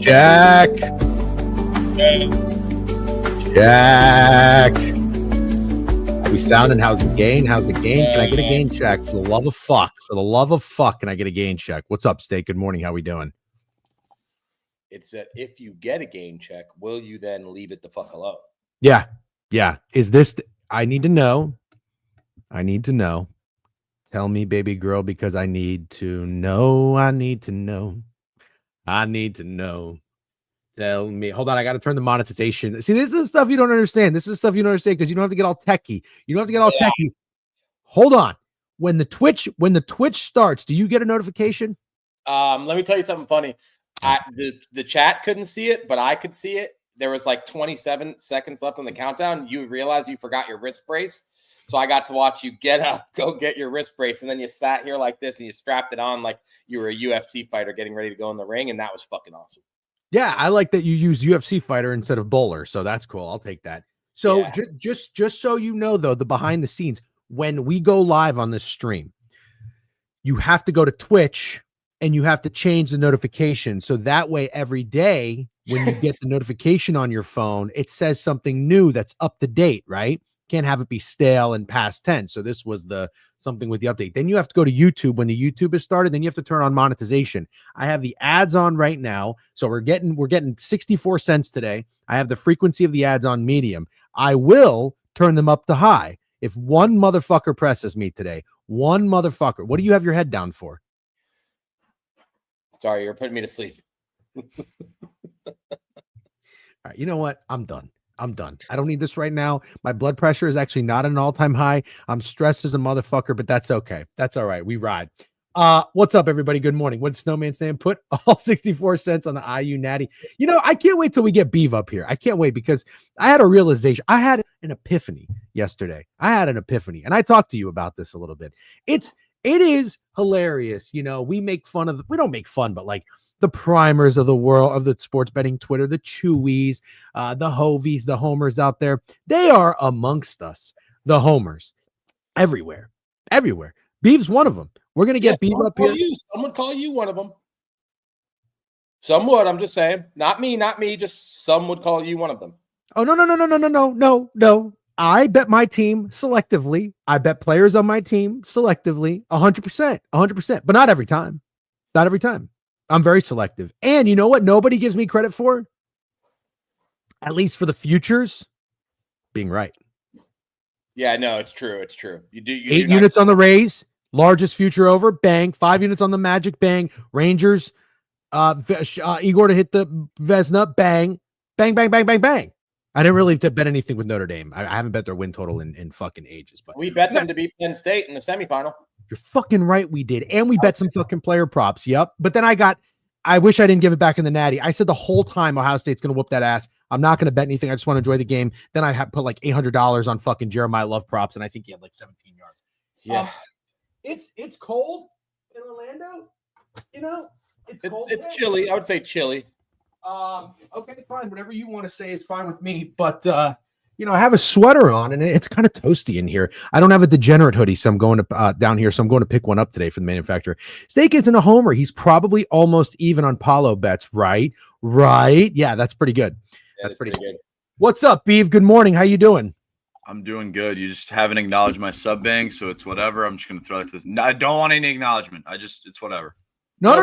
Jack. Are we sounding? How's the gain? How's the gain? Can I get a gain check? For the love of fuck. For the love of fuck, can I get a gain check? What's up, Steak? Good morning. How we doing? It's that if you get a gain check, will you then leave it the fuck alone? Yeah. Is this? I need to know. Tell me, baby girl, because I need to know. Tell me. Hold on, I got to turn the monetization. See, this is stuff you don't understand. This is stuff you don't understand because you don't have to get all techie. Techie. Hold on. When the Twitch starts, do you get a notification? Let me tell you something funny. The chat couldn't see it, but I could see it. There was like 27 seconds left on the countdown. You realized you forgot your wrist brace. So I got to watch you get up, go get your wrist brace, and then you sat here like this and you strapped it on like you were a UFC fighter getting ready to go in the ring, and that was fucking awesome. Yeah, I like that you use UFC fighter instead of bowler, so that's cool. I'll take that. So Yeah. just so you know, though, the behind the scenes, when we go live on this stream, you have to go to Twitch and you have to change the notification. So that way, every day when you get the notification on your phone, it says something new that's up to date, right? Can't have it be stale and past tense. So this was something with the update. Then you have to go to YouTube when the YouTube is started. Then you have to turn on monetization. I have the ads on right now. So we're getting 64 cents today. I have the frequency of the ads on medium. I will turn them up to high. If one motherfucker presses me today, what do you have your head down for? Sorry, you're putting me to sleep. All right, you know what? I'm done. I don't need this right now. My blood pressure is actually not at an all-time high. I'm stressed as a motherfucker, but that's okay. That's all right. We ride. What's up, everybody? Good morning. What did Snowman Sam put? All 64 cents on the IU Natty. You know, I can't wait till we get Beeve up here. I can't wait because I had a realization. I had an epiphany yesterday. And I talked to you about this a little bit. It is hilarious. You know, we don't make fun, but like the primers of the world of the sports betting Twitter, the Chewies, the Hovies, the homers out there, they are amongst us. The homers everywhere. Beeve's one of them. We're going to get Beeve up here. Some would call you one of them. Some would. I'm just saying. Not me. Just some would call you one of them. Oh, no. I bet my team selectively. I bet players on my team selectively 100%, but not every time. I'm very selective. And you know what nobody gives me credit for? At least for the futures, being right. Yeah, no, it's true. You do 8 units on the Rays, largest future over, bang. 5 units on the Magic, bang. Rangers, Igor to hit the Vezina, bang. Bang. I didn't really bet anything with Notre Dame. I haven't bet their win total in fucking ages. But we bet them to beat Penn State in the semifinal. You're fucking right, we did. And we bet some fucking player props. Yep. But then I wish I didn't give it back in the Natty. I said the whole time Ohio State's going to whoop that ass. I'm not going to bet anything. I just want to enjoy the game. Then I put like $800 on fucking Jeremiah Love props, and I think he had like 17 yards. Yeah. It's cold in Orlando. You know, it's cold. It's chilly. I would say chilly. Okay, fine. Whatever you want to say is fine with me. But you know, I have a sweater on and it's kind of toasty in here. I don't have a degenerate hoodie, so I'm going to down here. So I'm going to pick one up today for the manufacturer. Steak isn't a homer. He's probably almost even on Paulo bets, right? Yeah, that's pretty good. That's pretty good. What's up, Beeve? Good morning. How you doing? I'm doing good. You just haven't acknowledged my sub bang, so it's whatever. I'm just going to throw it to this. No, I don't want any acknowledgement. It's whatever. No.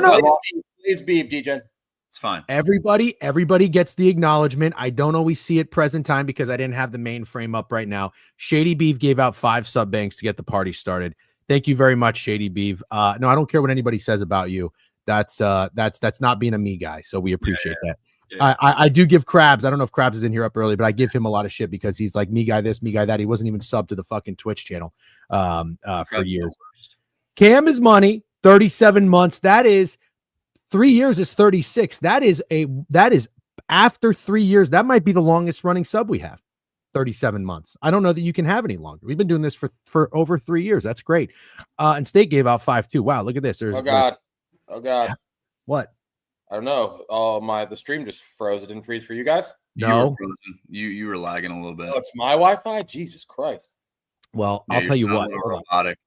Please, Beeve, DJ. It's fine. Everybody gets the acknowledgement. I don't always see it present time because I didn't have the main frame up right now. Shady Beeve gave out 5 sub banks to get the party started. Thank you very much, Shady Beeve. No, I don't care what anybody says about you. That's not being a me guy. So we appreciate that. Yeah. I do give Krabs. I don't know if Krabs is in here up early, but I give him a lot of shit because he's like me guy this, me guy that. He wasn't even subbed to the fucking Twitch channel for years. Cam is money. 37 months. That is 3 years is 36. That is after 3 years. That might be the longest running sub we have. 37 months. I don't know that you can have any longer. We've been doing this for over 3 years. That's great. And State gave out 5 too. Wow, look at this. Oh God. What? I don't know. The stream just froze. It didn't freeze for you guys. No, you were lagging a little bit. Oh, it's my Wi-Fi. Jesus Christ. Well, I'll tell you what. Robotic.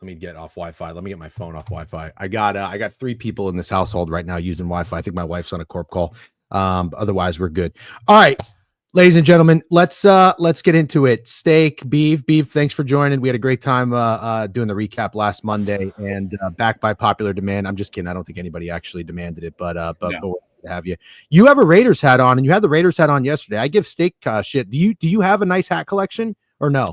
Let me get off Wi-Fi. Let me get my phone off Wi-Fi. I got 3 people in this household right now using Wi-Fi. I think my wife's on a corp call. Otherwise, we're good. All right, ladies and gentlemen, let's get into it. Steak, beef. Thanks for joining. We had a great time doing the recap last Monday, and back by popular demand. I'm just kidding. I don't think anybody actually demanded it, but no. Have you? You have a Raiders hat on, and you had the Raiders hat on yesterday. I give Steak shit. Do you have a nice hat collection or no?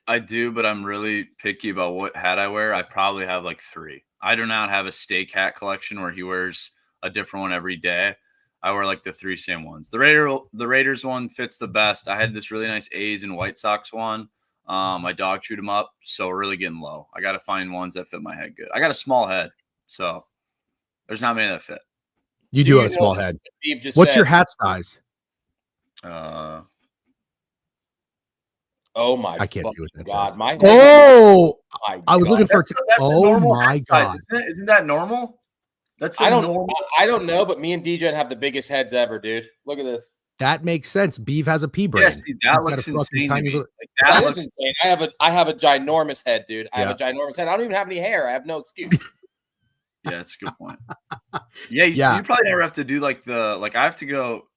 I do, but I'm really picky about what hat I wear. I probably have like 3. I do not have a Steak hat collection where he wears a different one every day. I wear like the 3 same ones. The Raiders one fits the best. I had this really nice A's and White Sox one. My dog chewed them up, so we're really getting low. I got to find ones that fit my head good. I got a small head, so there's not many that fit. You do have a small head. What's your hat size? Oh my! I can't see what that God, says. My I was looking for. Oh my God! Isn't that normal? I don't know, but me and DJ have the biggest heads ever, dude. Look at this. That makes sense. Beef has a pea brain. Yes, that looks insane to me. That looks insane. I have a ginormous head, dude. I have a ginormous head. I don't even have any hair. I have no excuse. Yeah, that's a good point. You probably never have to do I have to go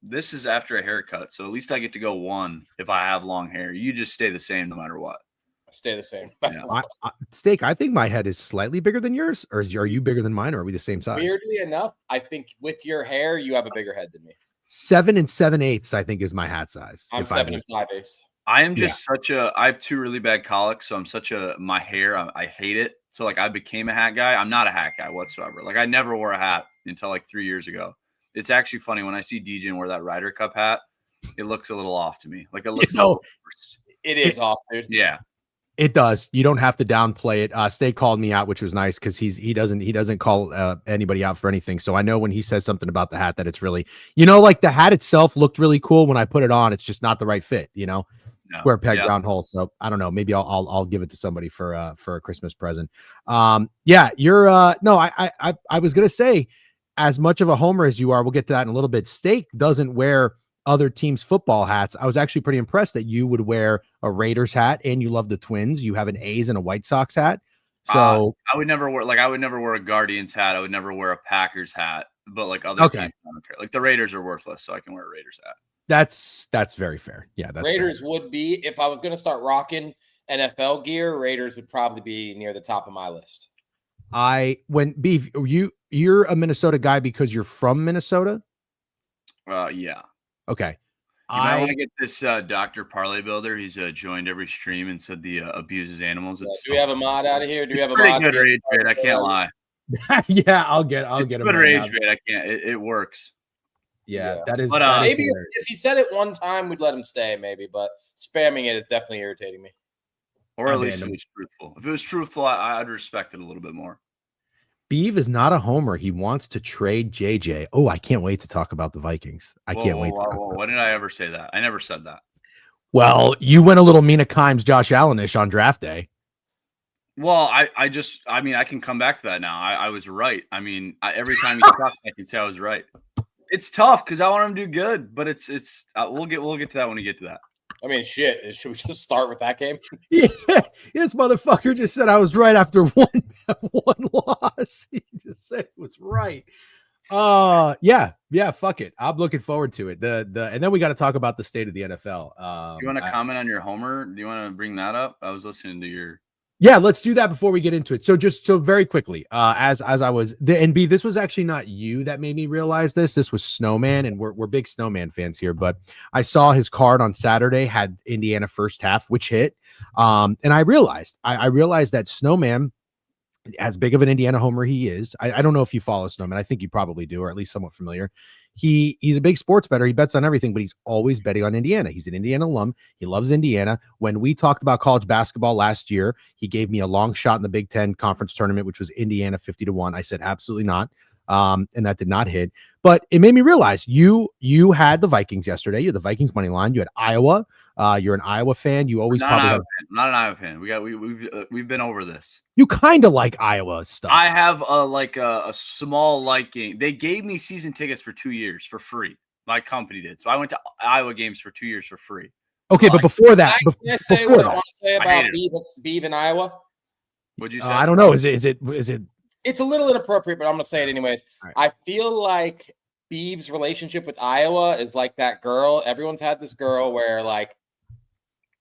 this is after a haircut, so at least I get to go 1 if I have long hair. You just stay the same no matter what. Stay the same. Yeah. Steak, I think my head is slightly bigger than yours, or are you bigger than mine, or are we the same size? Weirdly enough, I think with your hair, you have a bigger head than me. 7 7/8, I think, is my hat size. I'm 7 5/8. I am just I have 2 really bad colics, so I'm my hair, I hate it. So I became a hat guy. I'm not a hat guy whatsoever. I never wore a hat until 3 years ago. It's actually funny when I see DJ wear that Ryder Cup hat, it looks a little off to me. It looks it is off, dude. Yeah. It does. You don't have to downplay it. Steak called me out, which was nice because he doesn't call anybody out for anything. So I know when he says something about the hat that it's really, the hat itself looked really cool when I put it on. It's just not the right fit, square peg round hole. So I don't know. Maybe I'll give it to somebody for a Christmas present. You're I was gonna say, as much of a homer as you are, we'll get to that in a little bit. Steak doesn't wear other teams' football hats. I was actually pretty impressed that you would wear a Raiders hat and you love the Twins. You have an A's and a White Sox hat. So I would never wear a Guardians hat. I would never wear a Packers hat. But other teams, I don't care. The Raiders are worthless, so I can wear a Raiders hat. That's very fair. Yeah, that's Raiders fair. would be, if I was going to start rocking NFL gear, Raiders would probably be near the top of my list. Beef, you're a Minnesota guy because you're from Minnesota? Yeah. Okay. I want to get this Dr. Parlay Builder. He's joined every stream and said the abuses animals. Do we have a mod out of here? Do we have a pretty mod? Good rage rate. I can't lie. Yeah, I'll get a good rage rate. I can't. It works. Yeah, that is. But maybe if he said it one time, we'd let him stay. Maybe, but spamming it is definitely irritating me. Or at least it was truthful. If it was truthful, I'd respect it a little bit more. Beeve is not a homer. He wants to trade JJ. Oh, I can't wait to talk about the Vikings. I can't wait. When did I ever say that? I never said that. Well, you went a little Mina Kimes, Josh Allen-ish on draft day. Well, I can come back to that now. I was right. Every time you talk, I can say I was right. It's tough because I want him to do good, but it's we'll get to that when we get to that. Shit. Should we just start with that game? Yeah, this motherfucker just said I was right after one loss. He just said it was right. Yeah, fuck it. I'm looking forward to it. And then we got to talk about the state of the NFL. Do you want to comment on your homer? Do you want to bring that up? I was listening to your. Yeah, let's do that before we get into it. So very quickly, as I was and B, this was actually not you that made me realize this. This was Snowman, and we're big Snowman fans here. But I saw his card on Saturday had Indiana first half, which hit, and I realized that Snowman, as big of an Indiana homer he is, I don't know if you follow Snowman. I think you probably do, or at least somewhat familiar. He's a big sports bettor. He bets on everything, but he's always betting on Indiana. He's an Indiana alum. He loves Indiana. When we talked about college basketball last year, he gave me a long shot in the Big Ten conference tournament, which was Indiana 50-1. I said, absolutely not. And that did not hit. But it made me realize you had the Vikings yesterday. You had the Vikings money line. You had Iowa. You're an Iowa fan. You always not an Iowa fan. We've been over this. You kind of like Iowa stuff. I have a small liking. They gave me season tickets for 2 years for free. My company did. So I went to Iowa games for 2 years for free. Okay, but before that, can I say what I want to say about Beeve in Iowa? What'd you say? I don't know. Is it? It's a little inappropriate, but I'm gonna say it anyways. All right. I feel like Beeve's relationship with Iowa is like that girl. Everyone's had this girl where like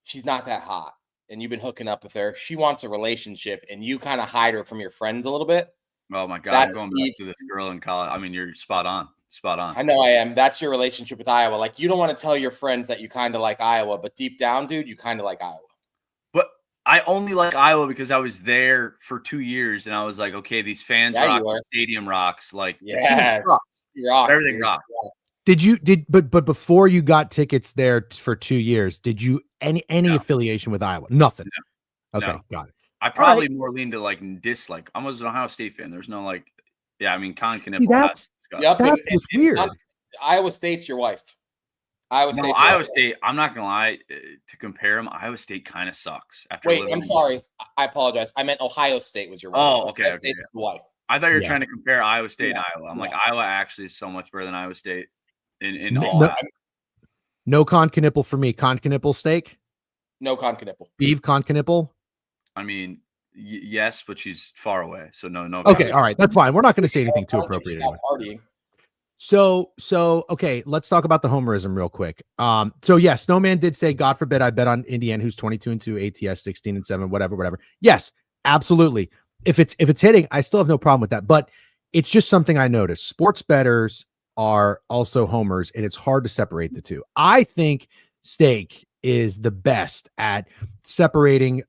she's not that hot, and you've been hooking up with her. She wants a relationship, and you kind of hide her from your friends a little bit. Oh my God, That's I'm going back to this girl in college. I mean, you're spot on. Spot on. I know I am. That's your relationship with Iowa. Like you don't want to tell your friends that you kind of like Iowa, but deep down, dude, you kind of like Iowa. But I only like Iowa because I was there for 2 years and I was like, okay, these fans rock, the stadium rocks. Like, the team rocks. Everything dude. rocks. But before you got tickets there for 2 years, did you any affiliation with Iowa? Nothing. No. Okay, No. got it. I probably more lean to like dislike. I was an Ohio State fan. There's no like, I mean, Con Knippel. That's weird. Iowa State's your wife. Iowa State. I'm not gonna lie. To compare them, Iowa State kind of sucks. Wait, I'm sorry. I apologize. I meant Ohio State was your wife. Oh, okay. Ohio State's the wife. I thought you were trying to compare Iowa State and Iowa. I'm like, Iowa actually is so much better than Iowa State in all. No Con Knippel for me. Con Knippel steak. No Con Knippel. Beef Con Knippel. I mean, yes, but she's far away, so no. Okay, all right, that's fine. We're not going to say anything too appropriate. Partying. So okay, let's talk about the homerism real quick. So yeah, Snowman did say, God forbid I bet on Indiana, who's 22-2, ATS 16-7, whatever. Yes, absolutely. If it's hitting, I still have no problem with that. But it's just something I noticed. Sports bettors are also homers, and it's hard to separate the two. I think Steak is the best at separating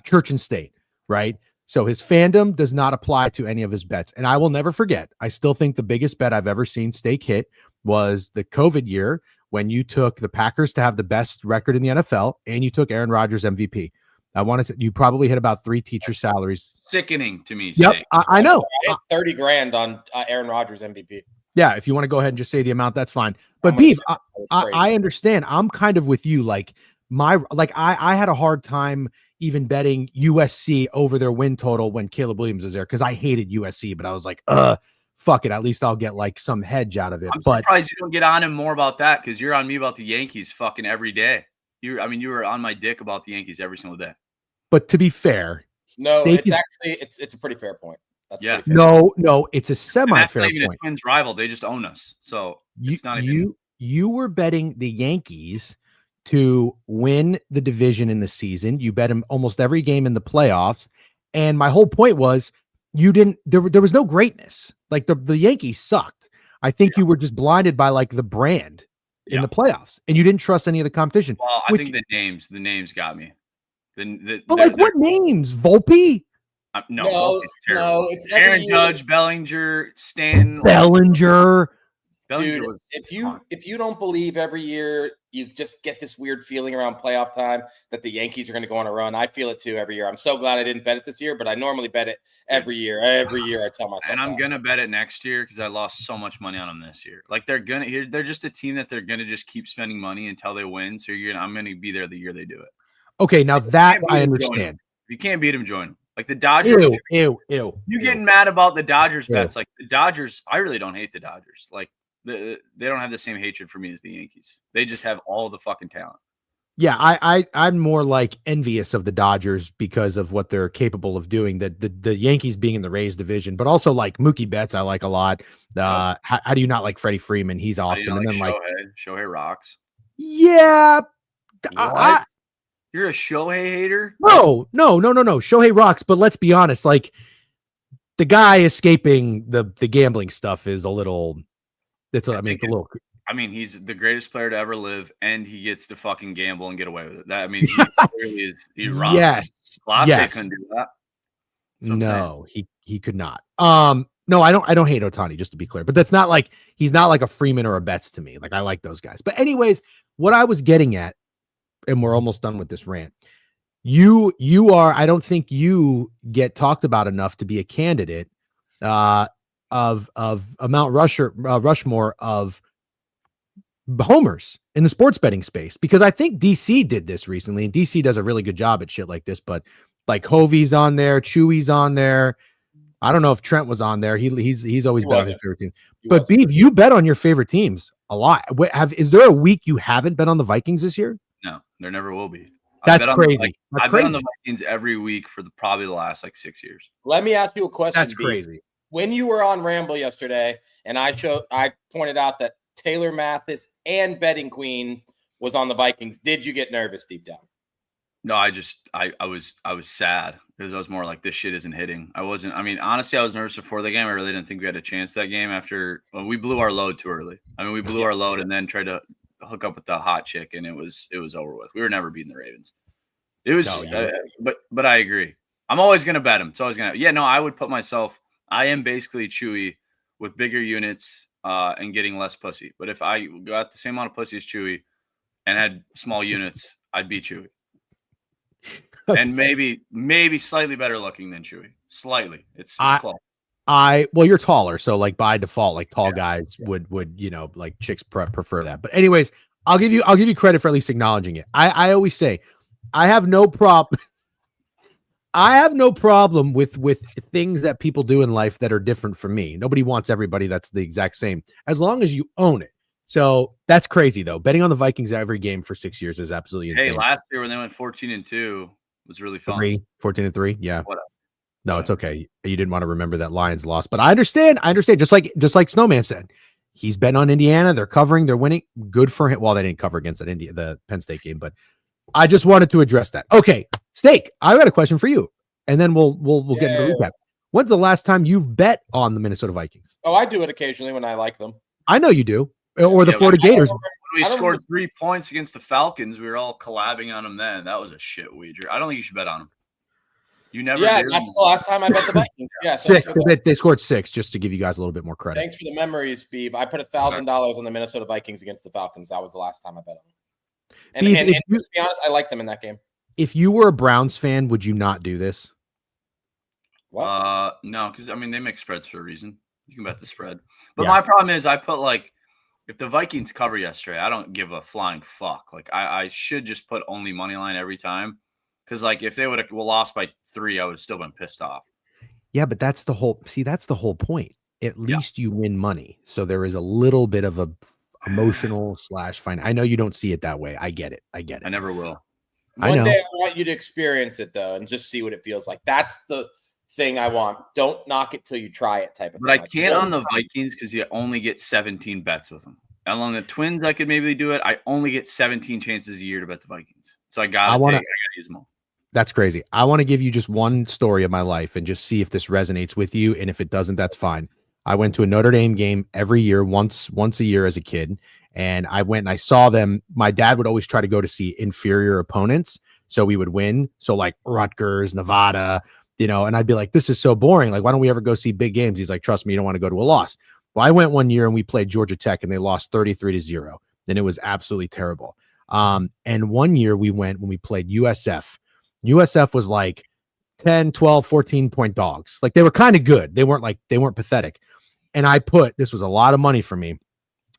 church and state, right? So his fandom does not apply to any of his bets. And I will never forget, I still think the biggest bet I've ever seen Steak hit was the COVID year when you took the Packers to have the best record in the NFL and you took Aaron Rodgers MVP. I wanted to, you probably hit about 3 teacher salaries. Sickening to me. Yep, I know. I hit 30 grand on Aaron Rodgers MVP. Yeah, if you want to go ahead and just say the amount, that's fine. But Beef, I understand. I'm kind of with you. Like I had a hard time even betting USC over their win total when Caleb Williams was there because I hated USC, but I was like, fuck it. At least I'll get like some hedge out of it. I'm surprised you don't get on him more about that because you're on me about the Yankees fucking every day. You were on my dick about the Yankees every single day. But to be fair, no, it's a pretty fair point. That's yeah. No, it's a semi-fair point. Even a Twins rival, they just own us. So it's not even. You were betting the Yankees to win the division in the season. You bet him almost every game in the playoffs. And my whole point was there was no greatness. Like the Yankees sucked. I think you were just blinded by like the brand in the playoffs and you didn't trust any of the competition. Well, I think the names got me. But like what names? Volpe? No, it's Aaron Judge, Bellinger, Stanton. Bellinger. Dude, if you don't believe every year you just get this weird feeling around playoff time that the Yankees are going to go on a run. I feel it too every year. I'm so glad I didn't bet it this year, but I normally bet it every year. Every year I tell myself. And I'm going to bet it next year because I lost so much money on them this year. Like they're just a team that they're going to just keep spending money until they win. So I'm going to be there the year they do it. Okay, now that I understand. If you can't beat them, join them. Like the Dodgers. Ew. You getting mad about the Dodgers bets? Like the Dodgers, I really don't hate the Dodgers. Like they don't have the same hatred for me as the Yankees. They just have all the fucking talent. Yeah, I'm more like envious of the Dodgers because of what they're capable of doing. The Yankees being in the Rays division, but also like Mookie Betts, I like a lot. How do you not like Freddie Freeman? He's awesome. And then Shohei rocks. Yeah, You're a Shohei hater? No. Shohei rocks, but let's be honest. Like the guy escaping the gambling stuff is a little. It's a little. I mean, he's the greatest player to ever live, and he gets to fucking gamble and get away with it. He really is. He rocks. Yes. Clase couldn't do that. No, he could not. No, I don't hate Ohtani, just to be clear. But that's not like he's not like a Freeman or a Betts to me. Like I like those guys. But anyways, what I was getting at, and we're almost done with this rant. You are. I don't think you get talked about enough to be a candidate of a Mount Rushmore of homers in the sports betting space, because I think DC did this recently, and DC does a really good job at shit like this. But like Hovey's on there, Chewy's on there. I don't know if Trent was on there. He's always bet on his favorite team. But Beef, you bet on your favorite teams a lot. Is there a week you haven't bet on the Vikings this year? No, there never will be. That's crazy. That's I've been on crazy. the Vikings every week for probably the last like 6 years. Let me ask you a question. That's B. crazy. When you were on Ramble yesterday, and I pointed out that Taylor Mathis and Betting Queens was on the Vikings. Did you get nervous deep down? No, I was sad because I was more like, this shit isn't hitting. I mean, honestly, I was nervous before the game. I really didn't think we had a chance that game after we blew our load too early. I mean, we blew our load and then tried to hook up with the hot chick, and it was over with. We were never beating the Ravens. It was, but I agree. I'm always gonna bet him. It's always gonna. Yeah, no, I would put myself. I am basically Chewy with bigger units and getting less pussy. But if I got the same amount of pussy as Chewy and had small units, I'd beat Chewy. And maybe slightly better looking than Chewy. Slightly. It's close. Well, you're taller, so like by default, like tall guys would like chicks prefer that. But anyways, I'll give you credit for at least acknowledging it. I always say I have no problem. I have no problem with things that people do in life that are different from me. Nobody wants everybody that's the exact same, as long as you own it. So that's crazy though. Betting on the Vikings every game for 6 years is absolutely insane. Hey, last year when they went 14-2 was really fun. 14-3. Yeah. Whatever. No, it's okay. You didn't want to remember that Lions loss, but I understand. Just like Snowman said, he's betting on Indiana. They're covering. They're winning. Good for him. Well, they didn't cover against the Penn State game, but I just wanted to address that. Okay, Steak, I got a question for you, and then we'll get into the recap. When's the last time you've bet on the Minnesota Vikings? Oh, I do it occasionally when I like them. I know you do. Or the Florida Gators. When we scored 3 points against the Falcons, we were all collabing on them then. That was a shit wager. I don't think you should bet on them. You never did. That's the last time I bet the Vikings. Yeah, 6. They scored 6, just to give you guys a little bit more credit. Thanks for the memories, Beeve. I put $1,000 on the Minnesota Vikings against the Falcons. That was the last time I bet on them. And to be honest, I like them in that game. If you were a Browns fan, would you not do this? What? No, because I mean they make spreads for a reason. You can bet the spread. But my problem is I put like if the Vikings cover yesterday, I don't give a flying fuck. Like I should just put only money line every time. Because like if they would have lost by 3, I would have still been pissed off. Yeah, but that's the whole point. At least you win money. So there is a little bit of a emotional / fine. I know you don't see it that way. I get it. I never will. One day I want you to experience it though and just see what it feels like. That's the thing I want. Don't knock it till you try it type of thing. But I can't on the Vikings because you only get 17 bets with them. And on the Twins, I could maybe do it. I only get 17 chances a year to bet the Vikings. So I gotta use them all. That's crazy. I want to give you just one story of my life and just see if this resonates with you. And if it doesn't, that's fine. I went to a Notre Dame game every year, once a year as a kid. And I went and I saw them. My dad would always try to go to see inferior opponents so we would win. So like Rutgers, Nevada, and I'd be like, this is so boring. Like, why don't we ever go see big games? He's like, trust me, you don't want to go to a loss. Well, I went one year and we played Georgia Tech and they lost 33-0. And it was absolutely terrible. And one year we went when we played USF. USF was like 10, 12, 14 point dogs. Like they were kind of good. They weren't pathetic. And this was a lot of money for me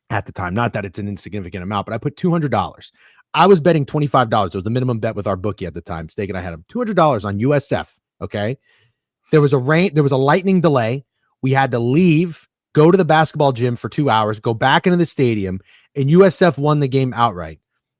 at the time. Not that it's an insignificant amount, but I put $200. I was betting $25. It was the minimum bet with our bookie at the time. Steak and I had him $200 on USF. Okay. There was a lightning delay. We had to leave, go to the basketball gym for 2 hours, go back into the stadium, and USF won the game outright.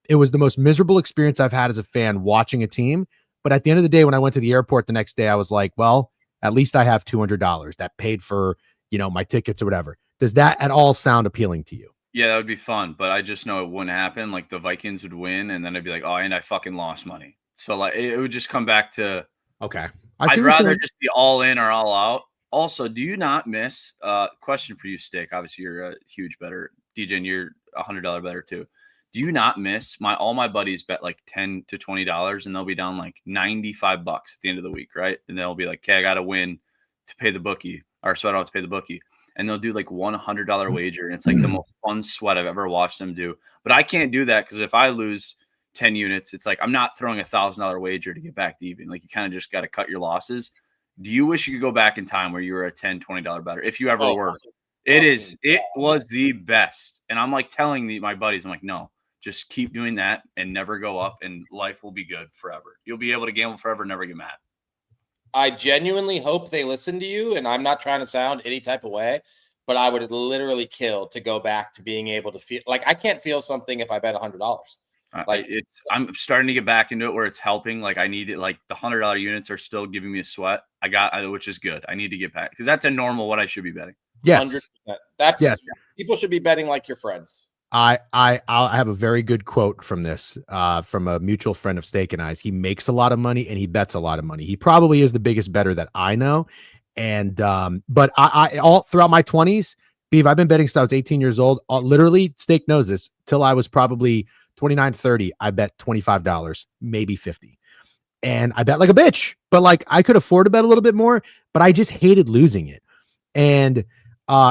It was the most miserable experience I've had as a fan watching a team. But at the end of the day, when I went to the airport the next day, I was like, well, at least I have $200 that paid for, my tickets or whatever. Does that at all sound appealing to you? Yeah, that would be fun, but I just know it wouldn't happen. Like the Vikings would win, and then I'd be like, oh, and I fucking lost money. So like it would just come back to okay. I'd rather just be all in or all out. Also, do you not miss question for you, Stick? Obviously, you're a huge bettor. DJ, and you're $100 bettor too. Do you not miss all my buddies bet like $10 to $20 and they'll be down like $95 at the end of the week, right? And they'll be like, okay, I gotta win to pay the bookie, or so I don't have to pay the bookie. And they'll do like $100 wager, and it's like the most fun sweat I've ever watched them do. But I can't do that because if I lose 10 units, it's like I'm not throwing $1,000 wager to get back to even. Like you kind of just got to cut your losses. Do you wish you could go back in time where you were a $10, $20 bettor if you ever were? It was the best. And I'm like telling my buddies, I'm like, no, just keep doing that and never go up, and life will be good forever. You'll be able to gamble forever, never get mad. I genuinely hope they listen to you, and I'm not trying to sound any type of way, but I would literally kill to go back to being able to feel like I can't feel something if I bet $100. I'm starting to get back into it where it's helping. Like I need it. Like the $100 units are still giving me a sweat. Which is good. I need to get back because that's a normal what I should be betting. Yes. 100%. That's Yes. People should be betting like your friends. I have a very good quote from this, from a mutual friend of Steak and I's. He makes a lot of money and he bets a lot of money. He probably is the biggest bettor that I know. And, but I all throughout my 20s, Beav, I've been betting since I was 18 years old. Literally, Steak knows this, till I was probably 29, 30, I bet $25, maybe 50. And I bet like a bitch, but like I could afford to bet a little bit more, but I just hated losing it. And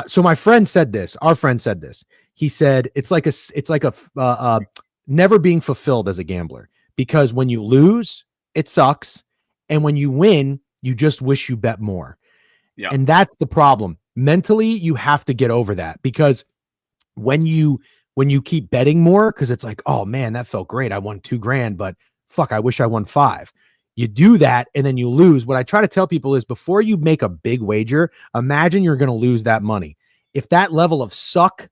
so my friend said this, our friend said this. He said, it's like a never being fulfilled as a gambler, because when you lose, it sucks. And when you win, you just wish you bet more. Yeah. And that's the problem. Mentally, you have to get over that, because when you keep betting more, because it's like, oh man, that felt great. I won $2,000, but fuck, I wish I won 5. You do that and then you lose. What I try to tell people is, before you make a big wager, imagine you're going to lose that money. If that level of suck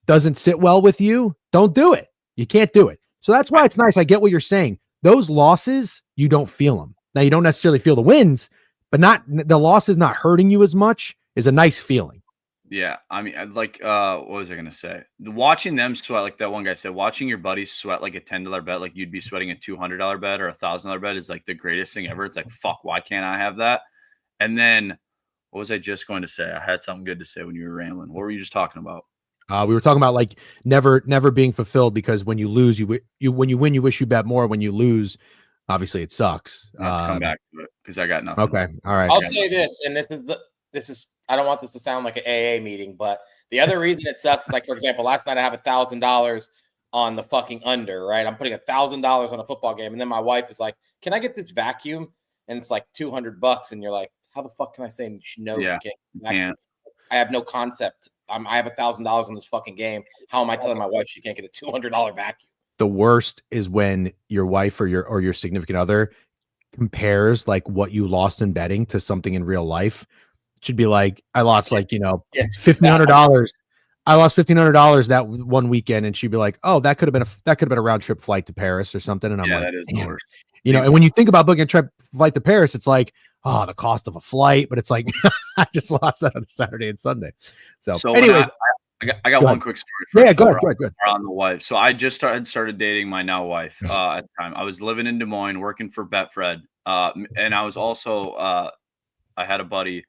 doesn't sit well with you, don't do it. You can't do it. So that's why it's nice. I get what you're saying. Those losses, you don't feel them. Now, you don't necessarily feel the wins, but the loss is not hurting you as much, is a nice feeling. Yeah. I mean, like, what was I going to say? Watching them sweat, like that one guy said, watching your buddies sweat like a $10 bet, like you'd be sweating a $200 bet or $1,000 bet, is like the greatest thing ever. It's like, fuck, why can't I have that? And then what was I just going to say? I had something good to say when you were rambling. What were you just talking about? We were talking about like never being fulfilled, because when you lose, when you win, you wish you bet more. When you lose, obviously it sucks. Let's come back to it because I got nothing. Okay. All right. I'll say this, and this is I don't want this to sound like an AA meeting, but the other reason it sucks is, like, for example, last night I have $1,000 on the fucking under, right? I'm putting $1,000 on a football game, and then my wife is like, "Can I get this vacuum?" And it's like $200, and you're like, "How the fuck can I say no?" Yeah, she can't. I have no concept. I have $1,000 on this fucking game. How am I telling my wife she can't get a $200 vacuum? The worst is when your wife or your significant other compares like what you lost in betting to something in real life. It should be like, I lost like, $1,500. I lost $1,500 that one weekend, and she'd be like, "Oh, that could have been a round trip flight to Paris or something." And I'm like, that is the worst. And when you think about booking a trip flight to Paris, it's like, oh, the cost of a flight, but it's like, I just lost that on Saturday and Sunday. So anyways, I got one quick story. Yeah, go ahead. On the wife. So I just started dating my now wife at the time. I was living in Des Moines, working for Betfred. And I was also, I had a buddy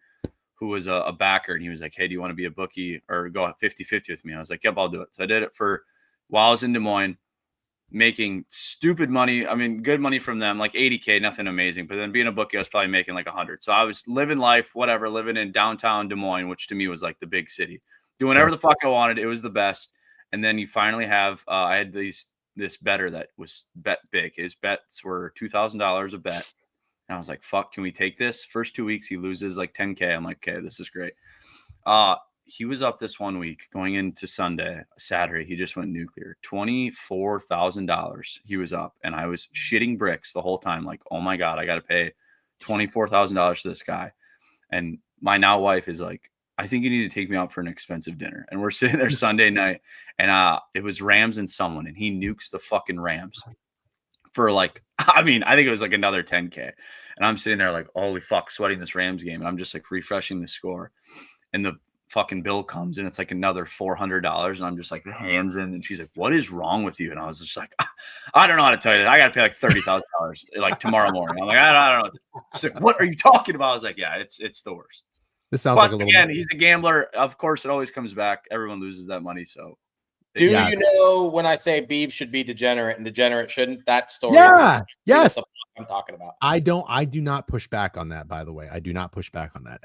who was a backer, and he was like, "Hey, do you want to be a bookie or go 50-50 with me?" I was like, "Yep, I'll do it." So I did it while I was in Des Moines, making stupid money. I mean, good money from them, like $80K, nothing amazing. But then being a bookie, I was probably making like $100. So I was living life, whatever, living in downtown Des Moines, which to me was like the big city, doing whatever the fuck I wanted. It was the best. And then you finally have, I had this bettor that was bet big. His bets were $2,000 a bet. And I was like, fuck, can we take this? First 2 weeks, he loses like 10K. I'm like, okay, this is great. He was up this one week going into Saturday. He just went nuclear. $24,000 he was up. And I was shitting bricks the whole time. Like, oh my God, I got to pay $24,000 to this guy. And my now wife is like, I think you need to take me out for an expensive dinner. And we're sitting there Sunday night, and it was Rams and someone, and he nukes the fucking Rams for like, I think it was like another 10K. And I'm sitting there like, holy fuck, sweating this Rams game. And I'm just like refreshing the score. And the fucking bill comes, and it's like another $400. And I'm just like, hands in. And she's like, "What is wrong with you?" And I was just like, I don't know how to tell you that. I got to pay like $30,000 like tomorrow morning. I'm like, I don't know. She's like, "What are you talking about?" I was like, yeah, it's the worst. This sounds like a little. Again, he's a gambler. Of course, it always comes back. Everyone loses that money. So, do you know when I say Beav should be degenerate and degenerate shouldn't? That story. Yeah. Yes. I'm talking about. I do not push back on that. By the way, I do not push back on that.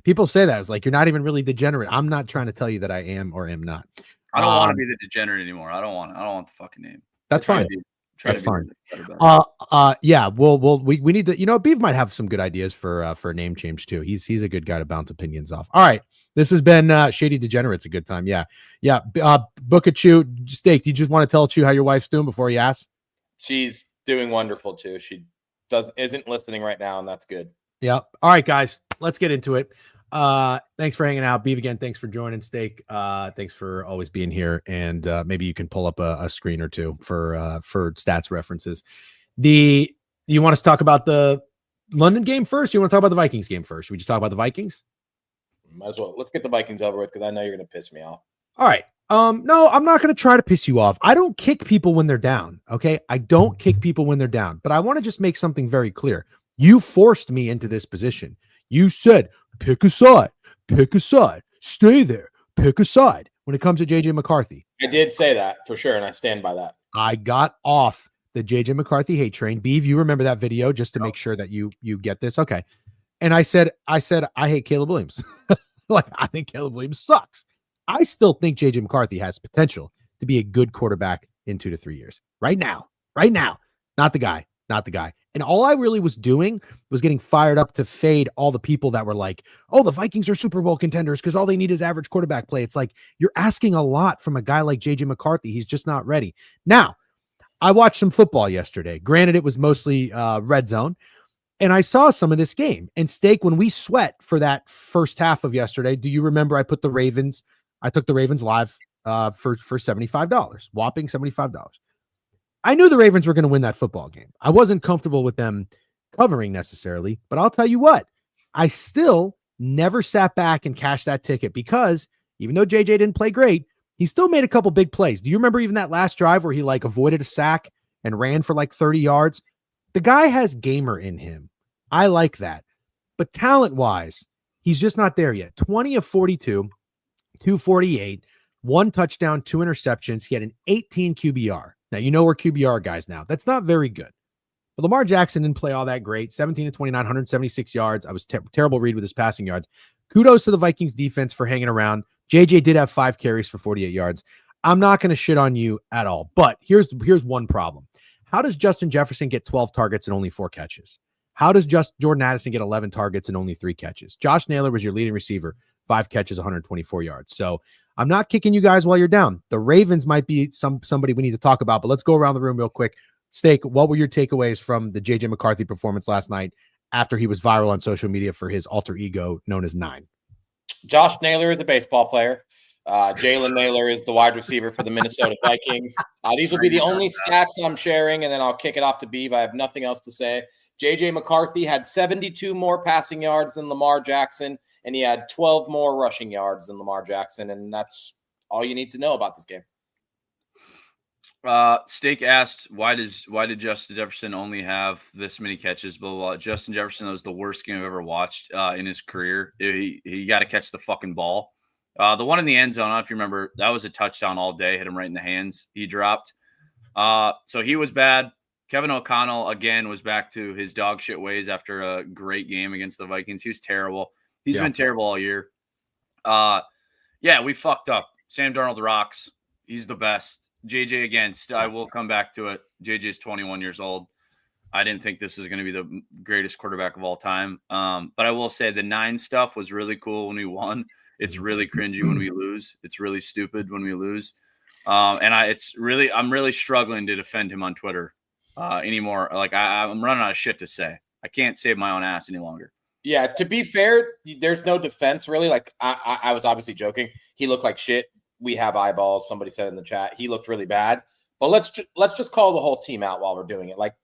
People say that. It's like, you're not even really degenerate. I'm not trying to tell you that I am or am not. I don't want to be the degenerate anymore. I don't want the fucking name. That's fine. That's fine. Yeah. We need to. Beav might have some good ideas for a name change too. He's a good guy to bounce opinions off. All right. This has been Shady Degenerates. A good time. Yeah. Book a Chew. Steak, do you just want to tell Chew how your wife's doing before you ask? She's doing wonderful too. She isn't listening right now, and that's good. Yeah. All right, guys, let's get into it. Thanks for hanging out. Beef again. Thanks for joining, Steak. Thanks for always being here. And maybe you can pull up a screen or two for stats references. You want us to talk about the London game first? Or you want to talk about the Vikings game first? Should we just talk about the Vikings? Might as well. Let's get the Vikings over with because I know you're going to piss me off. All right. No, I'm not going to try to piss you off. I don't kick people when they're down. Okay. I don't kick people when they're down, but I want to just make something very clear. You forced me into this position. You said, pick a side, stay there, pick a side when it comes to JJ McCarthy. I did say that for sure. And I stand by that. I got off the JJ McCarthy hate train. Beeve, you remember that video just to make sure that you get this. Okay. And I said, I hate Caleb Williams. Like, I think Caleb Williams sucks. I still think JJ McCarthy has potential to be a good quarterback in 2 to 3 years. Right now, not the guy. And all I really was doing was getting fired up to fade all the people that were like, oh, the Vikings are Super Bowl contenders because all they need is average quarterback play. It's like, you're asking a lot from a guy like JJ McCarthy. He's just not ready. Now, I watched some football yesterday. Granted, it was mostly red zone. And I saw some of this game. And Steak, when we sweat for that first half of yesterday, do you remember I took the Ravens live for $75, whopping $75. I knew the Ravens were going to win that football game. I wasn't comfortable with them covering necessarily, but I'll tell you what, I still never sat back and cashed that ticket because even though JJ didn't play great, he still made a couple big plays. Do you remember even that last drive where he like avoided a sack and ran for like 30 yards? The guy has gamer in him. I like that. But talent-wise, he's just not there yet. 20 of 42, 248, 1 touchdown, 2 interceptions. He had an 18 QBR. Now, you know we're QBR guys now. That's not very good. But Lamar Jackson didn't play all that great. 17 to 29, 176 yards. I was terrible read with his passing yards. Kudos to the Vikings defense for hanging around. JJ did have 5 carries for 48 yards. I'm not going to shit on you at all. But here's one problem. How does Justin Jefferson get 12 targets and only 4 catches? How does Jordan Addison get 11 targets and only 3 catches? Josh Naylor was your leading receiver, 5 catches, 124 yards. So I'm not kicking you guys while you're down. The Ravens might be somebody we need to talk about, but let's go around the room real quick. Steak, what were your takeaways from the JJ McCarthy performance last night after he was viral on social media for his alter ego known as 9? Josh Naylor is a baseball player. Jalen Naylor is the wide receiver for the Minnesota Vikings. These will be the only stats I'm sharing, and then I'll kick it off to Beeve. I have nothing else to say. JJ McCarthy had 72 more passing yards than Lamar Jackson, and he had 12 more rushing yards than Lamar Jackson, and that's all you need to know about this game. Steak asked, why did Justin Jefferson only have this many catches? Blah, blah, blah. Justin Jefferson was the worst game I've ever watched in his career. He got to catch the fucking ball. The one in the end zone, I don't know if you remember, that was a touchdown all day, hit him right in the hands. He dropped. So he was bad. Kevin O'Connell, again, was back to his dog shit ways after a great game against the Vikings. He was terrible. He's been terrible all year. Yeah, we fucked up. Sam Darnold rocks. He's the best. JJ, again, I will come back to it. JJ's 21 years old. I didn't think this was going to be the greatest quarterback of all time. But I will say the 9 stuff was really cool when we won. It's really cringy when we lose. It's really stupid when we lose. And I'm really struggling to defend him on Twitter anymore. Like I'm running out of shit to say. I can't save my own ass any longer. Yeah, to be fair, there's no defense really. Like I was obviously joking. He looked like shit. We have eyeballs. Somebody said in the chat he looked really bad. But let's just call the whole team out while we're doing it. Like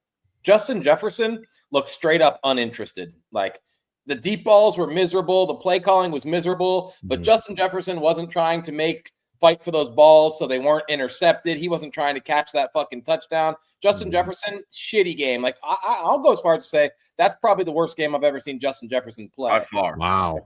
Justin Jefferson looked straight up uninterested. Like the deep balls were miserable. The play calling was miserable. But Justin Jefferson wasn't trying to fight for those balls so they weren't intercepted. He wasn't trying to catch that fucking touchdown. Justin Jefferson, shitty game. Like I'll go as far as to say that's probably the worst game I've ever seen Justin Jefferson play. By far. Wow.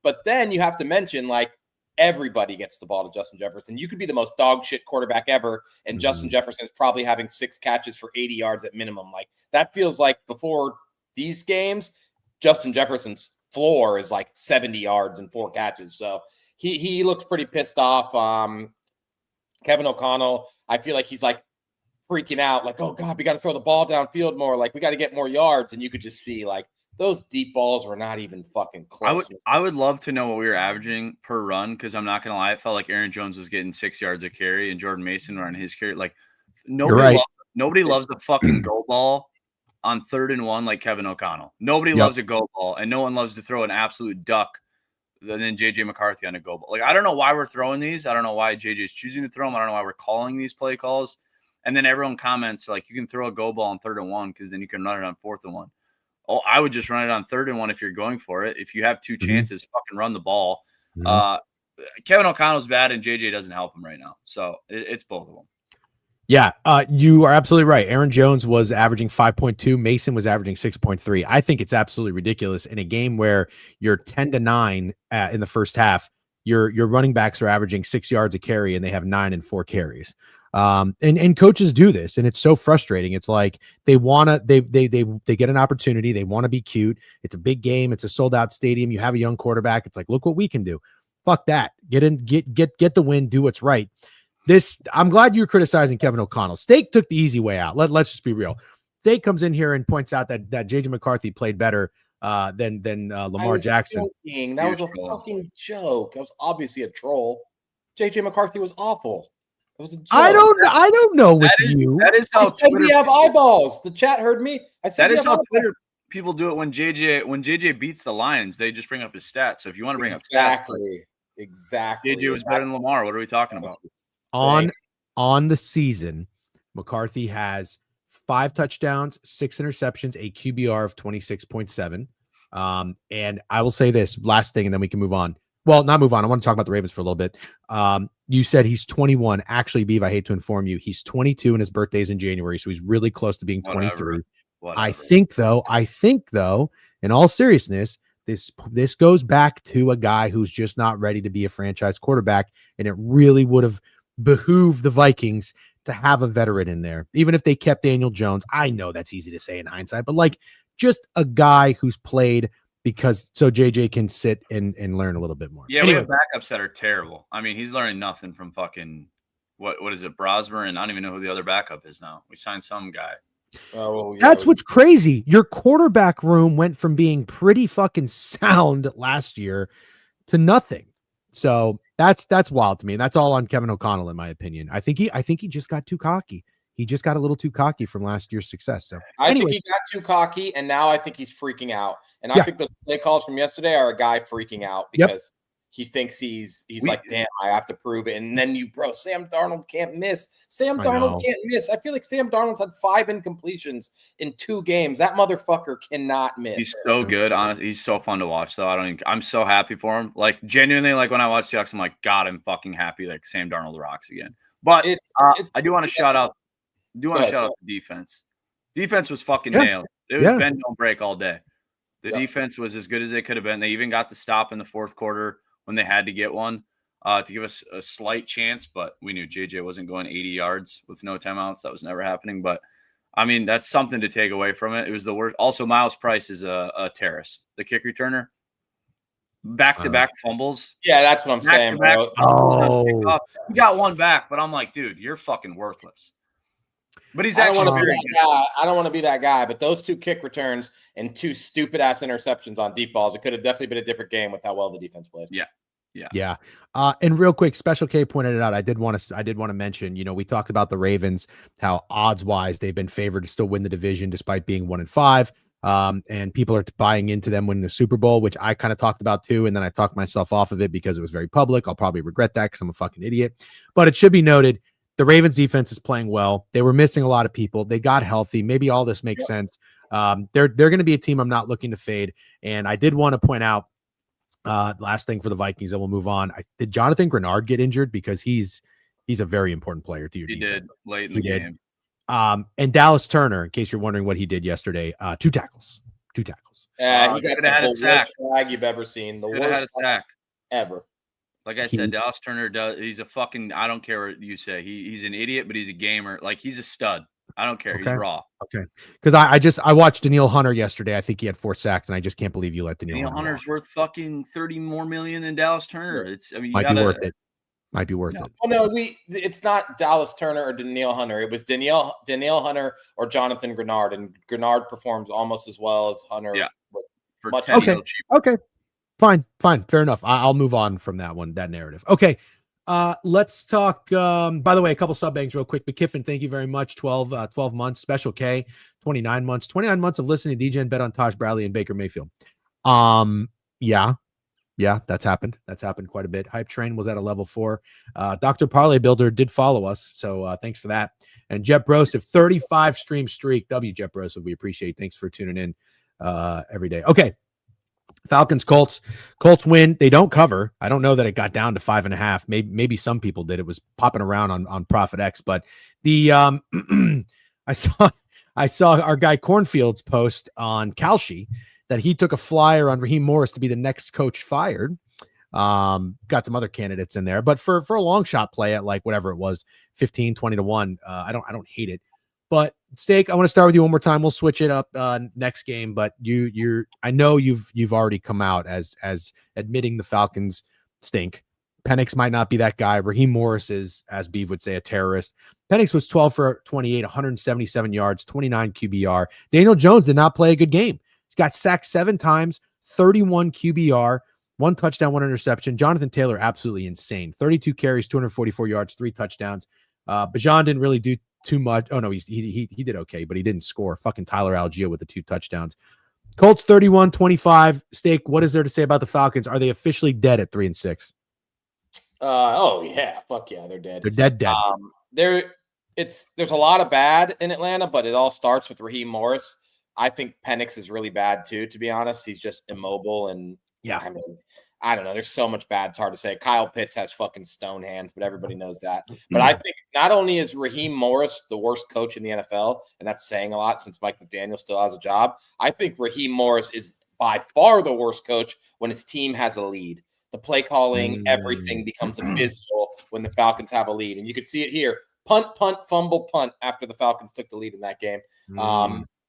But then you have to mention like everybody gets the ball to Justin Jefferson. You could be the most dog shit quarterback ever, and Justin Jefferson is probably having 6 catches for 80 yards at minimum. Like that feels like before these games, Justin Jefferson's floor is like 70 yards and 4 catches. So he looks pretty pissed off. Kevin O'Connell, I feel like he's like freaking out, like, oh God, we got to throw the ball downfield more. Like we got to get more yards. And you could just see like those deep balls were not even fucking close. I would love to know what we were averaging per run, because I'm not going to lie. I felt like Aaron Jones was getting 6 yards a carry and Jordan Mason were on his carry. Like nobody loves the fucking go ball. on 3rd and 1 like Kevin O'Connell. Nobody loves a go ball, and no one loves to throw an absolute duck than JJ McCarthy on a go ball. Like, I don't know why we're throwing these. I don't know why JJ is choosing to throw them. I don't know why we're calling these play calls. And then everyone comments like, you can throw a go ball on 3rd and 1 because then you can run it on 4th and 1. Oh, I would just run it on 3rd and 1 if you're going for it. If you have 2 chances, fucking run the ball. Kevin O'Connell's bad, and JJ doesn't help him right now. So it's both of them. Yeah, you are absolutely right. Aaron Jones was averaging 5.2. Mason was averaging 6.3. I think it's absolutely ridiculous in a game where you're 10-9 in the first half. Your running backs are averaging 6 yards a carry, and they have 9 and 4 carries. And coaches do this, and it's so frustrating. It's like they get an opportunity. They want to be cute. It's a big game. It's a sold out stadium. You have a young quarterback. It's like, look what we can do. Fuck that. Get in, get the win. Do what's right. I'm glad you're criticizing Kevin O'Connell. Steak took the easy way out. Let's just be real. Steak comes in here and points out that JJ McCarthy played better than Lamar Jackson. Joking. That was a fucking joke. That was obviously a troll. JJ McCarthy was awful. It was a joke. I don't know with you. That is how Twitter, we have eyeballs. The chat heard me. I said that is how Twitter people do it when JJ beats the Lions. They just bring up his stats. So if you want to bring up stats, exactly. JJ was better than Lamar. What are we talking about? On the season, McCarthy has 5 touchdowns, 6 interceptions, a QBR of 26.7. And I will say this last thing, and then we can move on. Well, not move on. I want to talk about the Ravens for a little bit. You said he's 21. Actually, Beav, I hate to inform you, he's 22 and his birthday's in January, so he's really close to being 23. Whatever. I think though, in all seriousness, this goes back to a guy who's just not ready to be a franchise quarterback, and it really would have behooved the Vikings to have a veteran in there, even if they kept Daniel Jones. I know that's easy to say in hindsight, but like just a guy who's played so JJ can sit and learn a little bit more. Yeah, anyway. We have backups that are terrible. I mean, he's learning nothing from fucking what is it, Brosmer, and I don't even know who the other backup is now. We signed some guy. That's what's crazy. Your quarterback room went from being pretty fucking sound last year to nothing. So that's wild to me. And that's all on Kevin O'Connell, in my opinion. I think he just got too cocky. He just got a little too cocky from last year's success. So I think he got too cocky, and now I think he's freaking out. And I think those play calls from yesterday are a guy freaking out because he thinks he's like, damn, I have to prove it. And then Sam Darnold can't miss. Sam Darnold can't miss. I feel like Sam Darnold's had 5 incompletions in 2 games. That motherfucker cannot miss. He's so good. Honestly, he's so fun to watch. So I'm so happy for him. Like genuinely, like when I watch Seahawks, I'm like, God, I'm fucking happy. Like Sam Darnold rocks again. But I do want to shout out. The defense. Defense was fucking nailed. It was bend don't break all day. The defense was as good as they could have been. They even got the stop in the 4th quarter when they had to get one to give us a slight chance, but we knew JJ wasn't going 80 yards with no timeouts. That was never happening. But I mean, that's something to take away from it. It was the worst. Also, Miles Price is a terrorist. The kick returner, back-to-back fumbles. Yeah, that's what I'm saying, bro. He got one back, but I'm like, dude, you're fucking worthless. But he's actually I don't want to be that guy, but those 2 kick returns and 2 stupid ass interceptions on deep balls, it could have definitely been a different game with how well the defense played. Yeah. And real quick, Special K pointed it out. I did want to mention, we talked about the Ravens, how odds wise they've been favored to still win the division despite being 1-5. And people are buying into them winning the Super Bowl, which I kind of talked about too. And then I talked myself off of it because it was very public. I'll probably regret that because I'm a fucking idiot, but it should be noted. The Ravens defense is playing well. They were missing a lot of people. They got healthy. Maybe all this makes sense. They're going to be a team I'm not looking to fade. And I did want to point out last thing for the Vikings, and we'll move on. Did Jonathan Grenard get injured? Because he's a very important player to your defense. He did late in the game. And Dallas Turner, in case you're wondering what he did yesterday, 2 tackles. He got had a sack. Flag you've ever seen. The worst sack ever. Like I said, Dallas Turner he's a fucking, I don't care what you say. He's an idiot, but he's a gamer. Like he's a stud. I don't care. Okay. He's raw. Okay. Because I watched Danielle Hunter yesterday. I think he had 4 sacks, and I just can't believe you let Danielle Hunter's worth fucking 30 more million than Dallas Turner. Might be worth it. Oh no, it's not Dallas Turner or Danielle Hunter. It was Danielle Hunter or Jonathan Grenard, and Grenard performs almost as well as Hunter. Yeah. For okay. Fine. Fair enough. I'll move on from that narrative. Okay. Let's talk. By the way, a couple sub bangs real quick. McKiffin, thank you very much. 12 months. Special K, 29 months. 29 months of listening to DJ and bet on Taj Bradley and Baker Mayfield. Yeah, that's happened. That's happened quite a bit. Hype Train was at a level 4. Dr. Parlay Builder did follow us, so thanks for that. And Jet Broseph, 35 stream streak. Jet Broseph, we appreciate. Thanks for tuning in every day. Okay. Falcons, Colts win. They don't cover. I don't know that it got down to 5.5. Maybe some people did. It was popping around on Profit X, but the I saw our guy Cornfield's post on Kalshi that he took a flyer on Raheem Morris to be the next coach fired. Got some other candidates in there, but for a long shot play at like whatever it was, 15, 20 to 1. I don't hate it. But Steak, I want to start with you one more time. We'll switch it up next game, but I know you've already come out as admitting the Falcons stink. Penix might not be that guy. Raheem Morris is, as Beeve would say, a terrorist. Penix was 12 for 28, 177 yards, 29 QBR. Daniel Jones did not play a good game. He's got sacked 7 times, 31 QBR, 1 touchdown, 1 interception. Jonathan Taylor, absolutely insane. 32 carries, 244 yards, 3 touchdowns. Bijan didn't really do too much. Oh no, he did okay, but he didn't score. Fucking Tyler Algier with the 2 touchdowns. Colts 31-25. Steak, what is there to say about the Falcons? Are they officially dead at 3-6? Oh yeah, fuck yeah, they're dead. They're dead. There's a lot of bad in Atlanta, but it all starts with Raheem Morris. I think Penix is really bad too, to be honest. He's just immobile and I mean, I don't know. There's so much bad. It's hard to say. Kyle Pitts has fucking stone hands, but everybody knows that. But I think not only is Raheem Morris the worst coach in the NFL, and that's saying a lot since Mike McDaniel still has a job, I think Raheem Morris is by far the worst coach when his team has a lead. The play calling, everything becomes abysmal when the Falcons have a lead. And you could see it here. Punt, fumble, punt after the Falcons took the lead in that game.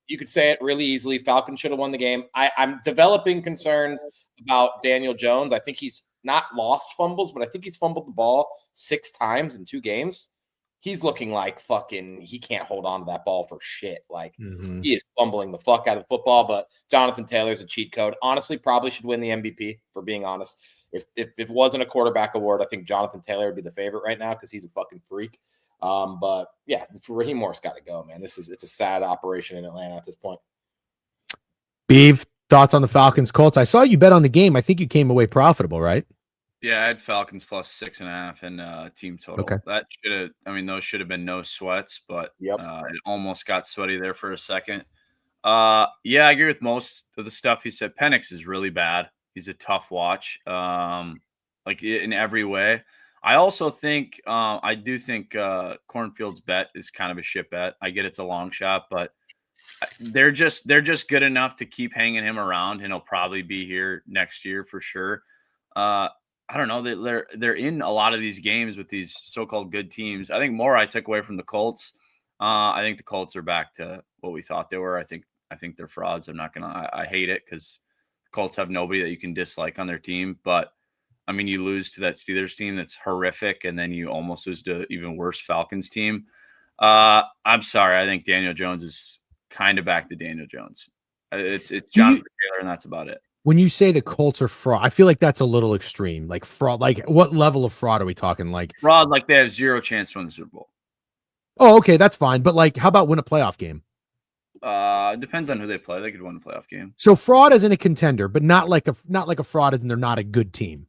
You could say it really easily. Falcons should have won the game. I'm developing concerns about Daniel Jones. I think he's not lost fumbles, but I think he's fumbled the ball 6 times in 2 games. He's looking like fucking he can't hold on to that ball for shit. Like he is fumbling the fuck out of the football, but Jonathan Taylor's a cheat code. Honestly, probably should win the MVP, for being honest. If it wasn't a quarterback award, I think Jonathan Taylor would be the favorite right now because he's a fucking freak. But yeah, Raheem Morris got to go, man. It's a sad operation in Atlanta at this point. Beeve, thoughts on the Falcons Colts? I saw you bet on the game. I think you came away profitable, right? Yeah, I had Falcons plus 6.5 and team total. Okay. That those should have been no sweats, but it almost got sweaty there for a second. Yeah, I agree with most of the stuff he said. Penix is really bad. He's a tough watch, like in every way. I also think I do think Cornfield's bet is kind of a shit bet. I get it's a long shot, but they're just good enough to keep hanging him around, and he'll probably be here next year for sure. I don't know, they're in a lot of these games with these so-called good teams. I think more I took away from the Colts. I think the Colts are back to what we thought they were. I think they're frauds. I hate it because Colts have nobody that you can dislike on their team, but I mean, you lose to that Steelers team that's horrific, and then you almost lose to even worse Falcons team. I'm sorry. I think Daniel Jones is kind of back to Daniel Jones. It's Jonathan Taylor, and that's about it. When you say the Colts are fraud, I feel like that's a little extreme. Like fraud, like what level of fraud are we talking? Like fraud, like they have 0 chance to win the Super Bowl. Oh, okay, that's fine. But like, how about win a playoff game? Depends on who they play. They could win a playoff game. So fraud as in a contender, but not like a fraud as in they're not a good team.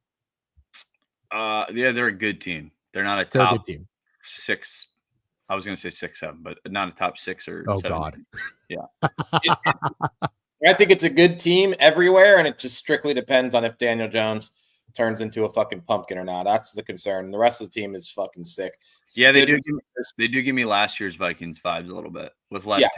Yeah, they're a good team. They're not a top 6. I was going to say 6, 7, but not a top 6 or 7. God. Yeah. I think it's a good team everywhere, and it just strictly depends on if Daniel Jones turns into a fucking pumpkin or not. That's the concern. The rest of the team is fucking sick. Yeah, they do give me last year's Vikings vibes a little bit with less talent.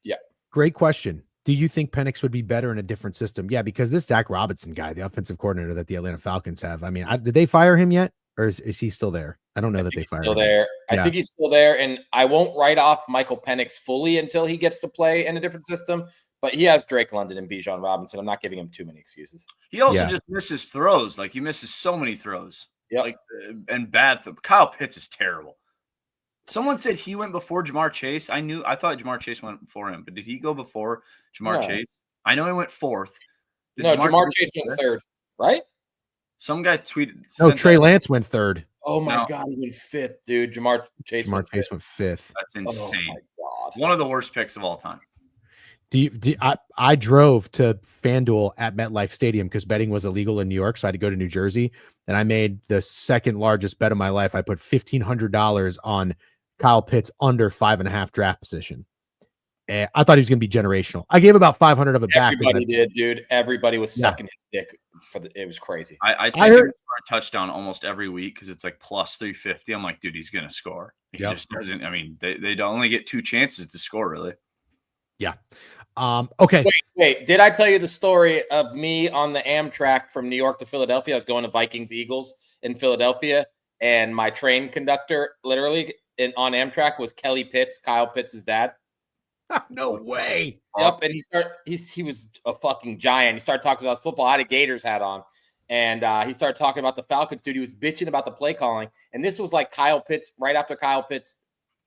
Yeah. Great question. Do you think Penix would be better in a different system? Yeah, because this Zach Robinson guy, the offensive coordinator that the Atlanta Falcons have, I mean, did they fire him yet? Or is he still there? I don't know that they fired him. There. I think he's still there, and I won't write off Michael Penix fully until he gets to play in a different system. But he has Drake London and Bijan Robinson. I'm not giving him too many excuses. He also just misses throws. Like, he misses so many throws. Yeah. Like, and bad. Kyle Pitts is terrible. Someone said he went before Jamar Chase. I thought Jamar Chase went before him, but did he go before Jamar Chase? I know he went 4th. No, Jamar Chase went 3rd, right? Some guy tweeted. No, Trey Lance went 3rd. Oh my No. God, he went 5th, dude. Jamar Chase Jamar went Chase 5th. went 5th. That's Oh insane. my God. One of the worst picks of all time. I drove to FanDuel at MetLife Stadium because betting was illegal in New York, so I had to go to New Jersey, and I made the second largest bet of my life. I put $1,500 on Kyle Pitts under 5.5 draft position. And I thought he was going to be generational. I gave about 500 of it back. Everybody did, dude. Everybody was Yeah. sucking his dick it was crazy. I take him for a touchdown almost every week because it's like plus 350. I'm like, dude, he's gonna score. He just doesn't. I mean, they don't only get 2 chances to score, really. Yeah. Okay. Wait. Did I tell you the story of me on the Amtrak from New York to Philadelphia? I was going to Vikings Eagles in Philadelphia, and my train conductor literally on Amtrak was Kelly Pitts, Kyle Pitts' dad. No way. Yep, and he was a fucking giant. He started talking about football. I had a Gators hat on, and he started talking about the Falcons, dude. He was bitching about the play calling, and this was like Kyle Pitts, right after Kyle Pitts'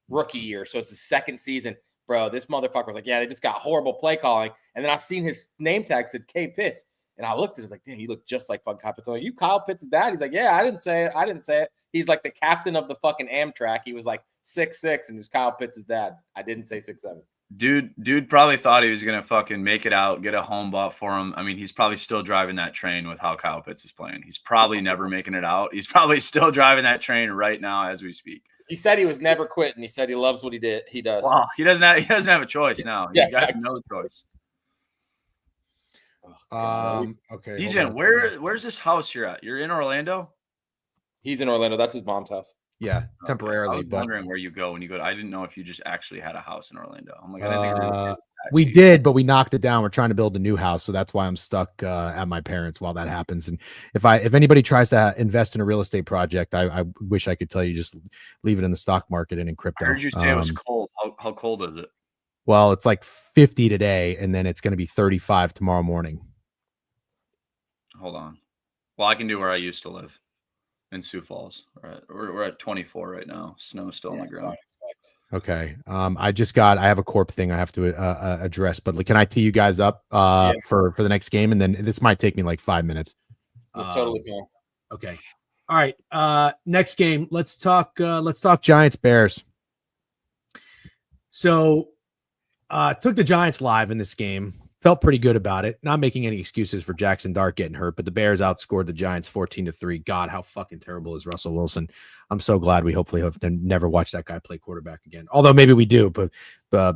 rookie year, so it's his second season. Bro, this motherfucker was like, yeah, they just got horrible play calling, and then I seen his name tag said K Pitts, and I looked at it, I was like, damn, you look just like fucking Kyle Pitts. I'm like, you Kyle Pitts' dad? He's like, yeah, I didn't say it. He's like the captain of the fucking Amtrak. He was like 6'6", and he was Kyle Pitts' dad. I didn't say 6'7". Dude probably thought he was gonna fucking make it out, get a home bought for him. I mean, he's probably still driving that train with how Kyle Pitts is playing. He's probably never making it out. He's probably still driving that train right now as we speak. He said he was never quitting. He said he loves what he does. Well, he doesn't have a choice now. He's got no choice. Okay. DJ, where's this house you're at? You're in Orlando? He's in Orlando. That's his mom's house. Yeah, temporarily. I was wondering where you go when you go. I didn't know if you just actually had a house in Orlando. I'm like, I didn't think we did, but we knocked it down. We're trying to build a new house, so that's why I'm stuck at my parents while that happens. And if anybody tries to invest in a real estate project, I wish I could tell you just leave it in the stock market and in crypto. I heard you say it was cold. How cold is it? Well, it's like 50 today, and then it's going to be 35 tomorrow morning. Hold on. Well, I can do where I used to live. In Sioux Falls. We're at 24 right now. Snow still on the ground. Okay. I have a corp thing I have to address, but can I tee you guys up for the next game? And then this might take me like 5 minutes. You're totally fine. Okay. All right. Next game. Let's talk Giants Bears. So took the Giants live in this game. Felt pretty good about it. Not making any excuses for Jackson Dart getting hurt, but the Bears outscored the Giants 14-3. God, how fucking terrible is Russell Wilson? I'm so glad we hopefully have to never watch that guy play quarterback again. Although maybe we do, but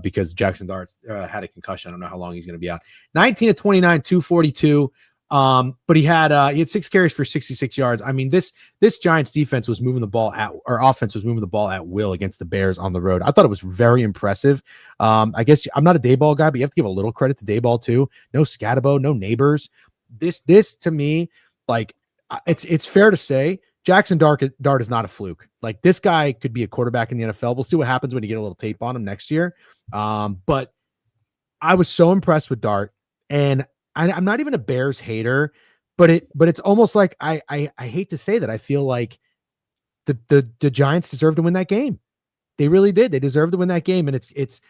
because Jackson Dart had a concussion, I don't know how long he's going to be out. 19 of 29, 242. But he had 6 carries for 66 yards. I mean, this Giants defense was moving the ball offense was moving the ball at will against the Bears on the road. I thought it was very impressive. I guess I'm not a Dayball guy, but you have to give a little credit to Dayball too. No Scatabo, no Neighbors. This to me, like it's fair to say Jackson Dart is not a fluke. Like this guy could be a quarterback in the NFL. We'll see what happens when you get a little tape on him next year. But I was so impressed with Dart, and I'm not even a Bears hater, but it's almost like I hate to say that I feel like the Giants deserve to win that game. They really did. They deserve to win that game, and it's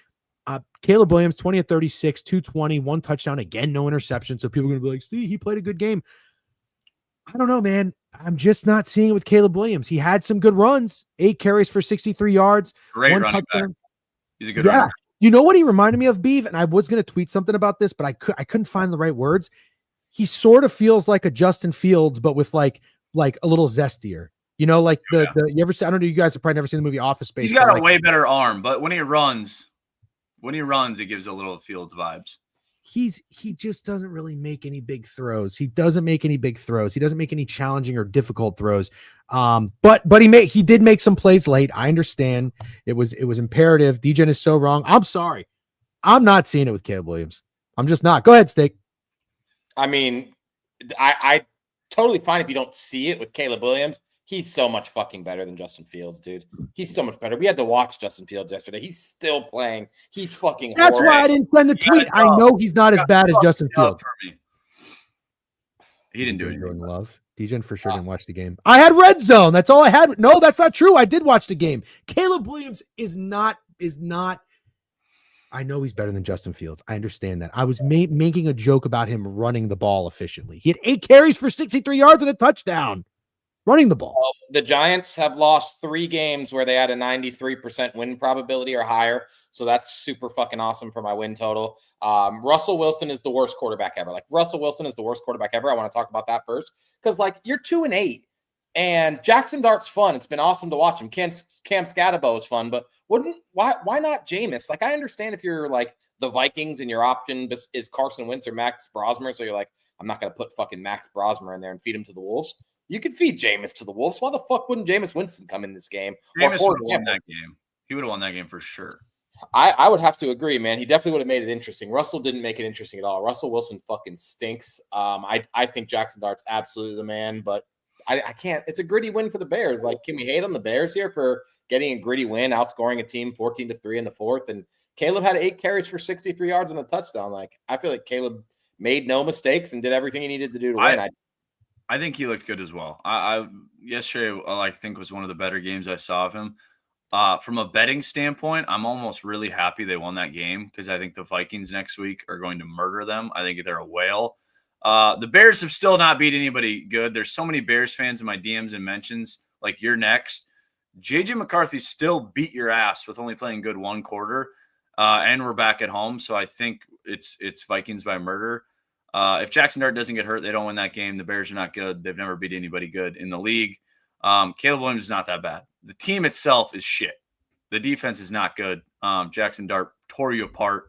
Caleb Williams 20 of 36, 220, 1 touchdown, again no interception. So people are gonna be like, see, he played a good game. I don't know, man. I'm just not seeing it with Caleb Williams. He had some good runs, 8 carries for 63 yards. Great running back. He's a good running back. You know what he reminded me of, Beeve? And I was going to tweet something about this, but I couldn't find the right words. He sort of feels like a Justin Fields, but with like a little zestier. You know, like you ever see, I don't know, you guys have probably never seen the movie Office Space. He's got a way better arm, but when he runs, it gives a little Fields vibes. He just doesn't really make any big throws. He doesn't make any challenging or difficult throws. But he did make some plays late. I understand it was imperative. DJ is so wrong. I'm sorry. I'm not seeing it with Caleb Williams. I'm just not. Go ahead, Steak. I mean, I totally fine if you don't see it with Caleb Williams. He's so much fucking better than Justin Fields, dude. He's so much better. We had to watch Justin Fields yesterday. He's still playing. He's fucking That's horrible. why I didn't send the tweet. I know he's not as bad as Justin Fields. He didn't do anything. Love. DJ for sure didn't watch the game. I had Red Zone. That's all I had. No, that's not true. I did watch the game. Caleb Williams is not. I know he's better than Justin Fields. I understand that. I was making a joke about him running the ball efficiently. He had 8 carries for 63 yards and a touchdown. running the ball. Well, the Giants have lost 3 games where they had a 93% win probability or higher. So that's super fucking awesome for my win total. Russell Wilson is the worst quarterback ever. Like, Russell Wilson is the worst quarterback ever. I want to talk about that first. Because, like, you're 2-8. And Jackson Dart's fun. It's been awesome to watch him. Cam Scatterbo is fun, but why not Jameis? Like, I understand if you're like the Vikings and your option is Carson Wentz or Max Brosmer, so you're like, I'm not going to put fucking Max Brosmer in there and feed him to the Wolves. You could feed Jameis to the Wolves. Why the fuck wouldn't Jameis Winston come in this game? Jameis would have won that game. He would have won that game for sure. I would have to agree, man. He definitely would have made it interesting. Russell didn't make it interesting at all. Russell Wilson fucking stinks. I think Jackson Dart's absolutely the man, but I can't. It's a gritty win for the Bears. Like, can we hate on the Bears here for getting a gritty win, outscoring a team 14-3 in the fourth? And Caleb had 8 carries for 63 yards and a touchdown. Like, I feel like Caleb made no mistakes and did everything he needed to do to win. I think he looked good as well. I yesterday, I think, was one of the better games I saw of him. From a betting standpoint, I'm almost really happy they won that game because I think the Vikings next week are going to murder them. I think they're a whale. The Bears have still not beat anybody good. There's so many Bears fans in my DMs and mentions, like, you're next. JJ McCarthy still beat your ass with only playing good 1 quarter, and we're back at home. So I think it's Vikings by murder. If Jackson Dart doesn't get hurt, they don't win that game. The Bears are not good. They've never beat anybody good in the league. Caleb Williams is not that bad. The team itself is shit. The defense is not good. Jackson Dart tore you apart.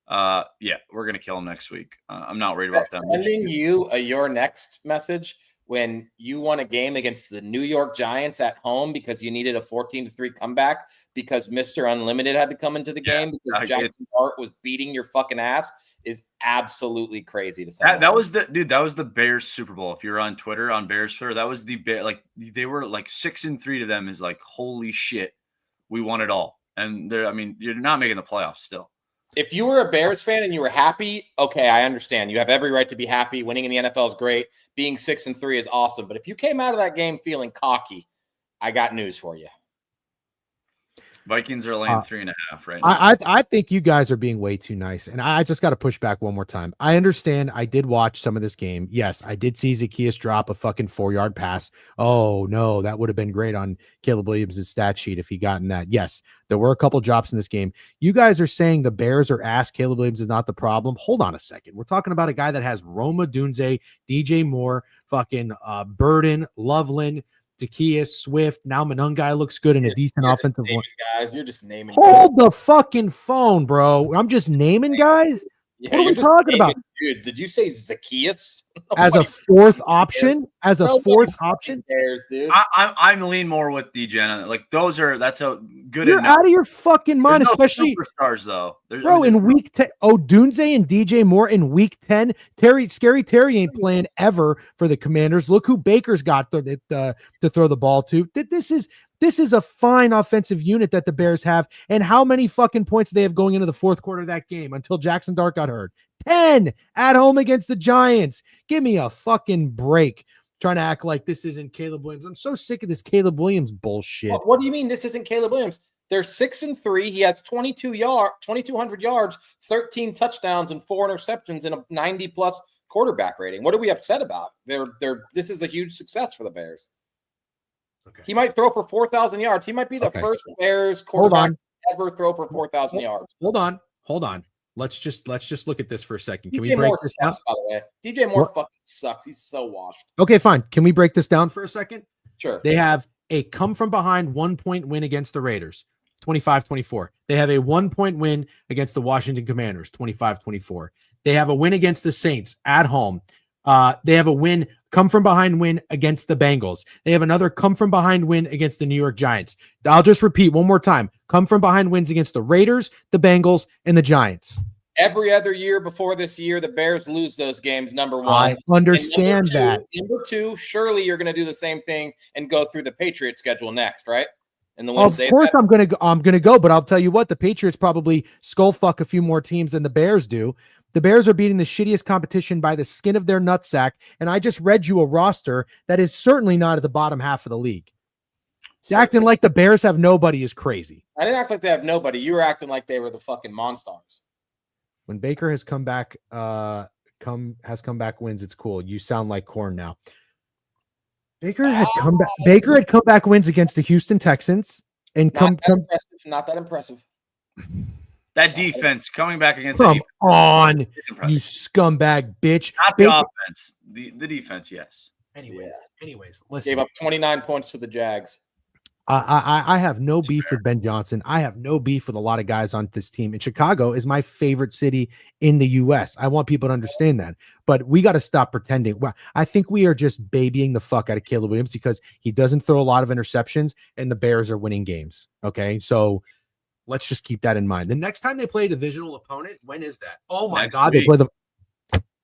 Yeah, we're going to kill him next week. I'm not worried about them. Sending you a your next message when you won a game against the New York Giants at home because you needed a 14-3 comeback because Mr. Unlimited had to come into the game because Jackson Dart was beating your fucking ass is absolutely crazy to say. That was the Bears Super Bowl. If you're on Twitter, on Bears Twitter, that was the Bear. Like, they were like 6-3 to them is like, holy shit, we won it all. And you're not making the playoffs still. If you were a Bears fan and you were happy, okay, I understand. You have every right to be happy. Winning in the NFL is great. Being 6-3 is awesome. But if you came out of that game feeling cocky, I got news for you. Vikings are laying 3.5 right now. I think you guys are being way too nice, and I just got to push back one more time. I understand. I did watch some of this game. Yes, I did see Zacchaeus drop a fucking 4-yard pass. Oh no, that would have been great on Caleb Williams' stat sheet if he gotten that. Yes, there were a couple drops in this game. You guys are saying the Bears are ass. Caleb Williams is not the problem. Hold on a second. We're talking about a guy that has Roma Dunze, DJ Moore, fucking Burden, Loveland, Zacchaeus, Swift. Now Monungai looks good in a decent offensive line. Guys, you're just naming. Hold the fucking phone, bro. I'm just naming guys. Yeah, what are we talking about? Dudes, did you say Zacchaeus as a fourth option? As a fourth option? Cares, dude. I'm lean more with DJ. Like, that's a good. You're out of your fucking mind, especially superstars though. Bro, in week 10, Dunze and DJ Moore in week 10. Scary Terry ain't playing ever for the Commanders. Look who Baker's got to throw the ball to. This is a fine offensive unit that the Bears have. And how many fucking points they have going into the fourth quarter of that game until Jackson Dart got hurt? 10 at home against the Giants. Give me a fucking break. Trying to act like this isn't Caleb Williams. I'm so sick of this Caleb Williams bullshit. What do you mean this isn't Caleb Williams? They're 6-3. He has 2,200 yards, 13 touchdowns, and 4 interceptions in a 90+ quarterback rating. What are we upset about? This is a huge success for the Bears. Okay. He might throw for 4,000 yards. He might be the first Bears quarterback to ever throw for 4,000 yards. Hold on. Let's just look at this for a second. Can we break this down? By the way, DJ Moore fucking sucks. He's so washed. Okay, fine. Can we break this down for a second? Sure. They have a come from behind 1-point win against the Raiders, 25-24. They have a 1-point win against the Washington Commanders, 25-24. They have a win against the Saints at home. They have a come from behind win against the Bengals. They have another come from behind win against the New York Giants. I'll just repeat one more time. Come from behind wins against the Raiders, the Bengals, and the Giants. Every other year before this year, the Bears lose those games, number one. I understand that. Number two, surely you're going to do the same thing and go through the Patriots schedule next, right? And the wins of course I'm going to go, but I'll tell you what, the Patriots probably skull fuck a few more teams than the Bears do. The Bears are beating the shittiest competition by the skin of their nutsack, and I just read you a roster that is certainly not at the bottom half of the league. Acting like the Bears have nobody is crazy. I didn't act like they have nobody. You were acting like they were the fucking Monstars. When Baker has come back wins, it's cool. You sound like corn now. Baker had comeback wins against the Houston Texans and not that impressive. That defense coming back against come on, you scumbag bitch. Not the offense, the defense, yes. Anyways, listen. Gave up 29 points to the Jags. I have no beef with Ben Johnson. I have no beef with a lot of guys on this team. And Chicago is my favorite city in the U.S. I want people to understand that. But we got to stop pretending. Well, I think we are just babying the fuck out of Caleb Williams because he doesn't throw a lot of interceptions and the Bears are winning games. Okay, so let's just keep that in mind. The next time they play a divisional opponent, when is that? Oh my God, they play the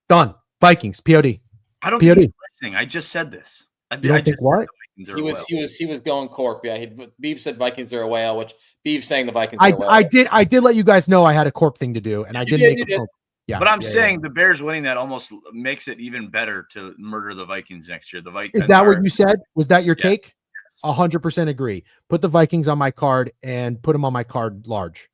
done Vikings. POD. I don't think he's listening. I just said this. I think what? He was going Corp. Yeah, Beef said Vikings are a whale, which Beef saying the Vikings are a whale. I did let you guys know I had a Corp thing to do, and I didn't make a Yeah, but I'm saying the Bears winning that almost makes it even better to murder the Vikings next year. The Vikings is that what you said? Was that your take? 100% agree. Put the Vikings on my card and put them on my card large.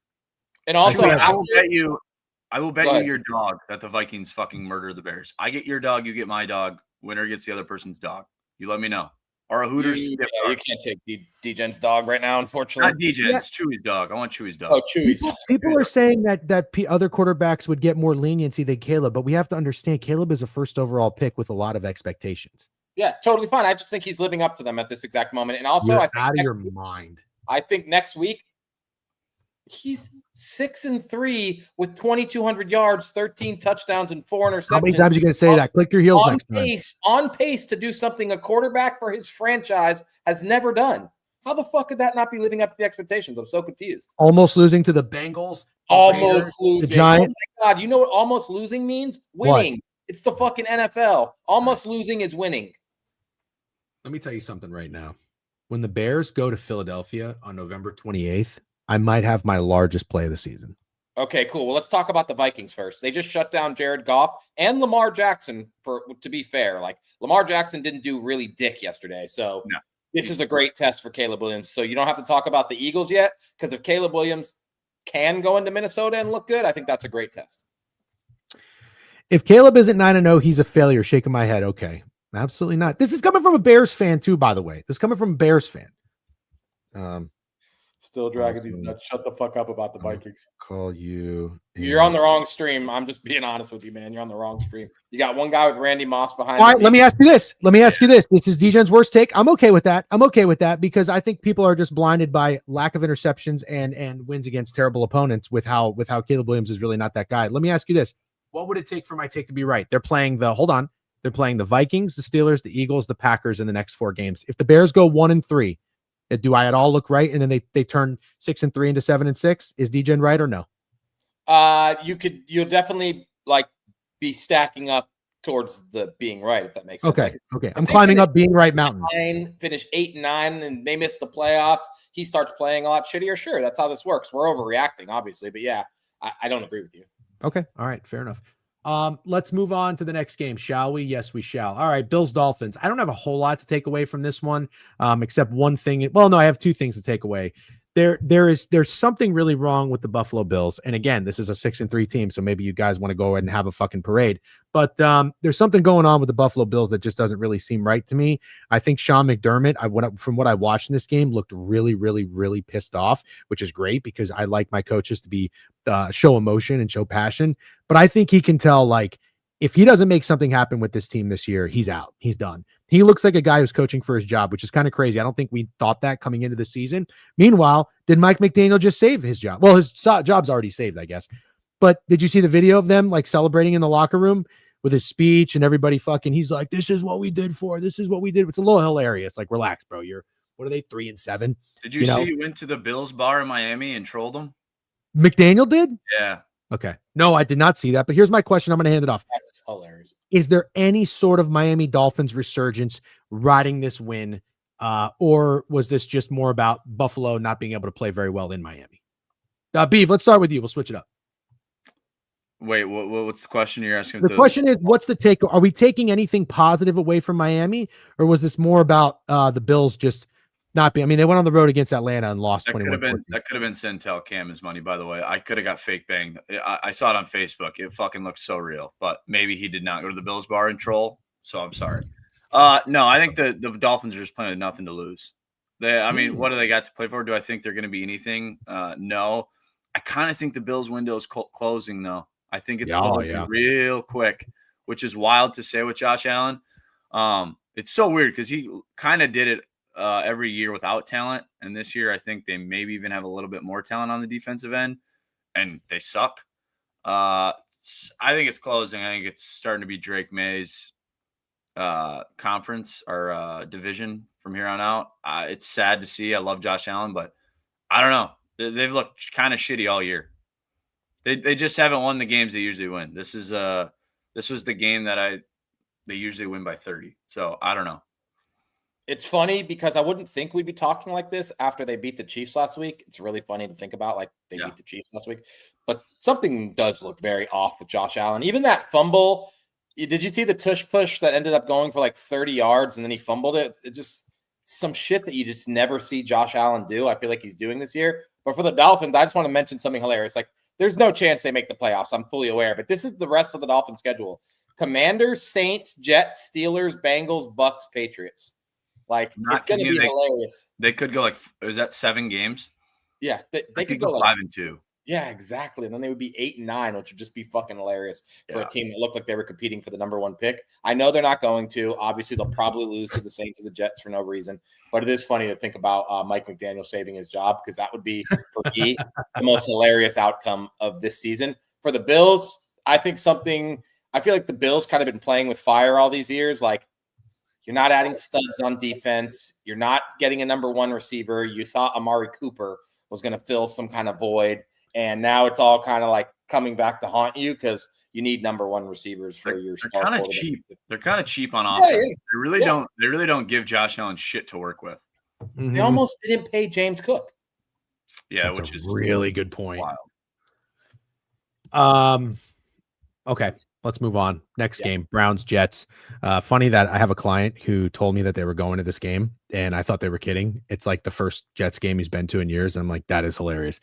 And also, I will bet you your dog that the Vikings fucking murder the Bears. I get your dog, you get my dog. Winner gets the other person's dog. You let me know. Or a Hooters. You can't take D-Gen's dog right now, unfortunately. Not D-Gen's, Chewy's dog. I want Chewy's dog. Oh, Chewy's. People are saying that other quarterbacks would get more leniency than Caleb, but we have to understand Caleb is a first overall pick with a lot of expectations. Yeah, totally fine. I just think he's living up to them at this exact moment. And also, I think out of your mind. I think next week he's 6-3 with 2,200 yards, 13 touchdowns, and 4 interceptions. How many times are you going to say that? Click your heels next time. On pace to do something a quarterback for his franchise has never done. How the fuck could that not be living up to the expectations? I'm so confused. Almost losing to the Bengals. Almost losing. The Giants. Oh my God. You know what almost losing means? Winning. What? It's the fucking NFL. Almost losing is winning. Let me tell you something right now. When the Bears go to Philadelphia on November 28th, I might have my largest play of the season. Okay, cool. Well, let's talk about the Vikings first. They just shut down Jared Goff and Lamar Jackson, to be fair. Like, Lamar Jackson didn't do really dick yesterday. So This is a great test for Caleb Williams. So you don't have to talk about the Eagles yet, because if Caleb Williams can go into Minnesota and look good, I think that's a great test. If Caleb isn't 9-0, he's a failure. Shaking my head. Okay. Absolutely not. This is coming from a Bears fan too, by the way. This is coming from a Bears fan. Still dragging these nuts. Shut the fuck up about the Vikings. Call you. You're on the wrong stream. I'm just being honest with you, man. You're on the wrong stream. You got one guy with Randy Moss behind. All right, let me ask you this. This is D-Gen's worst take. I'm okay with that because I think people are just blinded by lack of interceptions and wins against terrible opponents with how Caleb Williams is really not that guy. Let me ask you this. What would it take for my take to be right? They're playing the Vikings, the Steelers, the Eagles, the Packers in the next 4 games. If the Bears go 1-3, do I at all look right? And then they turn 6-3 into 7-6. Is D-Gen right or no? You'll definitely be stacking up towards the being right, if that makes sense. Okay. I'm climbing up being right mountain. Finish 8-9 and they miss the playoffs. He starts playing a lot shittier. Sure, that's how this works. We're overreacting, obviously, but yeah, I don't agree with you. Okay. All right. Fair enough. Let's move on to the next game, shall we? Yes, we shall. All right, Bills Dolphins. I don't have a whole lot to take away from this one, except one thing. Well, no, I have 2 things to take away. There's something really wrong with the Buffalo Bills. And again, this is a 6-3 team, so maybe you guys want to go ahead and have a fucking parade. But there's something going on with the Buffalo Bills that just doesn't really seem right to me. I think Sean McDermott, from what I watched in this game, looked really, really, really pissed off, which is great because I like my coaches to be show emotion and show passion. But I think he can tell, if he doesn't make something happen with this team this year, he's out. He's done. He looks like a guy who's coaching for his job, which is kind of crazy. I don't think we thought that coming into the season. Meanwhile, did Mike McDaniel just save his job? Well, his job's already saved, I guess. But did you see the video of them celebrating in the locker room with his speech and everybody fucking, he's like, this is what we did This is what we did. It's a little hilarious. Relax, bro. What are they, 3-7? Did you see he went to the Bills bar in Miami and trolled them? McDaniel did? Yeah. Okay. No, I did not see that. But here's my question. I'm going to hand it off. That's hilarious. Is there any sort of Miami Dolphins resurgence riding this win? Or was this just more about Buffalo not being able to play very well in Miami? Beef, let's start with you. We'll switch it up. Wait, what's the question you're asking? The question is, what's the take? Are we taking anything positive away from Miami? Or was this more about the Bills just not being, they went on the road against Atlanta and lost 21. That could have been Centel Cam's money, by the way. I could have got fake banged. I saw it on Facebook. It fucking looked so real, but maybe he did not go to the Bills bar and troll. So I'm sorry. No, I think the Dolphins are just playing with nothing to lose. I mean, what do they got to play for? Do I think they're going to be anything? No. I kind of think the Bills' window is closing, though. I think it's closing real quick, which is wild to say with Josh Allen. It's so weird because he kind of did it every year without talent, and this year I think they maybe even have a little bit more talent on the defensive end, and they suck. I think it's closing. I think it's starting to be Drake May's conference or division from here on out. It's sad to see. I love Josh Allen, but I don't know. They've looked kind of shitty all year. They just haven't won the games they usually win. This was the game that they usually win by 30. So I don't know. It's funny because I wouldn't think we'd be talking like this after they beat the Chiefs last week. It's really funny to think about, like they beat the Chiefs last week. But something does look very off with Josh Allen. Even that fumble. Did you see the tush push that ended up going for like 30 yards and then he fumbled it? It's just some shit that you just never see Josh Allen do. I feel like he's doing this year. But for the Dolphins, I just want to mention something hilarious. Like, there's no chance they make the playoffs. I'm fully aware. But this is the rest of the Dolphins schedule. Commanders, Saints, Jets, Steelers, Bengals, Bucks, Patriots. Like, it's going to be hilarious. They could go is that 7 games? Yeah. They could go 5-2. Yeah, exactly. And then they would be 8-9, which would just be fucking hilarious for a team that looked like they were competing for the number 1 pick. I know they're not going to. Obviously, they'll probably lose to the Saints or the Jets for no reason. But it is funny to think about Mike McDaniel saving his job because that would be, for me, the most hilarious outcome of this season. For the Bills, I think I feel like the Bills kind of been playing with fire all these years. Like, you're not adding studs on defense. You're not getting a number 1 receiver. You thought Amari Cooper was going to fill some kind of void. And now it's all kind of like coming back to haunt you because you need number 1 receivers for your star. They're kind of cheap. They're kind of cheap on offense. Yeah. They really don't give Josh Allen shit to work with. They almost didn't pay James Cook. Yeah, That's which is a really good point. Wild. Okay, let's move on. Next game, Browns Jets. Funny that I have a client who told me that they were going to this game, and I thought they were kidding. It's like the first Jets game he's been to in years. And I'm like, that is hilarious.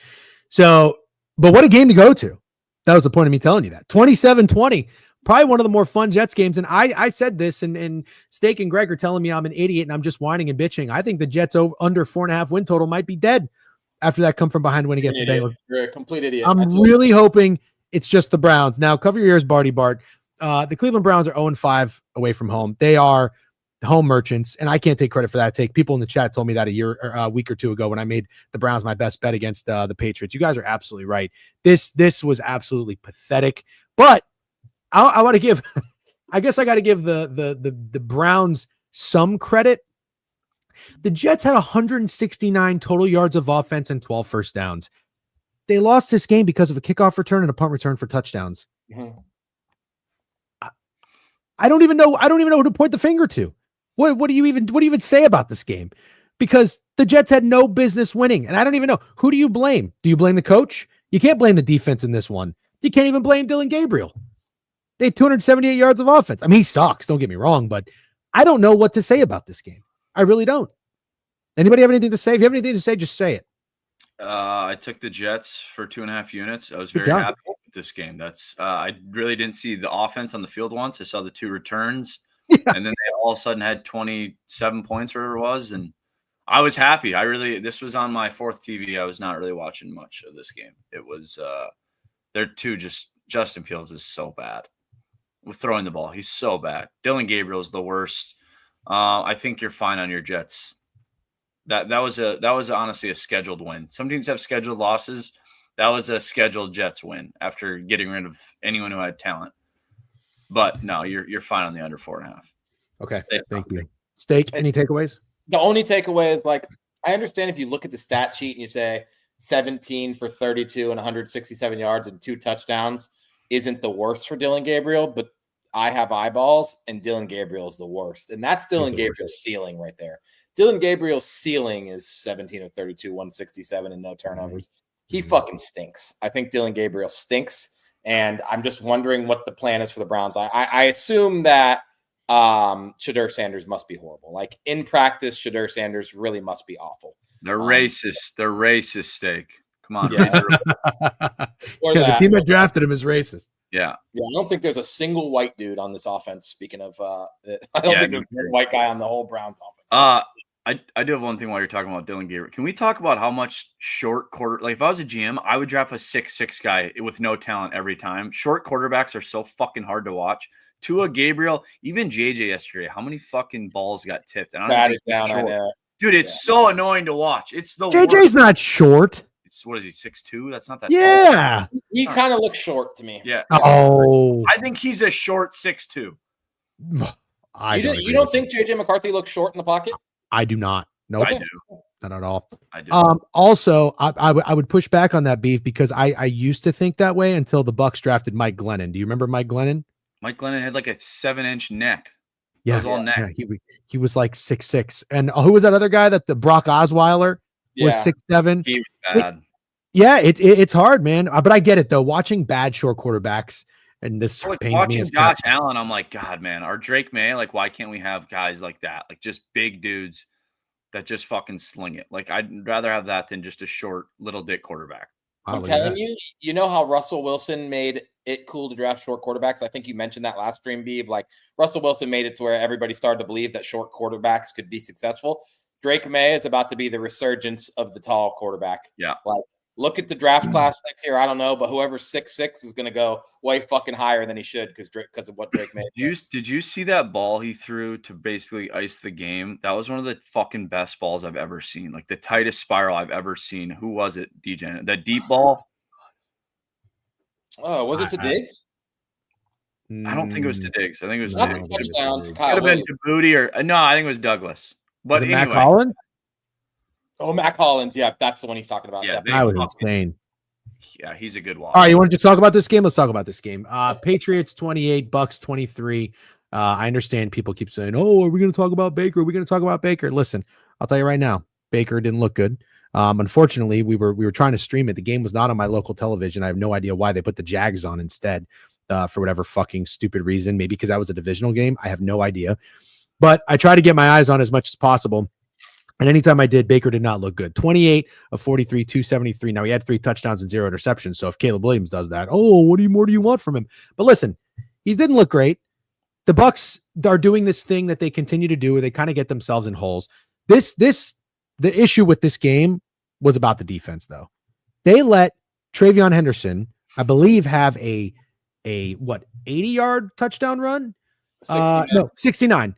So, but what a game to go to. That was the point of me telling you that. 27-20, probably one of the more fun Jets games. And I said this, and Steak and Greg are telling me I'm an idiot and I'm just whining and bitching. I think the Jets under 4.5 win total might be dead after that come from behind win against the Bengals. You're a complete idiot. I'm really hoping it's just the Browns. Now, cover your ears, Barty Bart. The Cleveland Browns are 0-5 away from home. They are home merchants, and I can't take credit for that take. People in the chat told me that a week or two ago when I made the Browns my best bet against the Patriots. You guys are absolutely right. This was absolutely pathetic. But I want to give, I guess I got to give the Browns some credit. The Jets had 169 total yards of offense and 12 first downs. They lost this game because of a kickoff return and a punt return for touchdowns. Mm-hmm. I don't even know who to point the finger to. What do you even say about this game? Because the Jets had no business winning, and I don't even know. Who do you blame? Do you blame the coach? You can't blame the defense in this one. You can't even blame Dillon Gabriel. They had 278 yards of offense. I mean, he sucks. Don't get me wrong, but I don't know what to say about this game. I really don't. Anybody have anything to say? If you have anything to say, just say it. I took the Jets for 2.5 units. I was very happy with this game. That's I really didn't see the offense on the field once. I saw the 2 returns, and then they all of a sudden had 27 points, or whatever it was, and I was happy. This was on my 4th TV. I was not really watching much of this game. It was they're 2 Justin Fields is so bad with throwing the ball. He's so bad. Dillon Gabriel is the worst. I think you're fine on your Jets. That was honestly a scheduled win. Some teams have scheduled losses. That was a scheduled Jets win after getting rid of anyone who had talent. But no, you're fine on the under 4.5. Okay, thank you. Steak, any takeaways? The only takeaway is, like, I understand if you look at the stat sheet and you say 17 for 32 and 167 yards and 2 touchdowns isn't the worst for Dillon Gabriel, but I have eyeballs and Dillon Gabriel is the worst. And that's Dillon Gabriel's ceiling right there. Dillon Gabriel's ceiling is 17 of 32, 167 and no turnovers. He fucking stinks. I think Dillon Gabriel stinks. And I'm just wondering what the plan is for the Browns. I assume that Shedeur Sanders must be horrible. Like, in practice, Shedeur Sanders really must be awful. They're racist. They're racist, Steak. Come on. Yeah. Or Yeah, the that. team that drafted him is racist. Yeah. Yeah, I don't think there's a single white dude on this offense. Speaking of, I don't think there's one white guy on the whole Browns offense. I do have one thing while you're talking about Dylan Gabriel. Can we talk about how much short quarter? Like if I was a GM, I would draft a 6'6" guy with no talent every time. Short quarterbacks are so fucking hard to watch. Tua, Gabriel, even JJ yesterday. How many fucking balls got tipped? And I don't Batted think down, I know. Dude, it's so annoying to watch. It's the JJ's worst. not short. What is he, 6'2"? That's not that Yeah. tall. He kind of looks short to me. Yeah. Oh, I think he's a short 6'2". You don't think JJ McCarthy looks short in the pocket? I do not. Nope. I do. Not at all. I do. Also, I would push back on that, Beef, because I used to think that way until the Bucks drafted Mike Glennon. Do you remember Mike Glennon? Mike Glennon had like a 7-inch neck. Yeah, It was all neck. yeah, he was like 6'6". And who was that other guy that the Brock Osweiler was 6'7"? He was bad. Yeah, it's hard, man. But I get it though. Watching bad short quarterbacks, and this Like pains watching me as Josh Allen, I'm like, God, man, our Drake May, like, why can't we have guys like that? Like just big dudes that just fucking sling it. Like I'd rather have that than just a short little dick quarterback. I'm telling you, you know how Russell Wilson made it cool to draft short quarterbacks? I think you mentioned that last stream, Beeve. Like Russell Wilson made it to where everybody started to believe that short quarterbacks could be successful. Drake May is about to be the resurgence of the tall quarterback. Yeah. Like look at the draft class next year. I don't know, but whoever's 6'6" is going to go way fucking higher than he should because of what Drake May did. Did you see that ball he threw to basically ice the game? That was one of the fucking best balls I've ever seen. Like the tightest spiral I've ever seen. Who was it, DJ? That deep ball? Oh, was it to Diggs? I don't think it was to Diggs. I think it was Not to the Diggs. touchdown to Could Kyle have been Williams. to Booty or no, I think it was Douglas. But anyway, Matt Collins? Oh, Matt Collins. Yeah, that's the one he's talking about. Yeah, That was insane. Yeah, he's a good watch. All right, you want to talk about this game? Let's talk about this game. Patriots 28, Bucks 23. I understand people keep saying, "Oh, are we going to talk about Baker? Are we going to talk about Baker?" Listen, I'll tell you right now, Baker didn't look good. Unfortunately, we were trying to stream it. The game was not on my local television. I have no idea why they put the Jags on instead, for whatever fucking stupid reason. Maybe because that was a divisional game. I have no idea. But I try to get my eyes on as much as possible. And anytime I did, Baker did not look good. 28 of 43, 273. Now he had 3 touchdowns and 0 interceptions. So if Caleb Williams does that, what more do you want from him? But listen, he didn't look great. The Bucks are doing this thing that they continue to do where they kind of get themselves in holes. The issue with this game was about the defense, though. They let Travion Henderson, I believe, have a 80-yard touchdown run? 69.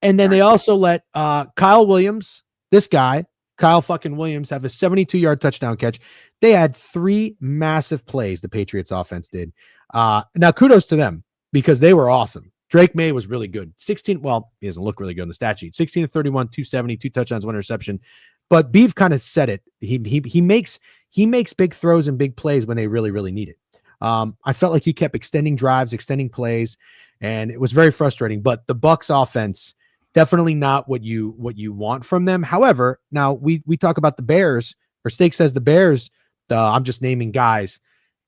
And then they also let Kyle Williams, this guy, Kyle fucking Williams, have a 72-yard touchdown catch. They had 3 massive plays, the Patriots offense did. Now, kudos to them because they were awesome. Drake May was really good. He doesn't look really good on the stat sheet. 16 to 31, 270, 2 touchdowns, 1 interception. But Beef kind of said it. He makes big throws and big plays when they really, really need it. I felt like he kept extending drives, extending plays, and it was very frustrating. But the Bucks offense, definitely not what you want from them. However, now we talk about the Bears, or Steak says the Bears. I'm just naming guys.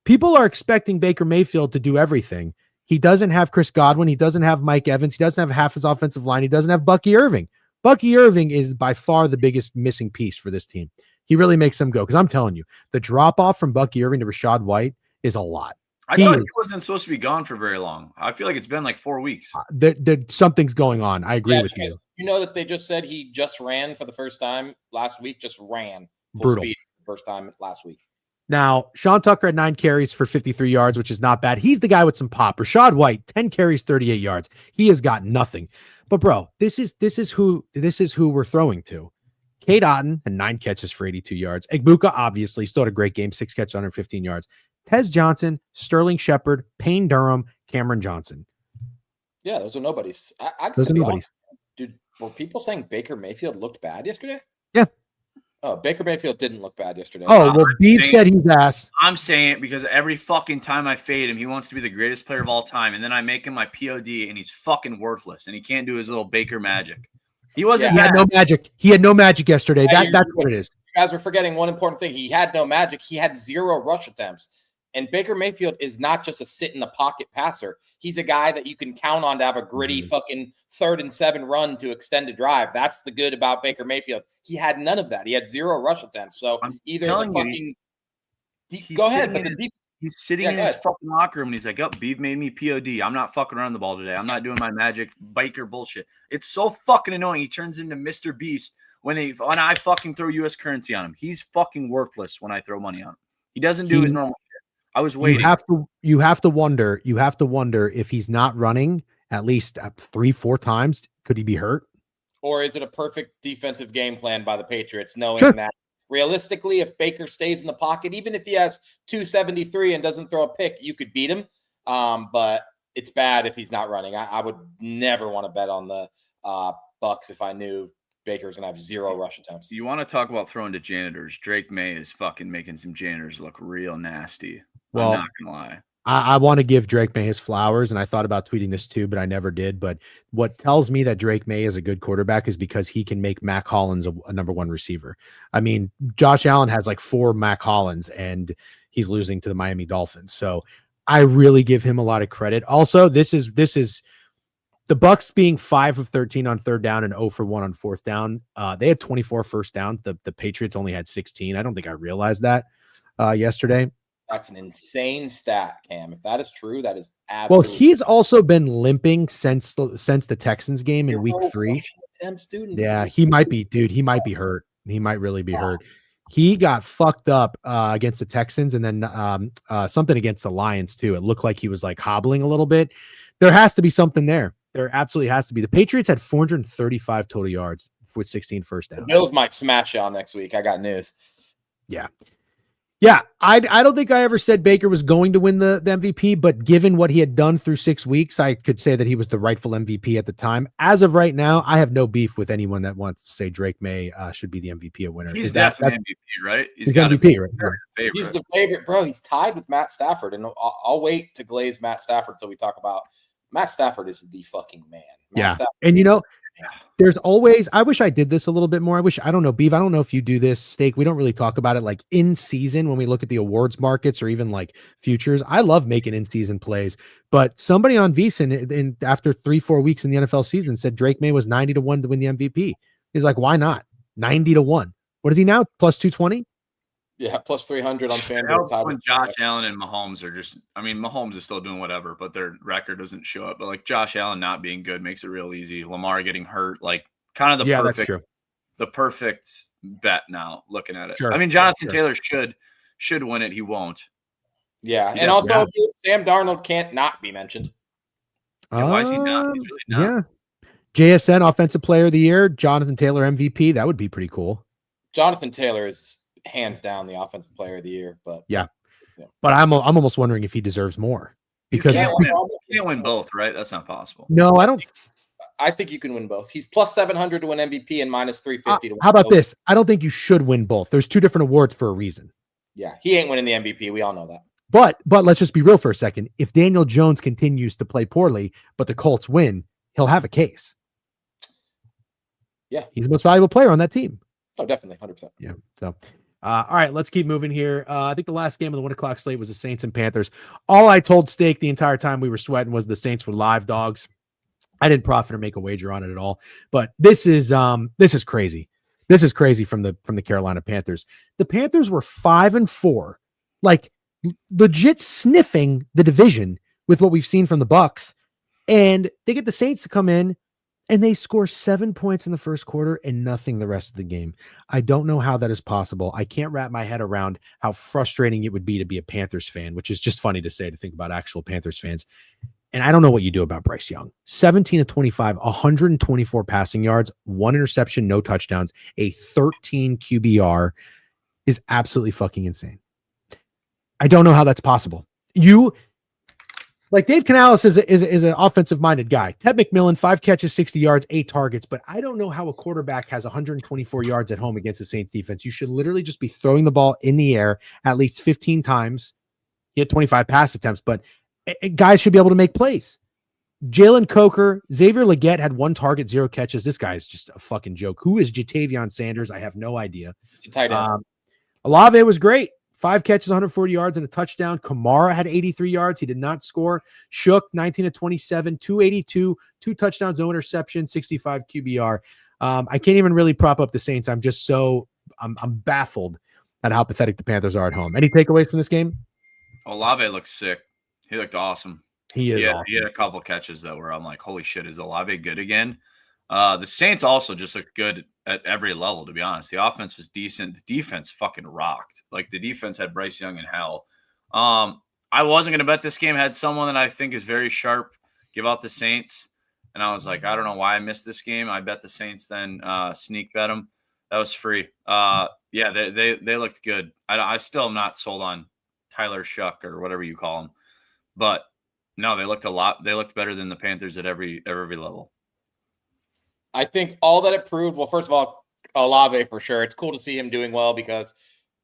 People are expecting Baker Mayfield to do everything. He doesn't have Chris Godwin. He doesn't have Mike Evans. He doesn't have half his offensive line. He doesn't have Bucky Irving. Bucky Irving is by far the biggest missing piece for this team. He really makes them go. Because I'm telling you, the drop off from Bucky Irving to Rashad White is a lot. I thought he wasn't supposed to be gone for very long. I feel like it's been like 4 weeks. Something's going on. I agree with you. You know that they just said he just ran for the first time last week. Just ran full Brutal. speed for the first time last week. Now, Sean Tucker had 9 carries for 53 yards, which is not bad. He's the guy with some pop. Rashad White, 10 carries, 38 yards. He has got nothing. But bro, this is who we're throwing to. Kate Otten and 9 catches for 82 yards. Egbuka obviously still had a great game, 6 catches, 115 yards. Tez Johnson, Sterling Shepard, Payne Durham, Cameron Johnson. Yeah, those are nobodies. Those are nobodies. Dude, were people saying Baker Mayfield looked bad yesterday? Yeah. Oh, Baker Mayfield didn't look bad yesterday. Oh, well, Beef said he's ass. I'm saying it because every fucking time I fade him, he wants to be the greatest player of all time. And then I make him my POD and he's fucking worthless and he can't do his little Baker magic. He wasn't He had no magic. He had no magic yesterday. That's what it is. You guys were forgetting one important thing. He had no magic. He had 0 rush attempts. And Baker Mayfield is not just a sit in the pocket passer. He's a guy that you can count on to have a gritty fucking 3rd and 7 run to extend a drive. That's the good about Baker Mayfield. He had none of that. He had 0 rush attempts. So either the fucking go ahead, but he's sitting in his fucking locker room and he's like, "Oh, Beeve made me POD. I'm not fucking around the ball today. I'm not doing my magic biker bullshit." It's so fucking annoying. He turns into Mr. Beast when I fucking throw US currency on him. He's fucking worthless when I throw money on him. He doesn't do his normal shit. I was waiting. You have to wonder if he's not running at least 3-4 times, could he be hurt? Or is it a perfect defensive game plan by the Patriots, knowing that realistically, if Baker stays in the pocket, even if he has 273 and doesn't throw a pick, you could beat him. But it's bad if he's not running. I would never want to bet on the Bucks if I knew Baker's going to have 0 rush attempts. You want to talk about throwing to janitors? Drake May is fucking making some janitors look real nasty. Well, I'm not going to lie. I want to give Drake May his flowers, and I thought about tweeting this too, but I never did. But what tells me that Drake May is a good quarterback is because he can make Mac Hollins a number 1 receiver. I mean, Josh Allen has like 4 Mac Hollins, and he's losing to the Miami Dolphins. So I really give him a lot of credit. Also, this is the Bucks being 5 of 13 on 3rd down and 0 for 1 on 4th down. They had 24 first down. The Patriots only had 16. I don't think I realized that yesterday. That's an insane stat, Cam. If that is true, that is absolutely. Well, he's also been limping since the Texans game in week 3. Attempts, dude. Yeah, he might be, dude. He might be hurt. He might really be hurt. He got fucked up against the Texans, and then something against the Lions too. It looked like he was like hobbling a little bit. There has to be something there. There absolutely has to be. The Patriots had 435 total yards with 16 first downs. The Bills might smash y'all next week. I got news. Yeah, I don't think I ever said Baker was going to win the MVP, but given what he had done through 6 weeks, I could say that he was the rightful MVP at the time. As of right now, I have no beef with anyone that wants to say Drake May should be the MVP, a winner. He's definitely MVP, right? He's got MVP, right? Favorite. He's the favorite, bro. He's tied with Matt Stafford, and I'll wait to glaze Matt Stafford until we talk about Matt Stafford is the fucking man. And you know, there's always, I wish I did this a little bit more. I don't know, Beav, I don't know if you do this, Steak. We don't really talk about it like in season when we look at the awards markets or even like futures. I love making in-season plays, but somebody on VSiN after 3-4 weeks in the NFL season said Drake May was 90 to 1 to win the MVP. He's like, why not? 90 to 1. What is he now? Plus 220? Yeah, plus 300 on FanDuel. When Josh Allen and Mahomes are just, I mean, Mahomes is still doing whatever, but their record doesn't show up. But like Josh Allen not being good makes it real easy. Lamar getting hurt, like kind of the perfect bet now looking at it. Sure. I mean, Jonathan Taylor should win it. He won't. Yeah. And also Sam Darnold can't not be mentioned. Why is he not? He's really not. Yeah. JSN Offensive Player of the Year, Jonathan Taylor MVP. That would be pretty cool. Jonathan Taylor is hands down the Offensive Player of the Year, but but I'm almost wondering if he deserves more because you can't win both, right? That's not possible. No, I don't. I think you can win both. He's plus 700 to win MVP and minus 350 to win. How about this? I don't think you should win both. There's 2 different awards for a reason. Yeah, he ain't winning the MVP. We all know that. But let's just be real for a second. If Daniel Jones continues to play poorly, but the Colts win, he'll have a case. Yeah, he's the most valuable player on that team. Oh, definitely, 100%. Yeah. So. All right, let's keep moving here. I think the last game of the 1 o'clock slate was the Saints and Panthers. All I told Steak the entire time we were sweating was the Saints were live dogs. I didn't profit or make a wager on it at all. But this is crazy. This is crazy from the Carolina Panthers. The Panthers were 5-4, like legit sniffing the division with what we've seen from the Bucks, and they get the Saints to come in. And they score 7 points in the first quarter and nothing the rest of the game. I don't know how that is possible. I can't wrap my head around how frustrating it would be to be a Panthers fan, which is just funny to say, to think about actual Panthers fans. And I don't know what you do about Bryce Young. 17 of 25, 124 passing yards, 1 interception, no touchdowns, a 13 QBR is absolutely fucking insane. I don't know how that's possible. Like Dave Canales is an offensive minded guy. Ted McMillan, 5 catches, 60 yards, 8 targets, but I don't know how a quarterback has 124 yards at home against the Saints defense. You should literally just be throwing the ball in the air at least 15 times. He had 25 pass attempts, but guys should be able to make plays. Jalen Coker, Xavier Legette had 1 target, 0 catches. This guy is just a fucking joke. Who is Jatavion Sanders? I have no idea. It's a tight end. Olave was great. 5 catches, 140 yards, and a touchdown. Kamara had 83 yards. He did not score. Shook, 19 of 27, 282, 2 touchdowns, no interception, 65 QBR. I can't even really prop up the Saints. I'm just I'm baffled at how pathetic the Panthers are at home. Any takeaways from this game? Olave looked sick. He looked awesome. He is awesome. He had a couple catches that where I'm like, holy shit, is Olave good again? The Saints also just looked good at every level, to be honest. The offense was decent. The defense fucking rocked. Like, the defense had Bryce Young in hell. I wasn't going to bet this game. Had someone that I think is very sharp give out the Saints. And I was like, I don't know why I missed this game. I bet the Saints then sneak bet them. That was free. Yeah, they looked good. I still am not sold on Tyler Shuck or whatever you call him. But, no, they looked better than the Panthers at every level. I think all that it proved, well, first of all, Olave for sure. It's cool to see him doing well because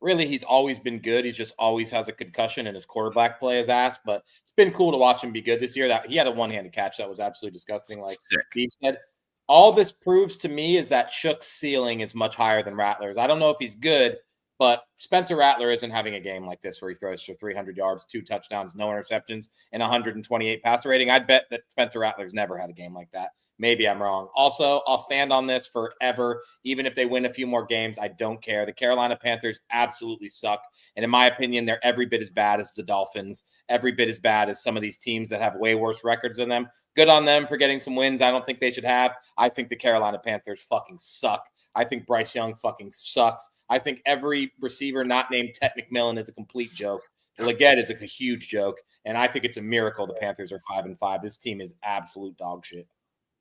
really he's always been good. He's just always has a concussion and his quarterback play is ass. But it's been cool to watch him be good this year. That he had a one-handed catch that was absolutely disgusting, like Steve said. All this proves to me is that Shook's ceiling is much higher than Rattler's. I don't know if he's good, but Spencer Rattler isn't having a game like this where he throws for 300 yards, 2 touchdowns, no interceptions, and 128 passer rating. I'd bet that Spencer Rattler's never had a game like that. Maybe I'm wrong. Also, I'll stand on this forever. Even if they win a few more games, I don't care. The Carolina Panthers absolutely suck. And in my opinion, they're every bit as bad as the Dolphins, every bit as bad as some of these teams that have way worse records than them. Good on them for getting some wins I don't think they should have. I think the Carolina Panthers fucking suck. I think Bryce Young fucking sucks. I think every receiver not named Ted McMillan is a complete joke. Leggett is a huge joke. And I think it's a miracle the Panthers are 5-5. This team is absolute dog shit.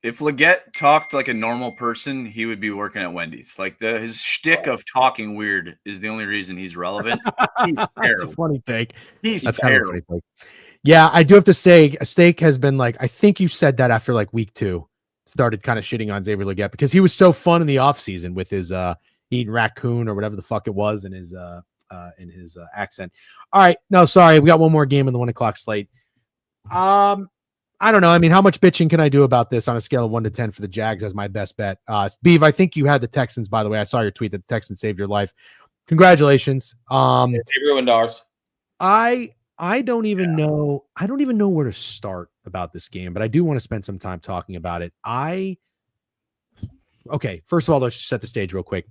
If Leggett talked like a normal person, he would be working at Wendy's. Like his shtick of talking weird is the only reason he's relevant. He's terrible. That's a funny take. That's terrible. Kind of take. Yeah, I do have to say, Steak has been like, I think you said that after like week 2, started kind of shitting on Xavier Leggett because he was so fun in the offseason with his eating raccoon or whatever the fuck it was in his accent. All right, no, sorry, we got one more game in the 1:00 slate. I don't know. I mean, how much bitching can I do about this on a scale of 1 to 10 for the Jags as my best bet? Beav, I think you had the Texans, by the way. I saw your tweet that the Texans saved your life. Congratulations. They ruined ours. I don't even know. I don't even know where to start about this game, but I do want to spend some time talking about it. Okay. First of all, let's just set the stage real quick.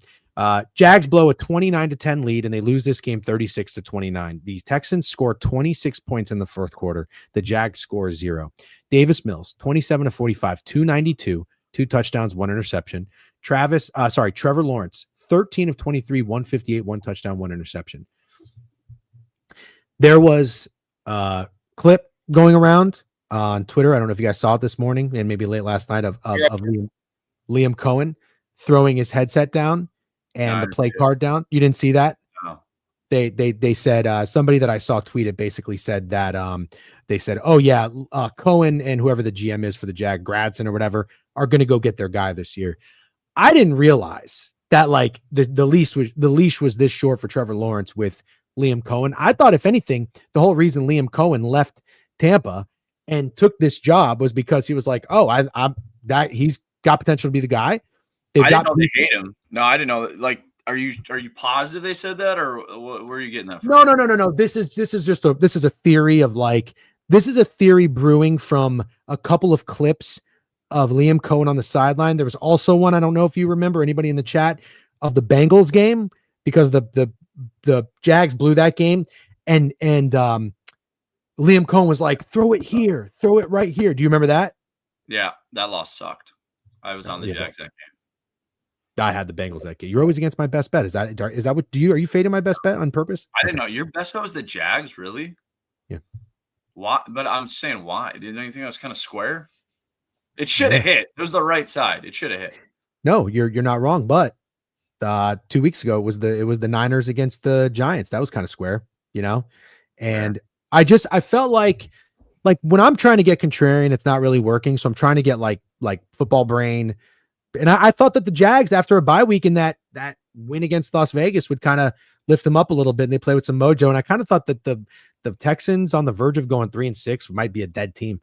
Jags blow a 29-10 lead and they lose this game 36-29. The Texans score 26 points in the fourth quarter. The Jags score 0. Davis Mills, 27-45, 292, 2 touchdowns, 1 interception. Trevor Lawrence, 13 of 23, 158, 1 touchdown, 1 interception. There was a clip going around on Twitter. I don't know if you guys saw it this morning and maybe late last night of Liam Cohen throwing his headset down and the play card down. You didn't see that? No. They said somebody that I saw tweet it basically said that they said, oh yeah, Cohen and whoever the GM is for the Jag, Gradson or whatever, are going to go get their guy this year. I didn't realize that like the leash was this short for Trevor Lawrence with Liam Cohen. I thought if anything, the whole reason Liam Cohen left Tampa and took this job was because he was like, oh, I'm that he's got potential to be the guy. I didn't know they hate him. No, I didn't know. Like, are you positive they said that, or where are you getting that from? No. This is just a theory of like, this is a theory brewing from a couple of clips of Liam Cohen on the sideline. There was also one, I don't know if you remember, anybody in the chat, of the Bengals game, because the Jags blew that game, and Liam Cohen was like, throw it here, throw it right here. Do you remember that? Yeah, that loss sucked. I was on the Jags that game. I had the Bengals that game. You're always against my best bet. Is that what are you fading my best bet on purpose? I didn't know. Your best bet was the Jags, really? Yeah. Why? But I'm saying why? Didn't you think that was kind of square? It should have hit. It was the right side. It should have hit. No, you're not wrong. But 2 weeks ago it was the Niners against the Giants. That was kind of square, you know. And I felt like when I'm trying to get contrarian, it's not really working. So I'm trying to get like football brain. And I thought that the Jags, after a bye week and that win against Las Vegas, would kind of lift them up a little bit, and they play with some mojo. And I kind of thought that the Texans on the verge of going 3-6 might be a dead team.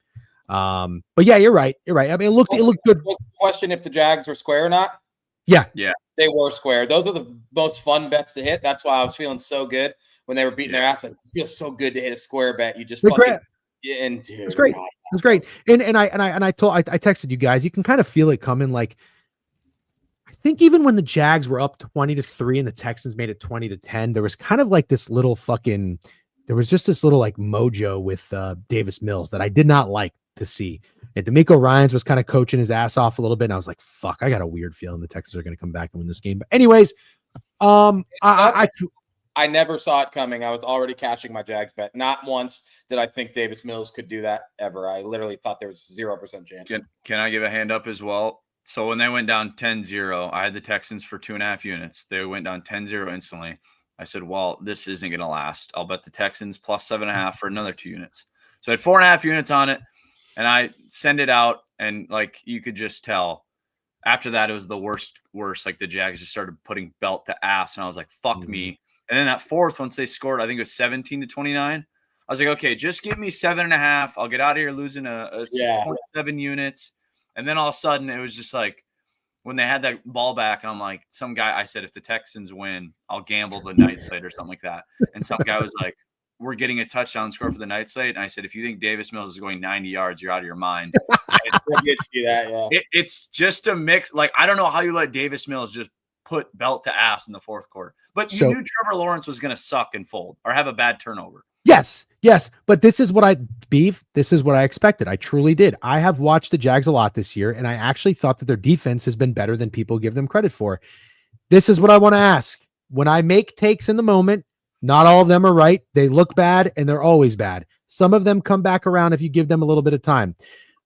But yeah, you're right. I mean, it looked good. Was the question if the Jags were square or not? Yeah. They were square. Those were the most fun bets to hit. That's why I was feeling so good when they were beating their ass. Like, it feels so good to hit a square bet. You just They're fucking great. and dude, It's great. It was great. And I texted you guys, you can kind of feel it coming. Like, I think even when the Jags were up 20-3 and the Texans made it 20-10, there was kind of like this little fucking, there was just this little like mojo with Davis Mills that I did not like to see. And D'Amico Ryans was kind of coaching his ass off a little bit. And I was like, fuck, I got a weird feeling the Texans are going to come back and win this game. But anyways, I never saw it coming. I was already cashing my Jags bet. Not once did I think Davis Mills could do that ever. I literally thought there was 0% chance. Can I give a hand up as well? So when they went down 10-0, I had the Texans for 2.5 units. They went down 10-0 instantly. I said, well, this isn't going to last. I'll bet the Texans plus 7.5 for another 2 units. So I had 4.5 units on it, and I send it out, and like you could just tell. After that, it was the worst. Like the Jags just started putting belt to ass, and I was like, fuck me. And then that fourth, once they scored, I think it was 17-29. I was like, okay, just give me 7.5. I'll get out of here losing a 0.7 units. And then all of a sudden, it was just like when they had that ball back, and I'm like, some guy, I said, if the Texans win, I'll gamble the night slate or something like that. And some guy was like, we're getting a touchdown score for the night slate. And I said, if you think Davis Mills is going 90 yards, you're out of your mind. It's just a mix. Like, I don't know how you let Davis Mills just put belt to ass in the fourth quarter. But you knew Trevor Lawrence was going to suck and fold or have a bad turnover. Yes. But this is what I expected. I truly did. I have watched the Jags a lot this year, and I actually thought that their defense has been better than people give them credit for. This is what I want to ask. When I make takes in the moment, not all of them are right. They look bad, and they're always bad. Some of them come back around if you give them a little bit of time.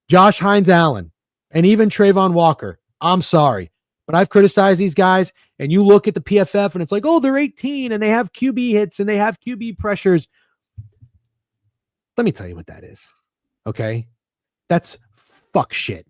Josh Hines-Allen and even Trayvon Walker, I'm sorry, but I've criticized these guys, and you look at the PFF, and it's like, oh, they're 18, and they have QB hits, and they have QB pressures. Let me tell you what that is, okay? That's fuck shit.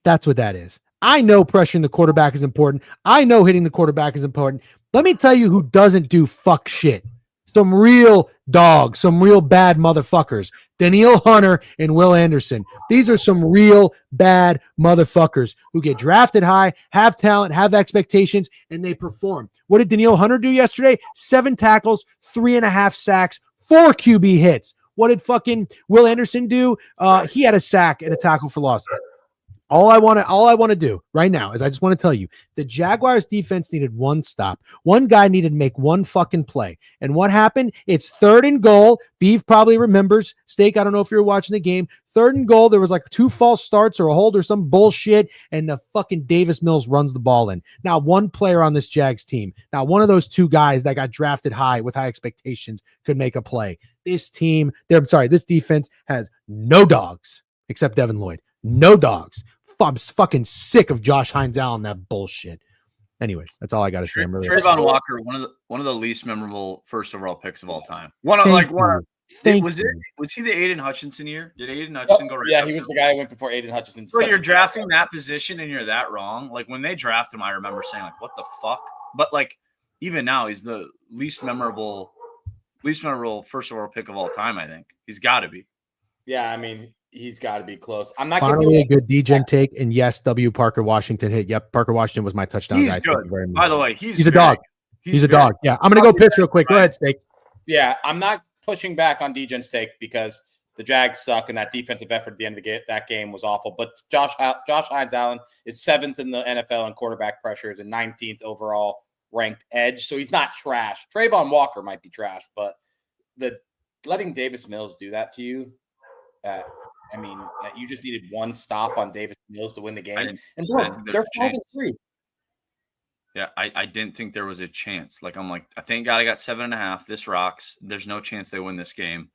That's what that is. I know pressuring the quarterback is important. I know hitting the quarterback is important. Let me tell you who doesn't do fuck shit. Some real dogs, some real bad motherfuckers. Danielle Hunter and Will Anderson. These are some real bad motherfuckers who get drafted high, have talent, have expectations, and they perform. What did Danielle Hunter do yesterday? 7 tackles, 3.5 sacks, 4 QB hits. What did fucking Will Anderson do? He had a sack and a tackle for loss. All I want to do right now is I just want to tell you the Jaguars defense needed one stop. One guy needed to make one fucking play. And what happened? It's 3rd and goal. Beef probably remembers. Steak, I don't know if you were watching the game. 3rd and goal. There was like 2 false starts or a hold or some bullshit. And the fucking Davis Mills runs the ball in. Now, one player on this Jags team. Now, one of those 2 guys that got drafted high with high expectations could make a play. This defense has no dogs except Devin Lloyd. No dogs. I'm fucking sick of Josh Hines-Allen, that bullshit. Anyways, that's all I got to say. Trayvon Walker, one of the least memorable first overall picks of all time. Was he the Aiden Hutchinson year? Did Aiden Hutchinson go right? Yeah, he was the guy who went before Aiden Hutchinson. So you're drafting that position and you're that wrong. Like when they draft him, I remember saying like, "What the fuck?" But like even now, he's the least memorable first overall pick of all time. I think he's got to be. Yeah, I mean. He's got to be close. I'm not finally a good DJ take, and yes, W. Parker Washington hit. Yep, Parker Washington was my touchdown he's guy. Good. By the way, he's a dog. He's a dog. Yeah, I'm gonna go pitch real quick. Go ahead, Steak. Yeah, I'm not pushing back on DJ's take because the Jags suck, and that defensive effort at the end of that game was awful. But Josh Hines-Allen is 7th in the NFL in quarterback pressures and 19th overall ranked edge, so he's not trash. Trayvon Walker might be trash, but letting Davis Mills do that to you. You just needed one stop on Davis Mills to win the game. And they're 5-3. Yeah, I didn't think there was a chance. Like, I'm like, I thank God I got 7.5. This rocks. There's no chance they win this game.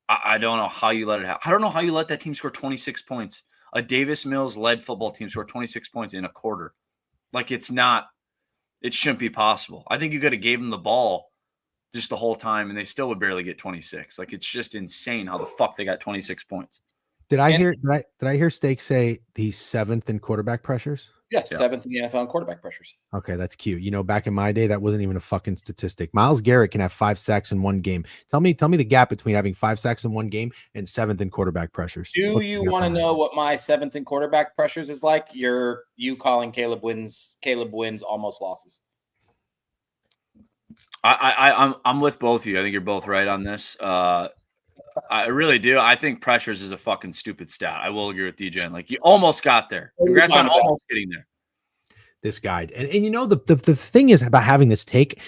I don't know how you let it happen. I don't know how you let that team score 26 points. A Davis Mills-led football team score 26 points in a quarter. Like, it shouldn't be possible. I think you could have gave them the ball just the whole time, and they still would barely get 26. Like, it's just insane how the fuck they got 26 points. Did I hear Steak say he's 7th in quarterback pressures? Yeah, 7th in the NFL in quarterback pressures. Okay, that's cute. You know, back in my day, that wasn't even a fucking statistic. Myles Garrett can have 5 sacks in one game. Tell me the gap between having 5 sacks in one game and 7th in quarterback pressures. Do you want to know what my 7th in quarterback pressures is like? You calling Caleb wins almost losses. I'm with both of you. I think you're both right on this. I really do. I think pressures is a fucking stupid stat. I will agree with DJ. Like you almost got there. Congrats on almost getting there. This guy. And you know, the thing is about having this take.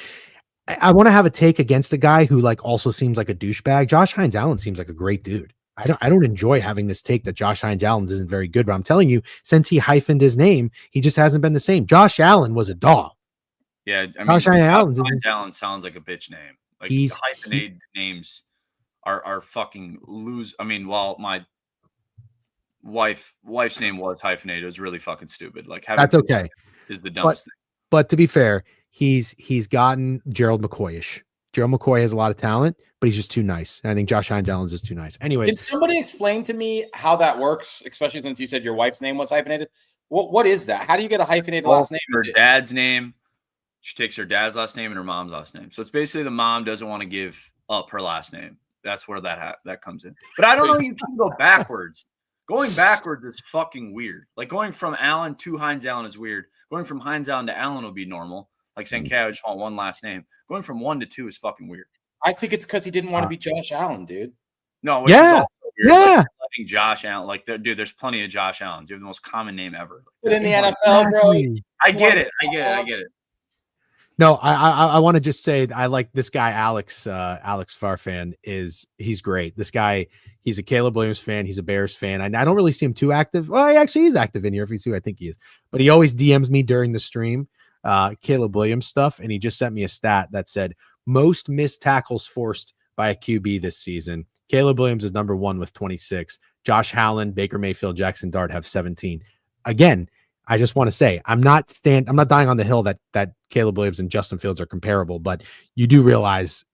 I want to have a take against a guy who like also seems like a douchebag. Josh Hines Allen seems like a great dude. I don't enjoy having this take that Josh Hines Allen isn't very good, but I'm telling you, since he hyphened his name, he just hasn't been the same. Josh Allen was a dog. Yeah, I mean, Josh Hines Allen sounds like a bitch name. Like he's hyphenated names are fucking lose. I mean, while my wife's name was hyphenated, it was really fucking stupid. Like that's okay. Is the dumbest thing. But to be fair, he's gotten Gerald McCoy-ish. Gerald McCoy has a lot of talent, but he's just too nice. I think Josh Hines Allen is just too nice. Anyway, can somebody explain to me how that works, especially since you said your wife's name was hyphenated? What is that? How do you get a hyphenated last name? Her dad's name. She takes her dad's last name and her mom's last name. So it's basically the mom doesn't want to give up her last name. That's where that comes in. But I don't know. You can go backwards. Going backwards is fucking weird. Like going from Allen to Hines Allen is weird. Going from Hines Allen to Allen would be normal. Like saying, "Okay, I just want one last name." Going from 1 to 2 is fucking weird. I think it's because he didn't want to be Josh Allen, dude. No, which is also weird. Yeah. Like, letting Josh Allen, like, dude, there's plenty of Josh Allens. You have the most common name ever. But in the NFL, bro. I get it. No, I want to just say I like this guy, Alex Farfan he's great. This guy, he's a Caleb Williams fan. He's a Bears fan. I don't really see him too active. Well, he actually is active in here. If he's who I think he is, but he always DMs me during the stream, Caleb Williams stuff. And he just sent me a stat that said most missed tackles forced by a QB this season. Caleb Williams is number 1 with 26. Josh Allen, Baker Mayfield, Jackson Dart have 17. Again, I just want to say I'm not dying on the hill that Caleb Williams and Justin Fields are comparable, but you do realize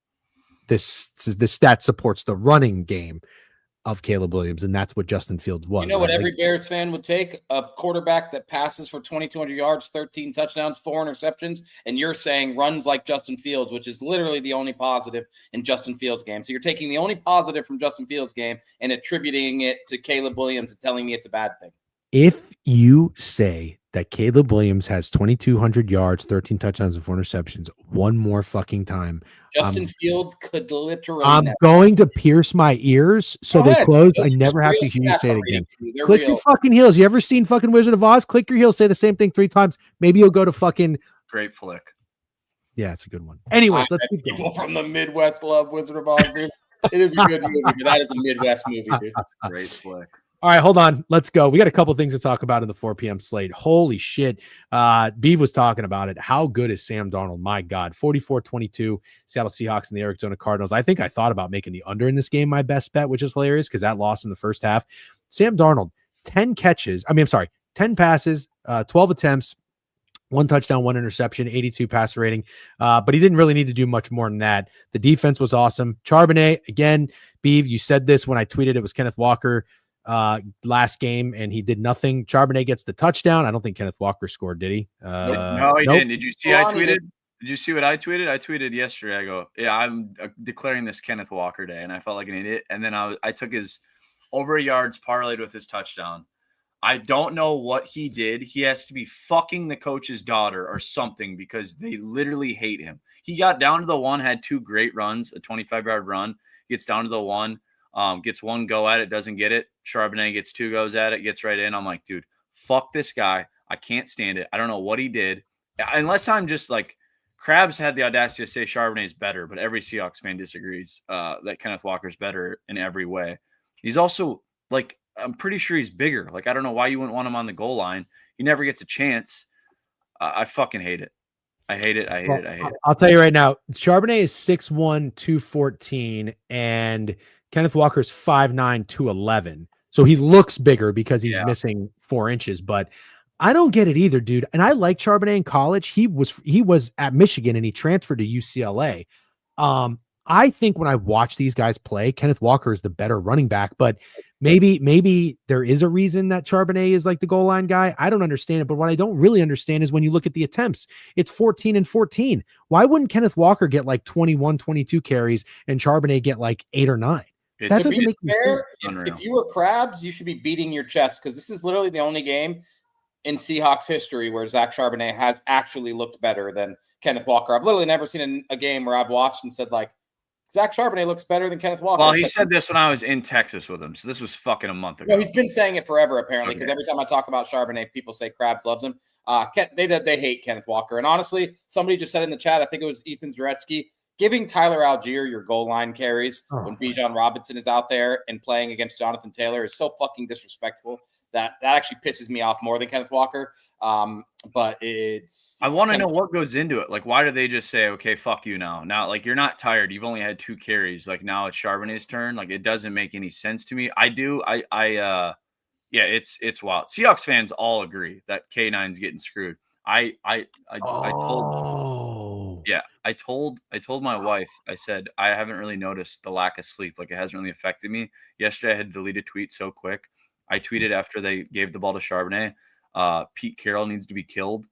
this stat supports the running game of Caleb Williams, and that's what Justin Fields was. You know what every Bears fan would take? A quarterback that passes for 2,200 yards, 13 touchdowns, 4 interceptions, and you're saying runs like Justin Fields, which is literally the only positive in Justin Fields' game. So you're taking the only positive from Justin Fields' game and attributing it to Caleb Williams and telling me it's a bad thing. If you say that Caleb Williams has 2,200 yards, 13 touchdowns, and 4 interceptions one more fucking time, Justin Fields could literally. I'm going to pierce my ears so they close. I never have to hear you say it again. Click your fucking heels. You ever seen fucking Wizard of Oz? Click your heels. Say the same thing 3 times. Maybe you'll go to fucking. Great flick. Yeah, it's a good one. Anyways, let's keep going. People from the Midwest love Wizard of Oz, dude. It is a good movie, but that is a Midwest movie, dude. Great flick. All right, hold on. Let's go. We got a couple things to talk about in the 4 p.m. slate. Holy shit. Beav was talking about it. How good is Sam Darnold? My God. 44-22, Seattle Seahawks and the Arizona Cardinals. I think I thought about making the under in this game my best bet, which is hilarious because that lost in the first half. Sam Darnold, 10 passes, 12 attempts, 1 touchdown, 1 interception, 82 passer rating. But he didn't really need to do much more than that. The defense was awesome. Charbonnet, again, Beav, you said this when I tweeted it was Kenneth Walker last game, and he did nothing. Charbonnet gets the touchdown. I don't think Kenneth Walker scored, did he? No, he didn't. Did you see I tweeted? Did you see what I tweeted? I tweeted yesterday. I go, yeah, I'm declaring this Kenneth Walker day, and I felt like an idiot. And then I took his over yards parlayed with his touchdown. I don't know what he did. He has to be fucking the coach's daughter or something because they literally hate him. He got down to the 1, had 2 great runs, a 25-yard run, gets down to the 1, gets 1 go at it, doesn't get it. Charbonnet gets 2 goes at it, gets right in. I'm like, dude, fuck this guy. I can't stand it. I don't know what he did. Unless I'm just like, Krabs had the audacity to say Charbonnet is better, but every Seahawks fan disagrees that Kenneth Walker's better in every way. He's also, like, I'm pretty sure he's bigger. Like, I don't know why you wouldn't want him on the goal line. He never gets a chance. I fucking hate it. I hate it. I'll tell you right now, Charbonnet is 6'1", 214, and Kenneth Walker's 5'9", 211. So he looks bigger because he's missing 4 inches, but I don't get it either, dude. And I like Charbonnet in college. He was at Michigan and he transferred to UCLA. I think when I watch these guys play, Kenneth Walker is the better running back, but maybe there is a reason that Charbonnet is like the goal line guy. I don't understand it, but what I don't really understand is when you look at the attempts, it's 14 and 14. Why wouldn't Kenneth Walker get like 21, 22 carries and Charbonnet get like 8 or 9? That doesn't make fair. If you were Krabs, you should be beating your chest because this is literally the only game in Seahawks history where Zach Charbonnet has actually looked better than Kenneth Walker. I've literally never seen a game where I've watched and said, like, Zach Charbonnet looks better than Kenneth Walker. Well, he said this when I was in Texas with him, so this was fucking a month ago. No, he's been saying it forever, apparently, because every time I talk about Charbonnet, people say Krabs loves him. They hate Kenneth Walker. And honestly, somebody just said in the chat, I think it was Ethan Zaretsky, giving Tyler Algier your goal line carries when Bijan Robinson is out there and playing against Jonathan Taylor is so fucking disrespectful that actually pisses me off more than Kenneth Walker. But I want to know what goes into it. Like, why do they just say, okay, fuck you now? Now, like, you're not tired. You've only had 2 carries. Like, now it's Charbonnet's turn. Like, it doesn't make any sense to me. Yeah, it's wild. Seahawks fans all agree that K9's getting screwed. I told my wife, I said, I haven't really noticed the lack of sleep. Like, it hasn't really affected me. Yesterday, I had to delete a tweet so quick. I tweeted after they gave the ball to Charbonnet, Pete Carroll needs to be killed.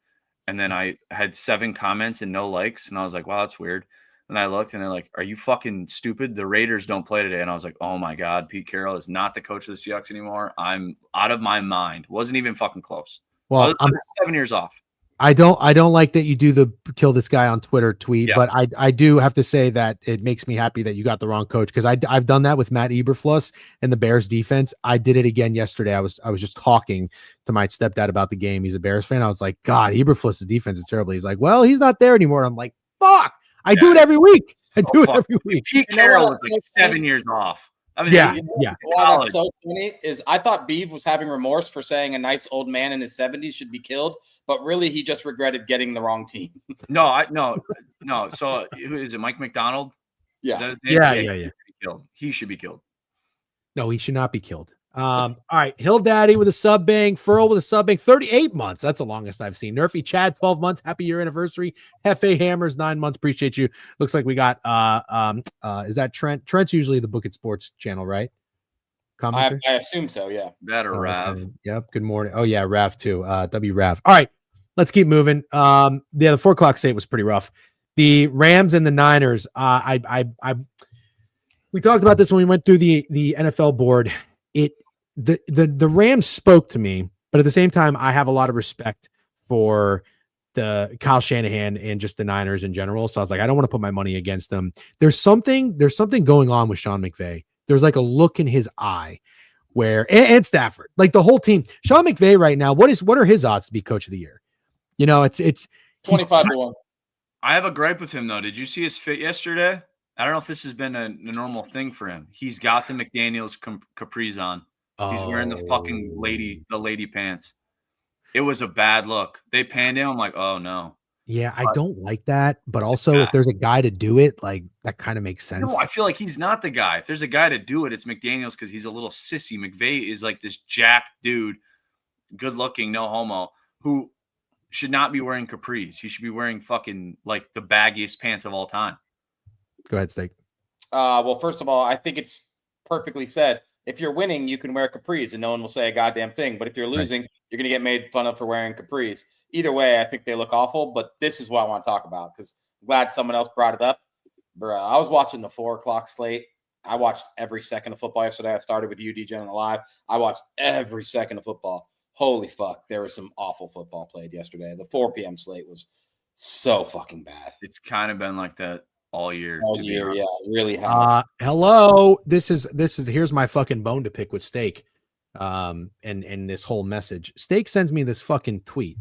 And then I had 7 comments and no likes. And I was like, wow, that's weird. And I looked and they're like, are you fucking stupid? The Raiders don't play today. And I was like, oh my God, Pete Carroll is not the coach of the Seahawks anymore. I'm out of my mind. Wasn't even fucking close. Well, I'm 7 years off. I don't like that you do the kill this guy on Twitter tweet, but I do have to say that it makes me happy that you got the wrong coach, because I've done that with Matt Eberflus and the Bears defense. I did it again yesterday. I was just talking to my stepdad about the game. He's a Bears fan. I was like, God, Eberflus's defense is terrible. He's like, well, he's not there anymore. I'm like, fuck. I do it every week. Pete Carroll was like 7 years off. I mean, Why that's so funny is I thought Beeve was having remorse for saying a nice old man in his 70s should be killed, but really he just regretted getting the wrong team. No. So who is it? Mike McDonald? Yeah. He should be killed. No, he should not be killed. All right. Hill Daddy with a sub bang. Furl with a sub bang. 38 months. That's the longest I've seen. Nerfy Chad, 12 months. Happy year anniversary. Hefe Hammers, 9 months. Appreciate you. Looks like we got is that Trent? Trent's usually the Book It Sports channel, right? I assume so, yeah. That or Rav. Okay. Yep. Good morning. Oh, yeah, Rav too. W Rav. All right. Let's keep moving. The 4 o'clock slate was pretty rough. The Rams and the Niners. We talked about this when we went through the NFL board. The Rams spoke to me, but at the same time, I have a lot of respect for the Kyle Shanahan and just the Niners in general. So I was like, I don't want to put my money against them. There's something going on with Sean McVay. There's like a look in his eye where, and Stafford, like the whole team. Sean McVay right now, what are his odds to be coach of the year? You know, it's 25-1. I have a gripe with him though. Did you see his fit yesterday? I don't know if this has been a normal thing for him. He's got the McDaniels capris on. He's wearing the fucking lady pants. It was a bad look. They panned him. I'm like, oh no. Yeah, I don't like that. But also, if there's a guy to do it, like that kind of makes sense. No, I feel like he's not the guy. If there's a guy to do it, it's McDaniels because he's a little sissy. McVay is like this jacked dude, good looking, no homo, who should not be wearing capris. He should be wearing fucking like the baggiest pants of all time. Go ahead, Steak. Well, first of all, I think it's perfectly said. If you're winning, you can wear capris and no one will say a goddamn thing. But if you're losing, you're going to get made fun of for wearing capris. Either way, I think they look awful. But this is what I want to talk about because I'm glad someone else brought it up. Bro, I was watching the 4 o'clock slate. I watched every second of football yesterday. I started with you, DJ, on the live. I watched every second of football. Holy fuck. There was some awful football played yesterday. The 4 p.m. slate was so fucking bad. It's kind of been like that all year. Yeah, it really has. Hello. This is here's my fucking bone to pick with Steak. And this whole message. Steak sends me this fucking tweet.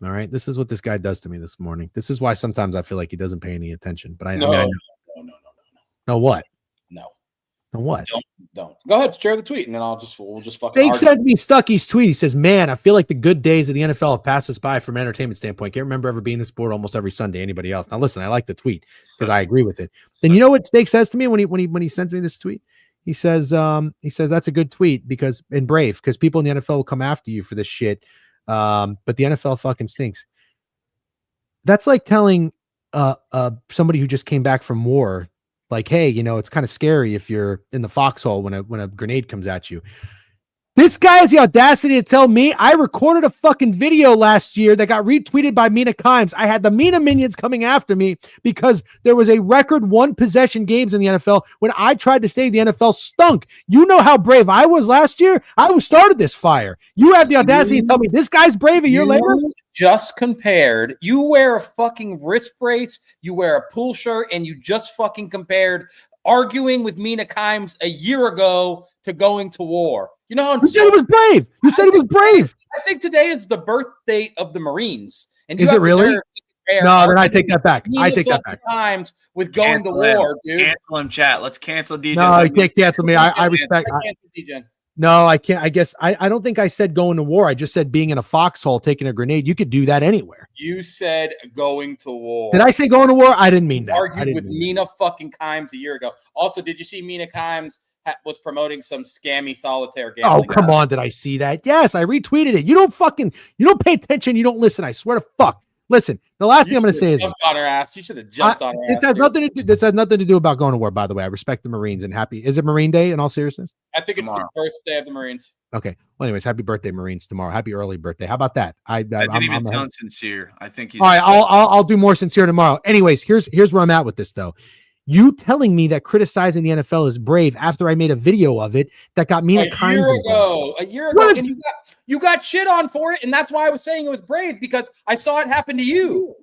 All right. This is what this guy does to me this morning. This is why sometimes I feel like he doesn't pay any attention. But No, what? No. No what? Don't. Go ahead, share the tweet, and then we'll just fucking Steak argue. sent me Stucky's tweet. He says, man, I feel like the good days of the NFL have passed us by from an entertainment standpoint. Can't remember ever being this bored almost every Sunday. Anybody else? Now listen, I like the tweet because I agree with it. Then you know what Steak says to me when he sends me this tweet? He says that's a good tweet because and brave because people in the NFL will come after you for this shit. But the NFL fucking stinks. That's like telling somebody who just came back from war, like, hey, you know, it's kind of scary if you're in the foxhole when a grenade comes at you. This guy has the audacity to tell me I recorded a fucking video last year that got retweeted by Mina Kimes. I had the Mina minions coming after me because there was a record 1 possession games in the NFL when I tried to say the NFL stunk. You know how brave I was last year? I started this fire. You have the audacity to tell me this guy's brave a year later? Just compared. You wear a fucking wrist brace, you wear a pool shirt, and you just fucking compared arguing with Mina Kimes a year ago to going to war. You know how You said he was brave. You said he was brave. I think today is the birth date of the Marines. And Is it really? No, then I take that back. I take that back. Times with going Cancel to war, him. dude. Cancel him, chat. Let's cancel DJ. No, you can't cancel me. I respect. Cancel DJ. No, I can't. I guess I don't think I said going to war. I just said being in a foxhole, taking a grenade. You could do that anywhere. You said going to war. Did I say going to war? I didn't mean that. Argued with Mina fucking Kimes a year ago. Also, did you see Mina Kimes was promoting some scammy solitaire game? Oh, come on. Did I see that? Yes, I retweeted it. You don't pay attention. You don't listen. I swear to fuck. Listen, the last thing I'm going to say is jumped on her ass. You should have jumped on her this ass. has nothing to do. This has nothing to do about going to war, by the way. I respect the Marines and happy. Is it Marine Day in all seriousness? I think it's Tomorrow. the birthday of the Marines. Okay. Well, anyways, happy birthday, Marines, tomorrow. Happy early birthday. How about that? That didn't even sound sincere. I think he's all right. I'll do more sincere tomorrow. Anyways, here's where I'm at with this though. You telling me that criticizing the NFL is brave after I made a video of it that got me a year ago, and you got shit on for it, and that's why I was saying it was brave because I saw it happen to you.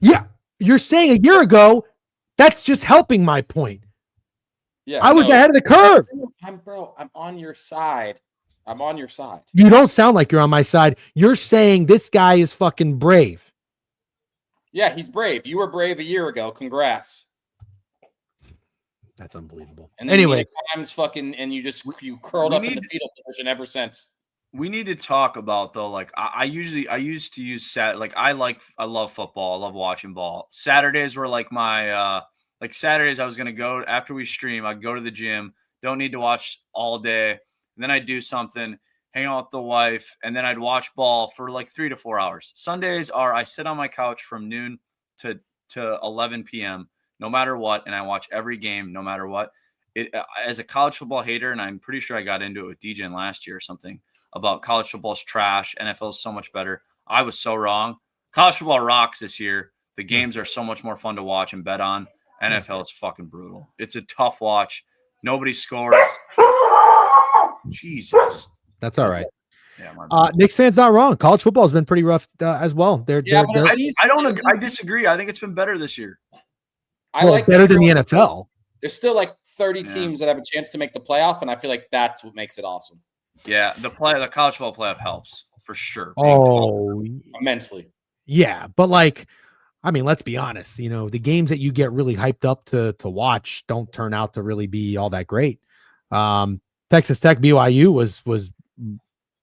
Yeah, you're saying a year ago. That's just helping my point. Yeah, I was ahead of the curve. I'm on your side. I'm on your side. You don't sound like you're on my side. You're saying this guy is fucking brave. Yeah, he's brave. You were brave a year ago. Congrats. That's unbelievable. And then anyway, times fucking, and you curled up in the fetal position ever since. We need to talk about though. Like I used to use I love football. I love watching ball. Saturdays were like my Saturdays. I was gonna go after we stream. I'd go to the gym. Don't need to watch all day. And then I'd do something, hang out with the wife, and then I'd watch ball for like 3 to 4 hours. Sundays are I sit on my couch from noon to 11 p.m. no matter what, and I watch every game no matter what. As a college football hater, and I'm pretty sure I got into it with DJ last year or something about college football's trash. NFL is so much better. I was so wrong. College football rocks this year. The games are so much more fun to watch and bet on. NFL is fucking brutal. It's a tough watch. Nobody scores. Jesus. That's all right. Yeah, Knicks fans not wrong. College football has been pretty rough as well. I disagree. I think it's been better this year. Better than the NFL. There's still like 30 teams that have a chance to make the playoff, and I feel like that's what makes it awesome. Yeah, the college football playoff helps for sure. Immensely. Yeah, but let's be honest. The games that you get really hyped up to watch don't turn out to really be all that great. Texas Tech BYU was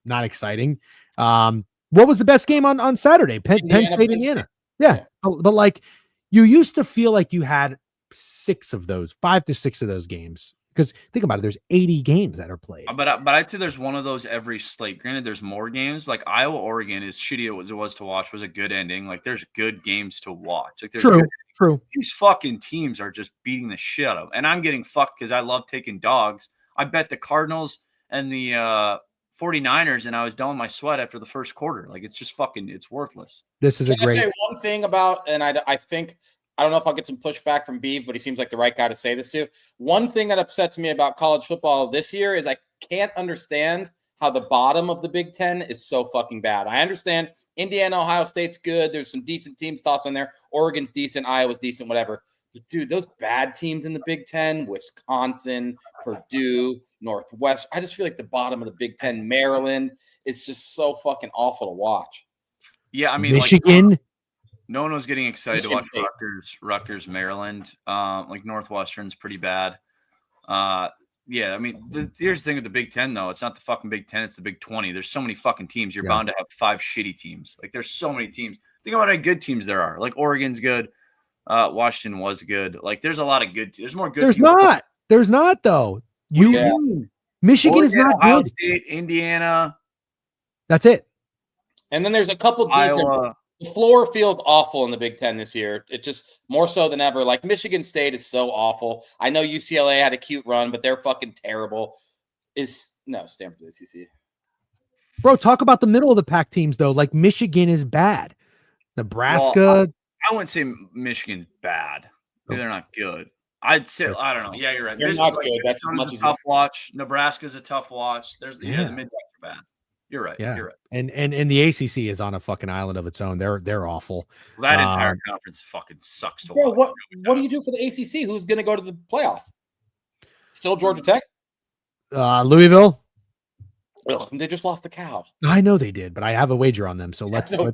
not exciting. What was the best game on Saturday? Penn State, Indiana. Yeah, but you used to feel like you had 5 to 6 of those games. Because think about it, there's 80 games that are played. But I'd say there's one of those every slate. Granted, there's more games. Like Iowa, Oregon, as shitty as it was to watch, was a good ending. Like there's good games to watch. Like there's True. These fucking teams are just beating the shit out of. And I'm getting fucked because I love taking dogs. I bet the Cardinals and the 49ers, and I was done with my sweat after the first quarter. Like it's just it's worthless. This is I say one thing about, and I think. I don't know if I'll get some pushback from Beeve, but he seems like the right guy to say this to. One thing that upsets me about college football this year is I can't understand how the bottom of the Big Ten is so fucking bad. I understand Indiana, Ohio State's good. There's some decent teams tossed in there. Oregon's decent. Iowa's decent, whatever. But dude, those bad teams in the Big Ten, Wisconsin, Purdue, Northwest, I just feel like the bottom of the Big Ten, Maryland, is just so fucking awful to watch. Yeah, I mean, Michigan. No one was getting excited to watch Rutgers, Maryland. Northwestern's pretty bad. Yeah, I mean, here's the thing with the Big Ten, though. It's not the fucking Big Ten. It's the Big 20. There's so many fucking teams. You're bound to have 5 shitty teams. Like, there's so many teams. Think about how good teams there are. Like, Oregon's good. Washington was good. Like, there's a lot of good. There's more good teams. There's not, though. Michigan Oregon, is not Ohio good. State, Indiana. That's it. And then there's a couple decent. Iowa. The floor feels awful in the Big Ten this year. It just more so than ever. Like Michigan State is so awful. I know UCLA had a cute run, but they're fucking terrible. Stanford ACC. Bro, talk about the middle of the pack teams though. Like Michigan is bad. Nebraska. Well, I wouldn't say Michigan's bad. They're not good. I'd say I don't know. Yeah, you're right. They're not good. That's as much a tough watch. Nebraska's a tough watch. There's the mid are bad. You're right. Yeah. You're right. And the ACC is on a fucking island of its own. They're awful. Well, that entire conference fucking sucks to bro, watch. What do you do for the ACC? Who's going to go to the playoff? Still Georgia Tech? Louisville. Ugh, they just lost a cow. I know they did, but I have a wager on them. So let's come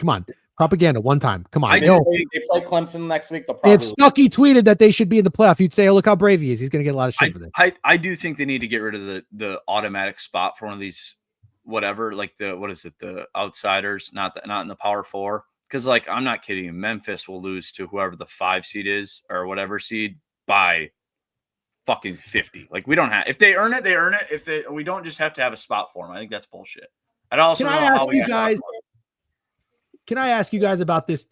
on. Propaganda one time. Come on. They play Clemson next week. If Stuckey tweeted that they should be in the playoff, you'd say, oh, look how brave he is. He's going to get a lot of shit for this. I do think they need to get rid of the automatic spot for one of these, whatever, like the outsiders, not in the Power Four. Because, like, I'm not kidding you. Memphis will lose to whoever the 5 seed is or whatever seed by fucking 50. Like, we don't have, if they earn it, they earn it. We don't just have to have a spot for them. I think that's bullshit. I'd also Can I ask you guys about this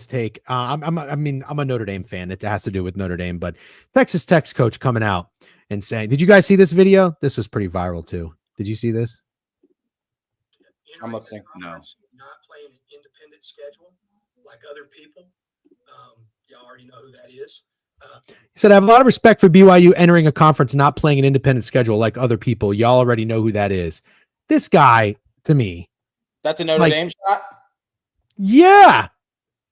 take? I'm a Notre Dame fan. It has to do with Notre Dame, but Texas Tech's coach coming out and saying, did you guys see this video? This was pretty viral too. Did you see this? I'm listening. No. Not playing an independent schedule like other people. Y'all already know who that is. He said, I have a lot of respect for BYU entering a conference, not playing an independent schedule like other people. Y'all already know who that is. This guy, to me. That's a Notre Dame shot? Yeah.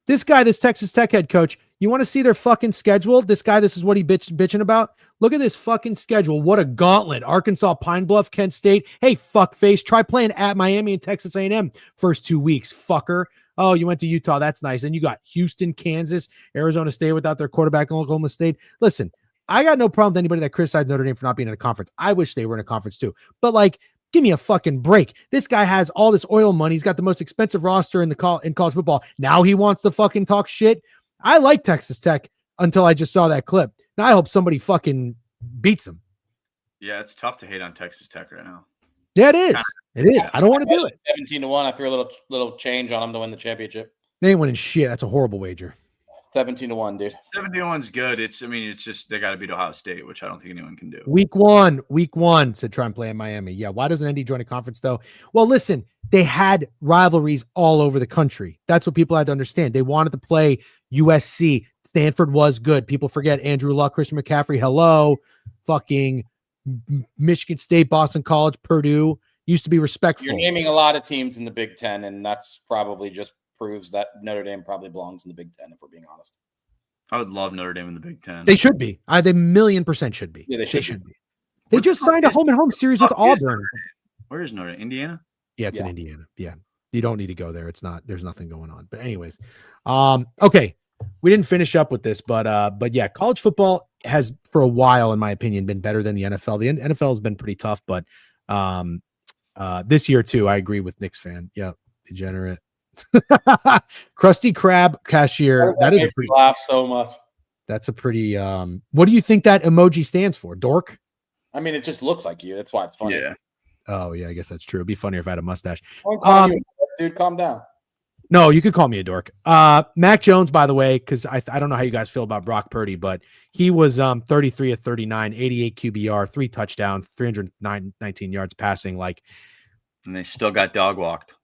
This guy, this Texas Tech head coach, you want to see their fucking schedule? This guy, this is what he bitching about. Look at this fucking schedule. What a gauntlet. Arkansas, Pine Bluff, Kent State. Hey, fuckface, try playing at Miami and Texas A&M first 2 weeks, fucker. Oh, you went to Utah. That's nice. And you got Houston, Kansas, Arizona State without their quarterback in Oklahoma State. Listen, I got no problem with anybody that criticized Notre Dame for not being in a conference. I wish they were in a conference too. But like, give me a fucking break. This guy has all this oil money. He's got the most expensive roster in college football. Now he wants to fucking talk shit. I like Texas Tech until I just saw that clip. Now I hope somebody fucking beats him. Yeah, it's tough to hate on Texas Tech right now. Yeah, it is. It is. I don't want to do it. 17-1. I threw a little change on them to win the championship. They ain't winning shit. That's a horrible wager. 17-1, dude. 17-1's good. It's just they got to beat Ohio State, which I don't think anyone can do. Week one said try and play in Miami. Yeah, why doesn't ND join a conference though? Well, listen, they had rivalries all over the country. That's what people had to understand. They wanted to play USC. Stanford was good. People forget Andrew Luck, Christian McCaffrey. Hello, fucking Michigan State, Boston College, Purdue. Used to be respectful. You're naming a lot of teams in the Big Ten, and that's probably just proves that Notre Dame probably belongs in the Big Ten, if we're being honest. I would love Notre Dame in the Big Ten. They should be. They 1,000,000% should be. Yeah, they should be. They just signed a home series with Auburn. Where is Notre Dame? Indiana? Yeah, it's in Indiana. Yeah. You don't need to go there. It's not, there's nothing going on. But anyways, okay. We didn't finish up with this, but yeah, college football has for a while, in my opinion, been better than the NFL. The NFL has been pretty tough, but this year too, I agree with Knicks fan. Yeah, degenerate. Krusty Krab cashier. That is a pretty, laugh so much. That's a pretty. What do you think that emoji stands for? Dork? I mean, it just looks like you. That's why it's funny. Yeah. Oh yeah, I guess that's true. It'd be funnier if I had a mustache. Dude, calm down. No, you could call me a dork. Mac Jones, by the way, because I don't know how you guys feel about Brock Purdy, but he was 33 of 39, 88 QBR, 3 touchdowns, 319 yards passing. Like, and they still got dog walked.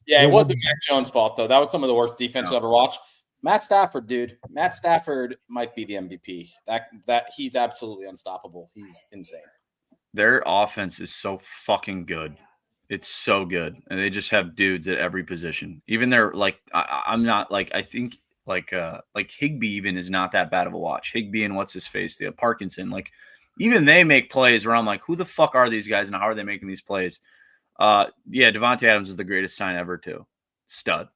Yeah, it wasn't Mac Jones' fault though. That was some of the worst defense I've ever watched. Matt Stafford, dude. Matt Stafford might be the MVP. That he's absolutely unstoppable. He's insane. Their offense is so fucking good. It's so good. And they just have dudes at every position. Even they're like, I'm not like, I think like Higbee even is not that bad of a watch. Higbee and what's his face? They have Parkinson. Like, even they make plays where I'm like, who the fuck are these guys and how are they making these plays? Yeah, Devontae Adams is the greatest sign ever too. Stud.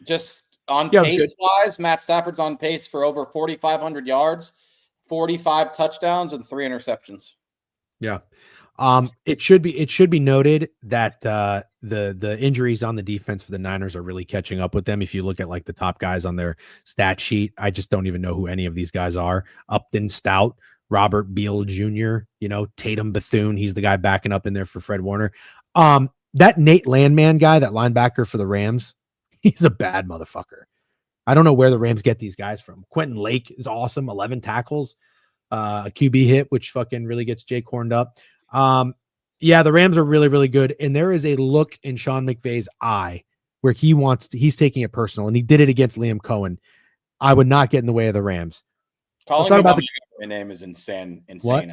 Just on pace-wise, Matt Stafford's on pace for over 4,500 yards, 45 touchdowns, and 3 interceptions. Yeah. It should be noted that the injuries on the defense for the Niners are really catching up with them. If you look at like the top guys on their stat sheet, I just don't even know who any of these guys are. Upton, Stout, Robert Beal Jr., Tatum Bethune. He's the guy backing up in there for Fred Warner. that Nate Landman guy, that linebacker for the Rams, he's a bad motherfucker. I don't know where the Rams get these guys from. Quentin Lake is awesome, 11 tackles, a QB hit, which fucking really gets Jake horned up. Yeah, the Rams are really, really good. And there is a look in Sean McVay's eye where he's taking it personal, and he did it against Liam Cohen. I would not get in the way of the Rams. Calling me about my government name is insane. What?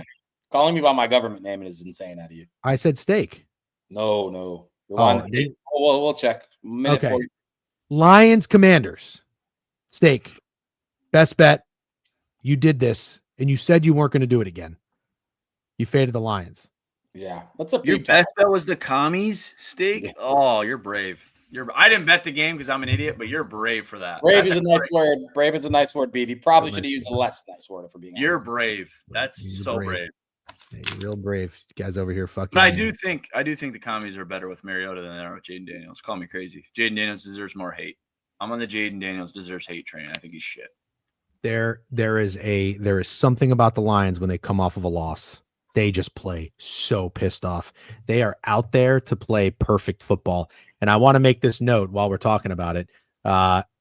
Calling me by my government name is insane out of you. I said steak. No. We'll check. Okay. Lions Commanders. Steak. Best bet. You did this, and you said you weren't going to do it again. You faded the Lions. Yeah. That's a Your best bet was the commies steak? Yeah. Oh, you're brave. I didn't bet the game because I'm an idiot, but you're brave for that. Brave is a nice word. Brave is a nice word, Beef. He probably should have used a less nice word for being honest. You're brave. That's so brave. Yeah, you're real brave. You guys over here fucking. But I do think the commies are better with Mariota than they are with Jaden Daniels. Call me crazy. Jaden Daniels deserves more hate. I'm on the Jaden Daniels deserves hate train. I think he's shit. There is something about the Lions when they come off of a loss. They just play so pissed off. They are out there to play perfect football. And I want to make this note while we're talking about it.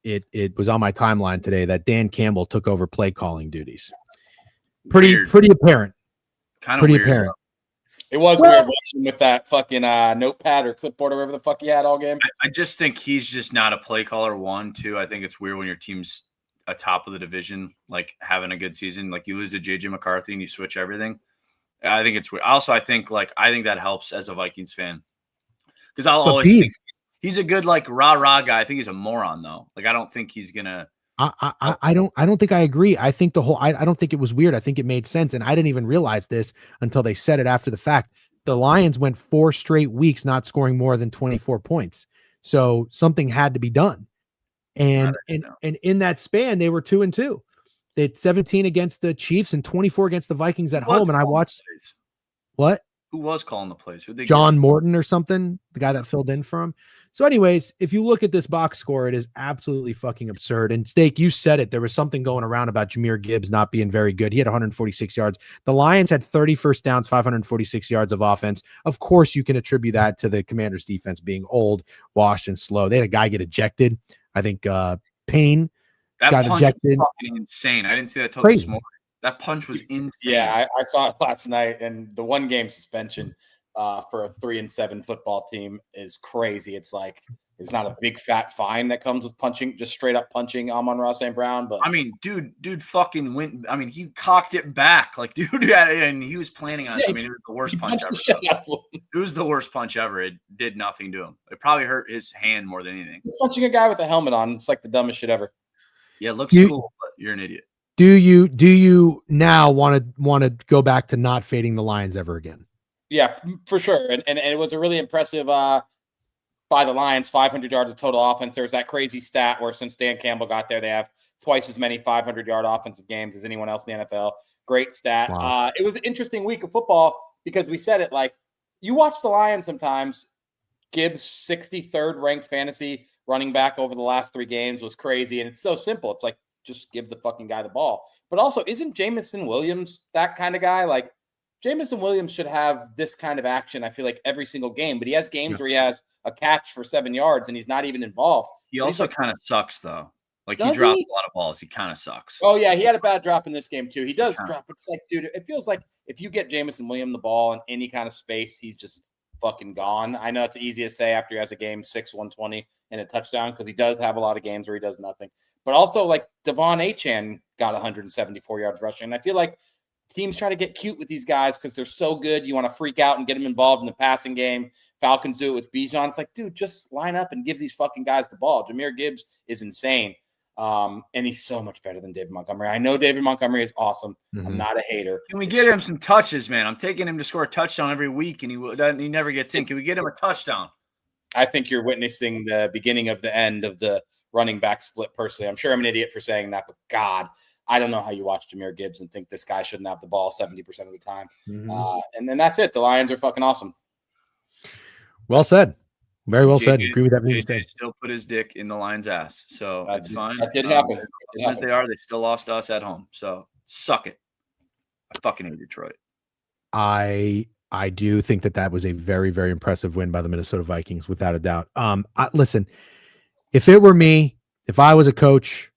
It was on my timeline today that Dan Campbell took over play calling duties. Pretty apparent. Kind of pretty apparent. It was weird watching with that fucking notepad or clipboard or whatever the fuck he had all game. I just think he's just not a play caller. 1, 2. I think it's weird when your team's atop of the division, like having a good season. Like you lose to JJ McCarthy and you switch everything. I think it's weird. Also, I think that helps as a Vikings fan because I'll always think he's a good rah guy. I think he's a moron though. I don't think he's gonna. I don't think I agree. I think I don't think it was weird. I think it made sense. And I didn't even realize this until they said it after the fact. The Lions went 4 straight weeks not scoring more than 24 points. So something had to be done. And in that span, they were 2-2. They had 17 against the Chiefs and 24 against the Vikings at home. And I watched what? Who was calling the plays? John Morton or something, the guy that filled in for him. So anyways, if you look at this box score, it is absolutely fucking absurd. And Steak, you said it. There was something going around about Jahmyr Gibbs not being very good. He had 146 yards. The Lions had 30 first downs, 546 yards of offense. Of course, you can attribute that to the Commanders' defense being old, washed, and slow. They had a guy get ejected. I think Payne got ejected. Fucking insane. I didn't see that till this morning. That punch was insane. Yeah, I saw it last night, and the 1 game suspension for a 3-7 football team is crazy. It's like there's not a big fat fine that comes with punching, just straight up punching Amon-Ra St. Brown. But I mean, dude fucking went. I mean, he cocked it back, and he was planning on it. I mean, it was the worst punch ever. It was the worst punch ever. It did nothing to him. It probably hurt his hand more than anything. He's punching a guy with a helmet on. It's like the dumbest shit ever. Yeah, it looks cool, but you're an idiot. Do you now want to go back to not fading the Lions ever again? Yeah, for sure. And it was a really impressive by the Lions, 500 yards of total offense. There's that crazy stat where since Dan Campbell got there, they have twice as many 500-yard offensive games as anyone else in the NFL. Great stat. Wow. It was an interesting week of football because we said it you watch the Lions sometimes. Gibbs, 63rd ranked fantasy running back over the last 3 games was crazy. And it's so simple. It's just give the fucking guy the ball. But also, isn't Jameson Williams that kind of guy? Jameson Williams should have this kind of action, I feel like, every single game. But he has games where he has a catch for 7 yards and he's not even involved. He also kind of sucks, though. He drops a lot of balls. He kind of sucks. Oh, yeah. He had a bad drop in this game, too. He does drop. It's dude, it feels like if you get Jameson Williams the ball in any kind of space, he's just fucking gone. I know it's easy to say after he has a game 6, 120 and a touchdown because he does have a lot of games where he does nothing. But also, Devon Achane got 174 yards rushing. And I feel like teams try to get cute with these guys because they're so good. You want to freak out and get them involved in the passing game. Falcons do it with Bijan. It's dude, just line up and give these fucking guys the ball. Jahmyr Gibbs is insane. And he's so much better than David Montgomery. I know David Montgomery is awesome. Mm-hmm. I'm not a hater. Can we get him some touches, man? I'm taking him to score a touchdown every week, and he never gets in. Can we get him a touchdown? I think you're witnessing the beginning of the end of the running back split personally. I'm sure I'm an idiot for saying that, but God, I don't know how you watch Jahmyr Gibbs and think this guy shouldn't have the ball 70% of the time. Mm-hmm. And then that's it. The Lions are fucking awesome. Well said. Very well said. Agree with that. JJ still put his dick in the Lions' ass, so it's fine. That did happen. As they are, they still lost to us at home. So suck it. I fucking hate Detroit. I I do think that was a very, very impressive win by the Minnesota Vikings, without a doubt. Listen, if it were me, if I was a coach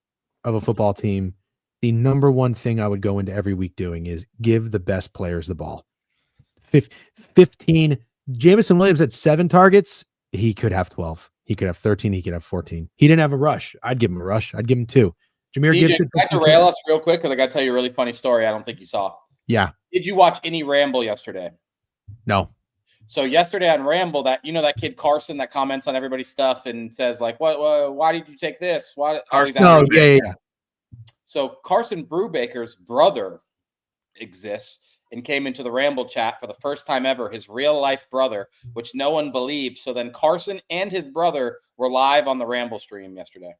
of a football team, the number one thing I would go into every week doing is give the best players the ball. 15. Jameson Williams had 7 targets. He could have 12. He could have 13. He could have 14. He didn't have a rush. I'd give him a rush. I'd give him 2. Jameer DJ, Gibson. can I derail us real quick? Because I got to tell you a really funny story I don't think you saw. Yeah. Did you watch any Ramble yesterday? No. So yesterday on Ramble, that that kid Carson that comments on everybody's stuff and says like, "What? Why did you take this? Why?" Carson, No, yeah. So Carson Brubaker's brother exists and came into the Ramble chat for the first time ever. His real life brother, which no one believed. So then Carson and his brother were live on the Ramble stream yesterday.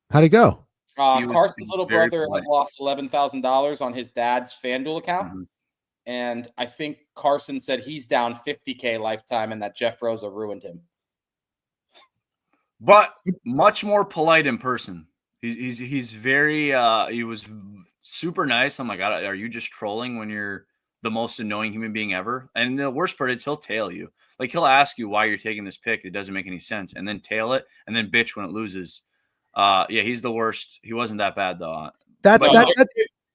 How'd it go? Carson's little brother polite. has lost $11,000 on his dad's FanDuel account. Mm-hmm. And I think Carson said he's down $50K lifetime and that Jeff Rosa ruined him. But much more polite in person. He's very he was super nice. I'm like, are you just trolling when you're the most annoying human being ever? And the worst part is he'll tail you. Like he'll ask you why you're taking this pick. It doesn't make any sense, and then tail it, and then bitch when it loses. Yeah, he's the worst. He wasn't that bad though.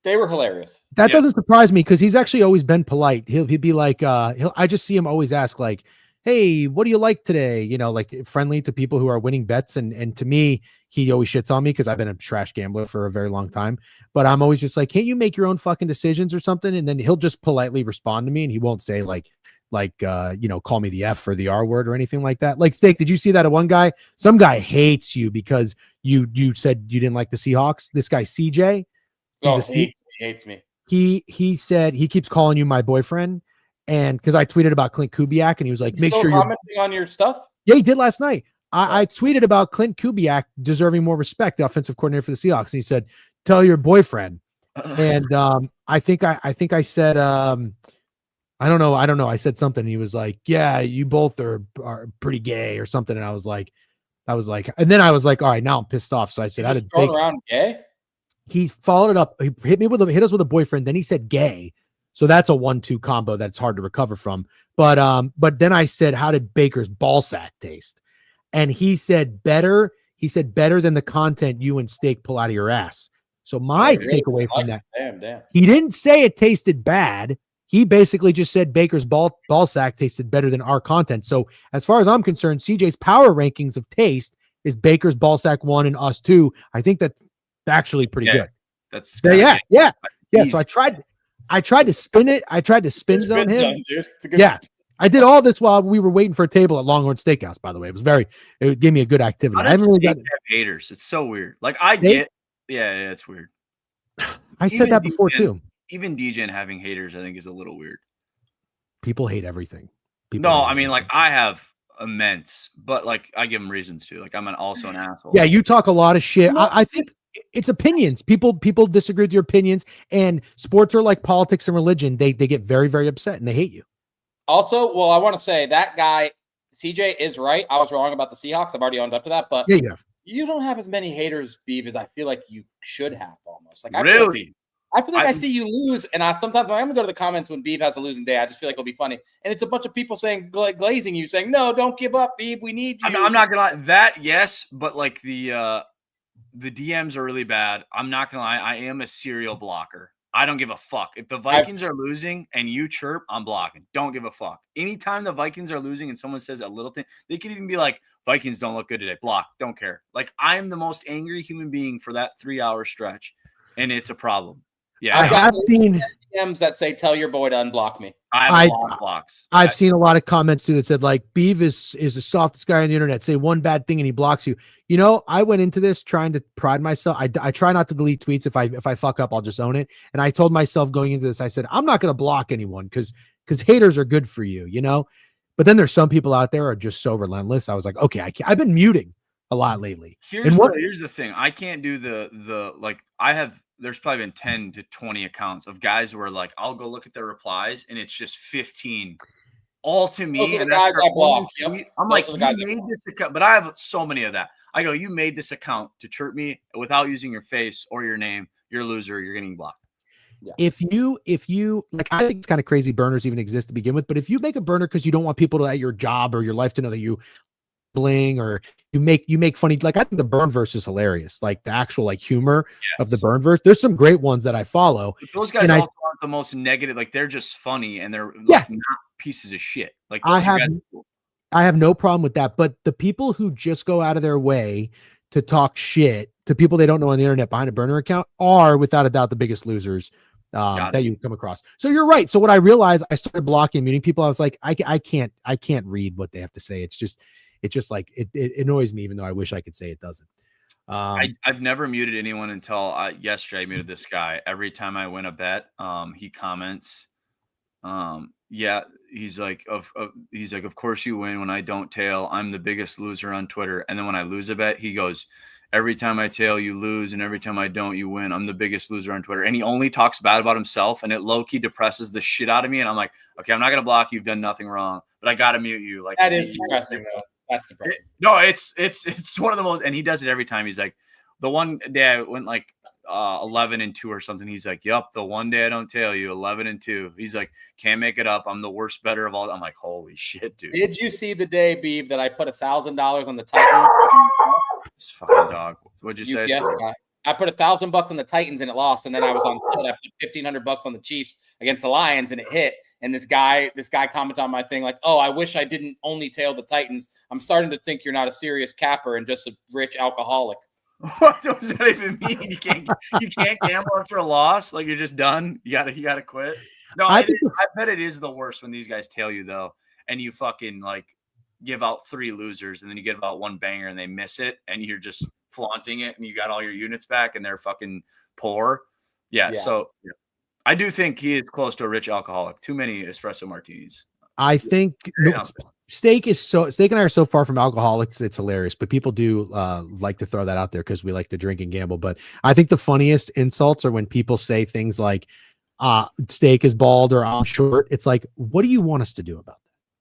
They were hilarious. That doesn't surprise me because he's actually always been polite. He'll be like, I just see him always ask like, "Hey, what do you like today?" Like friendly to people who are winning bets. And to me, he always shits on me because I've been a trash gambler for a very long time. But I'm always just like, "Can't you make your own fucking decisions or something?" And then he'll just politely respond to me, and he won't say call me the F or the R word or anything like that. Like, Steak, did you see that one guy? Some guy hates you because you said you didn't like the Seahawks. This guy CJ. He hates me. He said he keeps calling you my boyfriend, and because I tweeted about Clint Kubiak, and he was like, "Make sure you're commenting on your stuff." Yeah, he did last night. I tweeted about Clint Kubiak deserving more respect, the offensive coordinator for the Seahawks, and he said, "Tell your boyfriend." And I think I said I don't know. I said something. And he was like, "Yeah, you both are pretty gay or something." And I was like, and then I was like, all right, now I'm pissed off. So I said, "How did thrown around gay?" He followed it up. He hit us with a boyfriend. Then he said gay. So that's a 1-2 combo that's hard to recover from. But then I said, "How did Baker's ball sack taste?" And he said better. He said better than the content you and Steak pull out of your ass. So my takeaway from that, damn. He didn't say it tasted bad. He basically just said Baker's ball sack tasted better than our content. So as far as I'm concerned, CJ's power rankings of taste is Baker's ball sack 1 and us 2. I think that's actually pretty good. That's yeah. So I tried to spin it. I tried to spin zone him. I did all this while we were waiting for a table at Longhorn Steakhouse, by the way. It gave me a good activity. I haven't really got haters. It's so weird. Like I get, yeah, it's weird. I said that before too. Even DJing having haters, I think, is a little weird. People hate everything. I mean, like I have immense, but like I give them reasons to. Like I'm also an asshole. Yeah, you talk a lot of shit. I think it's opinions. People disagree with your opinions, and sports are like politics and religion. They get very, very upset and they hate you. Also, well, I want to say that guy CJ is right. I was wrong about the Seahawks. I've already owned up to that, but yeah, you have. You don't have as many haters, Beav, as I feel like you should have. Almost like I feel like I see you lose, and sometimes when I'm gonna go to the comments when Beav has a losing day, I just feel like it'll be funny, and it's a bunch of people saying glazing you, saying, "No, don't give up, Beav. We need you." I'm not gonna lie. That yes, but like the DMs are really bad. I'm not gonna lie. I am a serial blocker. I don't give a fuck. If the Vikings are losing and you chirp, I'm blocking. Don't give a fuck. Anytime the Vikings are losing and someone says a little thing, they could even be like, "Vikings don't look good today." Block. Don't care. Like I'm the most angry human being for that 3-hour stretch, and it's a problem. Yeah, I have seen DMs that say, "Tell your boy to unblock me." I have a lot of blocks. I've seen a lot of comments too that said like, "Beav is the softest guy on the internet. Say one bad thing and he blocks you." I went into this trying to pride myself. I try not to delete tweets. If I fuck up, I'll just own it. And I told myself going into this, I said, I'm not going to block anyone because haters are good for you, But then there's some people out there are just so relentless. I was like, okay, I've been muting a lot lately. Here's the thing. I can't do the like there's probably been 10 to 20 accounts of guys where like I'll go look at their replies and it's just 15 all to me. And guys I block. Yep. I'm like, you made this account, but I have so many of that. I go, you made this account to chirp me without using your face or your name. You're a loser. You're getting blocked. Yeah. If you like, I think it's kind of crazy burners even exist to begin with, but if you make a burner because you don't want people to at your job or your life to know that you bling or you make funny, like I think the burn verse is hilarious. Like the actual like humor of the Yes. burn verse. There's some great ones that I follow. But those guys And also aren't the most negative. Like they're just funny and they're Yeah. like not pieces of shit. Like I those are have guys. I have no problem with that. But the people who just go out of their way to talk shit to people they don't know on the internet behind a burner account are without a doubt the biggest losers that you come across. So you're right. So what I realized, I started blocking, muting people. I was like, I can't read what they have to say. It's just like it annoys me, even though I wish I could say it doesn't. I've never muted anyone until yesterday. I muted this guy. Every time I win a bet, he comments, yeah, he's like, of course you win when I don't tail. I'm the biggest loser on Twitter. And then when I lose a bet, he goes, every time I tail, you lose, and every time I don't, you win. I'm the biggest loser on Twitter. And he only talks bad about himself, and it low-key depresses the shit out of me. And I'm like, okay, I'm not gonna block you. You've done nothing wrong, but I gotta mute you. Like That is depressing, though. That's depressing. No, it's one of the most, and he does it every time. He's like, the one day I went like 11-2 or something. He's like, yup, the one day I don't tail you, 11-2. He's like, can't make it up. I'm the worst better of all. I'm like, holy shit, dude. Did you see the day, Beeve, that I put $1,000 on the Titans? This fucking dog. What'd you say? Yes, I put $1,000 on the Titans and it lost, and then I was on foot. I put $1,500 on the Chiefs against the Lions and it hit. And this guy commented on my thing like, "Oh, I wish I didn't only tail the Titans. I'm starting to think you're not a serious capper and just a rich alcoholic." What does that even mean? You can't gamble after a loss? Like you're just done? You gotta quit? No, I bet it is the worst when these guys tail you though, and you fucking like give out 3 losers, and then you get about 1 banger and they miss it, and you're just flaunting it, and you got all your units back, and they're fucking poor. Yeah. So yeah. I do think he is close to a rich alcoholic. Too many espresso martinis. I think Steak and I are so far from alcoholics, it's hilarious. But people do like to throw that out there because we like to drink and gamble. But I think the funniest insults are when people say things like Steak is bald or I'm short. It's like, what do you want us to do about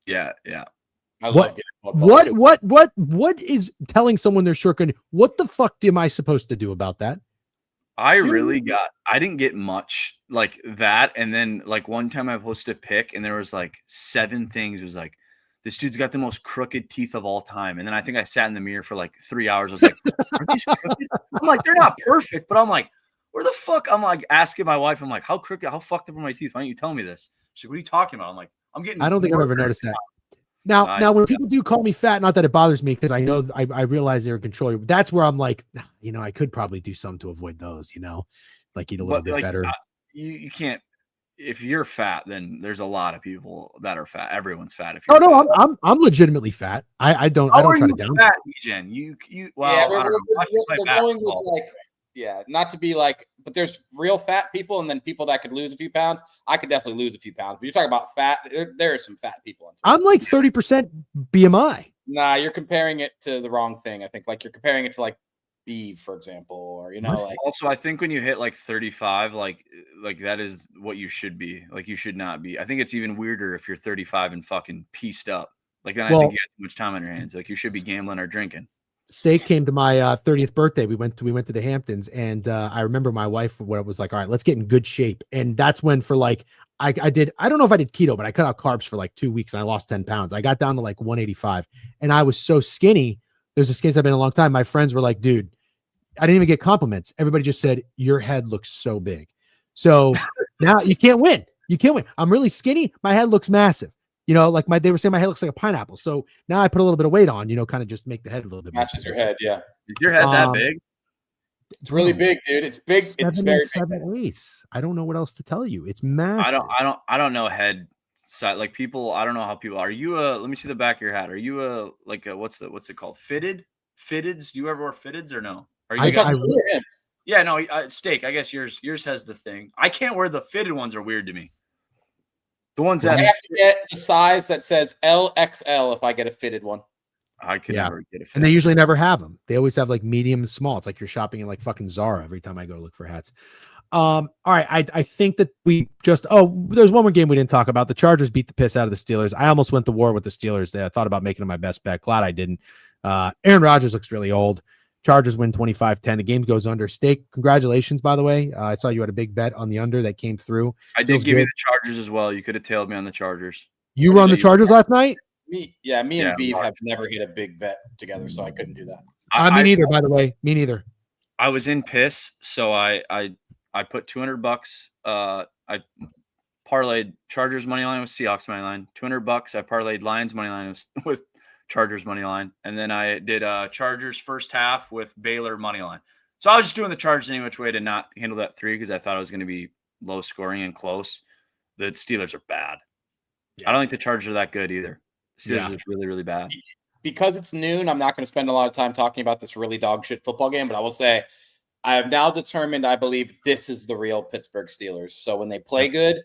that? Yeah. What is telling someone they're short? What the fuck am I supposed to do about that? I didn't get much like that. And then like one time I posted a pic and there was like 7 things. It was like, this dude's got the most crooked teeth of all time. And then I think I sat in the mirror for like 3 hours. I was like, are these crooked? I'm like, they're not perfect, but I'm like, where the fuck? I'm like asking my wife, I'm like, how crooked, how fucked up are my teeth? Why don't you tell me this? She's like, what are you talking about? I'm like, I don't think I've ever noticed that. Now, when people do call me fat, not that it bothers me because I know I realize they're in control. That's where I'm like, I could probably do something to avoid those. Like eat a little bit better. You can't. If you're fat, then there's a lot of people that are fat. Everyone's fat. If you're fat. I'm legitimately fat. I don't try to down. Fat, Jen? We're going with like. Yeah, not to be like, but there's real fat people and then people that could lose a few pounds. I could definitely lose a few pounds. But you're talking about fat. There are some fat people. I'm like 30% BMI. Nah, you're comparing it to the wrong thing. I think like you're comparing it to like Beeve, for example, or like. Also, I think when you hit like 35, like that is what you should be. Like you should not be. I think it's even weirder if you're 35 and fucking pieced up. Like then I think you have too much time on your hands. Like you should be gambling or drinking. Steak came to my 30th birthday. We went to the Hamptons, and I remember my wife was like, all right, let's get in good shape. And that's when for like I don't know if I did keto, but I cut out carbs for like 2 weeks and I lost 10 pounds. I got down to like 185 and I was so skinny. There's a skinny I've been a long time. My friends were like, dude, I didn't even get compliments. Everybody just said, your head looks so big. So now you can't win. I'm really skinny. My head looks massive. Like they were saying my head looks like a pineapple. So now I put a little bit of weight on, kind of just make the head a little bit matches your head. Yeah. Is your head that big? It's really big, dude. It's big. It's very big. I don't know what else to tell you. It's massive. I don't know head size. Like people, I don't know how people are. You let me see the back of your hat. Are you what's it called? Fitteds? Do you ever wear fitteds or no? Are you Yeah, no, Steak. I guess yours has the thing. I can't wear the fitted ones. Are weird to me. The ones that I have to get the size that says LXL if I get a fitted one. I could never get a fitted. And they usually never have them. They always have like medium and small. It's like you're shopping in like fucking Zara every time I go to look for hats. All right. I think that we just there's one more game we didn't talk about. The Chargers beat the piss out of the Steelers. I almost went to war with the Steelers. I thought about making them my best bet. Glad I didn't. Aaron Rodgers looks really old. Chargers win 25-10. The game goes under. Steak, congratulations, by the way. I saw you had a big bet on the under that came through. I did Feels give you good. the Chargers as well. You could have tailed me on the Chargers. You What were on did the you- Chargers last night? Me Yeah, and Beeve Mark. have never hit a big bet together, so I couldn't do that. Me neither, by the way. Me neither. I was in piss, so I put $200. I parlayed Chargers money line with Seahawks money line. $200. I parlayed Lions money line with Chargers money line, and then I did Chargers first half with Baylor money line. So I was just doing the Chargers any which way to not handle that 3 because I thought it was going to be low scoring and close. The Steelers are bad. I don't think the Chargers are that good either. The Steelers are just really, really bad. Because it's noon, I'm not going to spend a lot of time talking about this really dog shit football game, but I will say I have now determined I believe this is the real Pittsburgh Steelers. So when they play good,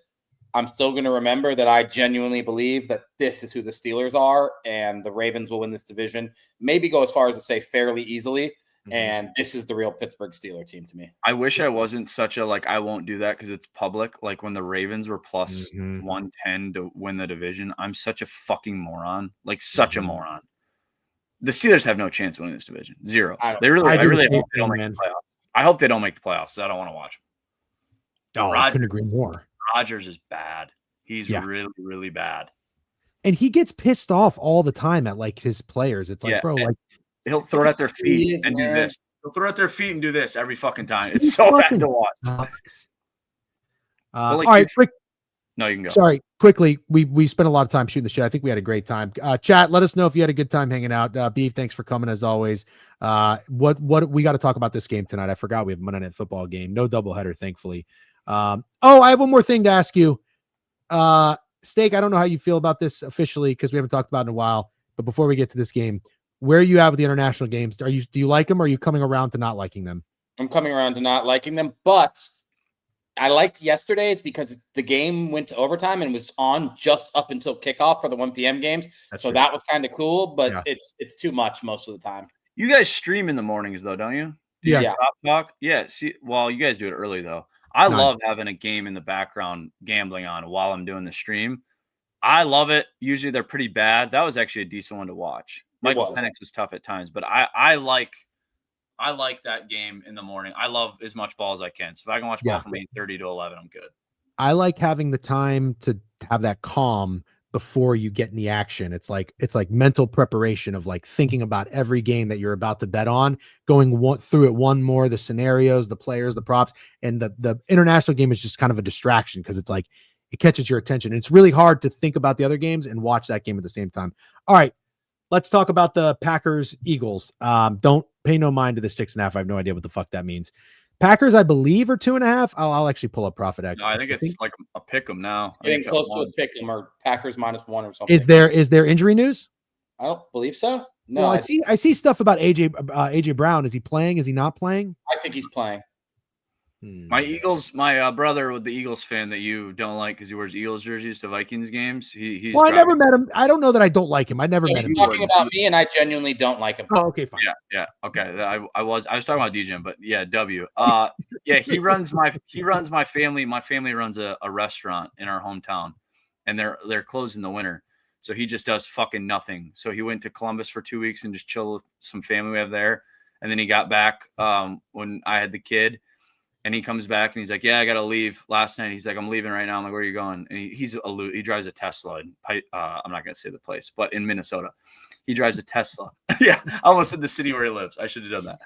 I'm still going to remember that I genuinely believe that this is who the Steelers are, and the Ravens will win this division. Maybe go as far as to say fairly easily. And this is the real Pittsburgh Steeler team to me. I wish I wasn't such a I won't do that because it's public. Like when the Ravens were plus 110 to win the division, I'm such a fucking moron. Such a moron. The Steelers have no chance of winning this division. Zero. I really hope they don't make the playoffs. I hope they don't make the playoffs. So I don't want to watch them. Oh, I couldn't agree more. Rodgers is bad. He's really, really bad. And he gets pissed off all the time at his players. It's bro, he'll throw it at their feet and do this. He'll throw it at their feet and do this every fucking time. It's so bad to watch. All right, no, you can go. Sorry, quickly. We spent a lot of time shooting the shit. I think we had a great time. Chat, let us know if you had a good time hanging out. Beef, thanks for coming as always. What we got to talk about this game tonight? I forgot we have a Monday Night Football game. No doubleheader, thankfully. I have one more thing to ask you. Steak, I don't know how you feel about this officially because we haven't talked about it in a while. But before we get to this game, where are you at with the international games? Do you like them, or are you coming around to not liking them? I'm coming around to not liking them, but I liked yesterday's because the game went to overtime and was on just up until kickoff for the 1 p.m. games. That was kind of cool, but it's too much most of the time. You guys stream in the mornings though, don't you? Yeah. Talk? Yeah. See, well, you guys do it early though. I love having a game in the background gambling on while I'm doing the stream. I love it. Usually they're pretty bad. That was actually a decent one to watch. Michael Penix was tough at times, but I like that game in the morning. I love as much ball as I can. So if I can watch ball from 8:30 to 11, I'm good. I like having the time to have that calm before you get in the action. It's like mental preparation of thinking about every game that you're about to bet on, going through it one more, the scenarios, the players, the props, and the international game is just kind of a distraction because it's it catches your attention. It's really hard to think about the other games and watch that game at the same time. All right. Let's talk about the Packers Eagles. Don't pay no mind to the 6.5. I have no idea what the fuck that means. Packers, I believe, are 2.5. I'll actually pull up Profit X. No, I think it's like a pick 'em now. Getting close to a pick 'em or Packers -1 or something. Is there injury news? I don't believe so. No, well, I see stuff about AJ Brown. Is he playing? Is he not playing? I think he's playing. My brother with the Eagles fan that you don't like because he wears Eagles jerseys to Vikings games. He's I never met him. I don't know that I don't like him. I never met him. He's talking about me, and I genuinely don't like him. Oh, okay, fine. Yeah. Okay. I was talking about DJing, but yeah, W. Yeah, he runs my family. My family runs a restaurant in our hometown, and they're closed in the winter. So he just does fucking nothing. So he went to Columbus for 2 weeks and just chilled with some family we have there. And then he got back when I had the kid. And he comes back and he's like, yeah, I got to leave. Last night, he's like, I'm leaving right now. I'm like, where are you going? And he drives a Tesla. I'm not going to say the place, but in Minnesota. He drives a Tesla. Yeah, I almost said the city where he lives. I should have done that.